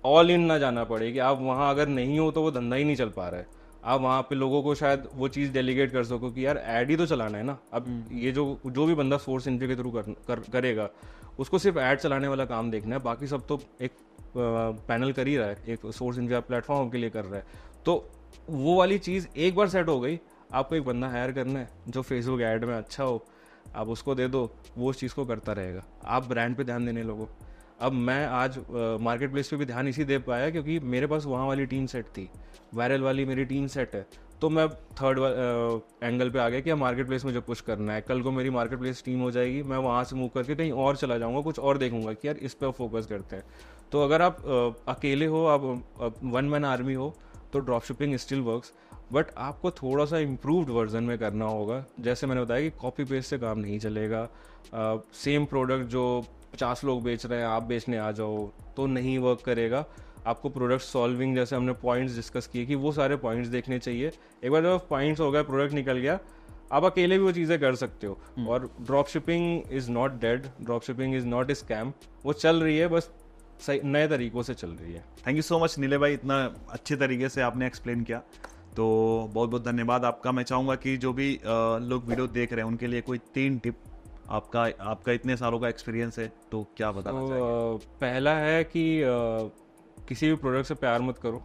ऑल इन ना जाना पड़े कि आप वहाँ अगर नहीं हो तो वो धंधा ही नहीं चल पा रहा है। आप वहाँ पे लोगों को शायद वो चीज़ डेलीगेट कर सको कि यार ऐड ही तो चलाना है ना। अब ये जो भी बंदा सोर्स इन्फी के थ्रू करेगा, उसको सिर्फ ऐड चलाने वाला काम देखना है, बाकी सब तो एक पैनल कर ही रहा है, एक सोर्स इन्फी प्लेटफॉर्म के लिए कर रहा है। तो वो वाली चीज़ एक बार सेट हो गई, आपको एक बंदा हायर करना है जो फेसबुक ऐड में अच्छा हो, आप उसको दे दो, वो उस चीज़ को करता रहेगा। आप ब्रांड पे ध्यान देने लोगों। अब मैं आज मार्केट प्लेस पे भी ध्यान इसी दे पाया क्योंकि मेरे पास वहाँ वाली टीम सेट थी, वायरल वाली मेरी टीम सेट है। तो मैं थर्ड एंगल पे आ गया कि मार्केट प्लेस मुझे पुश करना है। कल को मेरी मार्केट प्लेस टीम हो जाएगी, मैं वहाँ से मूव करके कहीं और चला जाऊँगा, कुछ और देखूंगा कि यार इस पर फोकस करते हैं। तो अगर आप अकेले हो, आप वन मैन आर्मी हो, तो drop shipping still works, but आपको थोड़ा सा इम्प्रूव्ड वर्जन में करना होगा। जैसे मैंने बताया कि कॉपी पेस्ट से काम नहीं चलेगा। सेम प्रोडक्ट जो 50 लोग बेच रहे हैं, आप बेचने आ जाओ तो नहीं वर्क करेगा। आपको प्रोडक्ट सॉल्विंग जैसे हमने पॉइंट्स डिस्कस किए कि वो सारे पॉइंट्स देखने चाहिए। एक बार जब पॉइंट्स हो गए, प्रोडक्ट निकल गया, आप अकेले भी वो चीज़ें कर सकते हो। और drop shipping is not dead, drop shipping is not a scam, वो चल रही है, बस सही नए तरीकों से चल रही है। थैंक यू सो मच नीले भाई, इतना अच्छे तरीके से आपने एक्सप्लेन किया, तो बहुत बहुत धन्यवाद आपका। मैं चाहूँगा कि जो भी लोग वीडियो देख रहे हैं उनके लिए कोई 3 टिप, आपका इतने सालों का एक्सपीरियंस है तो क्या बताना चाहेंगे? पहला है कि किसी भी प्रोडक्ट से प्यार मत करो।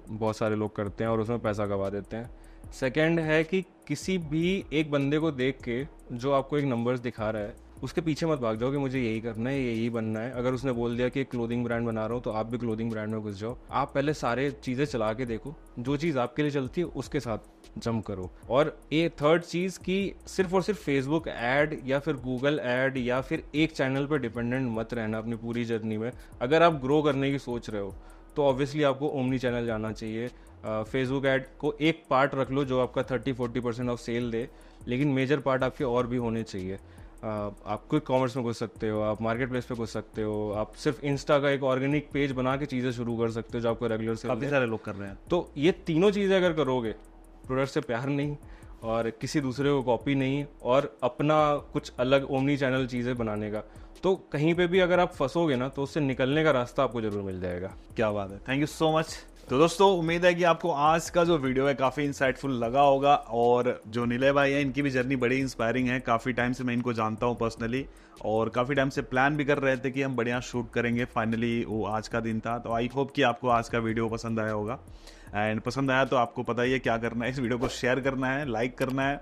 बहुत सारे लोग करते हैं और उसमें पैसा गवा देते हैं। सेकंड है कि किसी भी एक बंदे को देख के जो आपको एक नंबर्स दिखा रहा है, उसके पीछे मत भाग जाओ कि मुझे यही करना है, यही बनना है। अगर उसने बोल दिया कि क्लोथिंग ब्रांड बना रहा हूँ तो आप भी क्लोथिंग ब्रांड में घुस जाओ। आप पहले सारे चीज़ें चला के देखो, जो चीज़ आपके लिए चलती है उसके साथ जंप करो। और ये थर्ड चीज़ कि सिर्फ और सिर्फ फेसबुक ऐड या फिर गूगल ऐड या फिर एक चैनल पर डिपेंडेंट मत रहना अपनी पूरी जर्नी में। अगर आप ग्रो करने की सोच रहे हो तो ऑब्वियसली आपको ओमनी चैनल जाना चाहिए। फेसबुक ऐड को एक पार्ट रख लो जो आपका 30-40% ऑफ सेल दे, लेकिन मेजर पार्ट आपके और भी होने चाहिए। आप क्विक कॉमर्स में घुस सकते हो, आप मार्केट प्लेस पे घुस सकते हो, आप सिर्फ इंस्टा का एक ऑर्गेनिक पेज बना के चीज़ें शुरू कर सकते हो जो आपको रेगुलर से। काफ़ी सारे लोग कर रहे हैं। तो ये तीनों चीज़ें अगर करोगे, प्रोडक्ट से प्यार नहीं और किसी दूसरे को कॉपी नहीं और अपना कुछ अलग ओमनी चैनल चीज़ें बनाने का, तो कहीं पे भी अगर आप फंसोगे ना तो उससे निकलने का रास्ता आपको जरूर मिल जाएगा। क्या बात है, थैंक यू सो मच। तो दोस्तों उम्मीद है कि आपको आज का जो वीडियो है काफ़ी इंसाइटफुल लगा होगा। और जो नीले भाई हैं इनकी भी जर्नी बड़ी इंस्पायरिंग है। काफ़ी टाइम से मैं इनको जानता हूँ पर्सनली और काफ़ी टाइम से प्लान भी कर रहे थे कि हम बढ़िया शूट करेंगे। फाइनली वो आज का दिन था। तो आई होप कि आपको आज का वीडियो पसंद आया होगा। एंड पसंद आया तो आपको पता ही है क्या करना है, इस वीडियो को शेयर करना है, लाइक करना है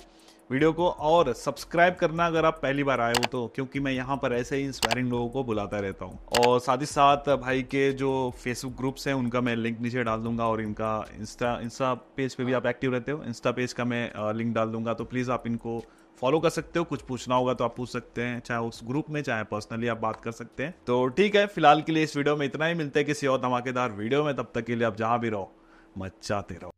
वीडियो को और सब्सक्राइब करना अगर आप पहली बार आए हो तो, क्योंकि मैं यहाँ पर ऐसे ही इंस्पायरिंग लोगों को बुलाता रहता हूँ। और साथ ही साथ भाई के जो फेसबुक ग्रुप्स हैं उनका मैं लिंक नीचे डाल दूंगा और इनका इंस्टा पेज पे भी आप एक्टिव रहते हो, इंस्टा पेज का मैं लिंक डाल दूंगा। तो प्लीज़ आप इनको फॉलो कर सकते हो। कुछ पूछना होगा तो आप पूछ सकते हैं, चाहे उस ग्रुप में चाहे पर्सनली आप बात कर सकते हैं। तो ठीक है, फिलहाल के लिए इस वीडियो में इतना ही। मिलते हैं किसी और धमाकेदार वीडियो में, तब तक के लिए आप जहाँ भी रहो मचाते रहो।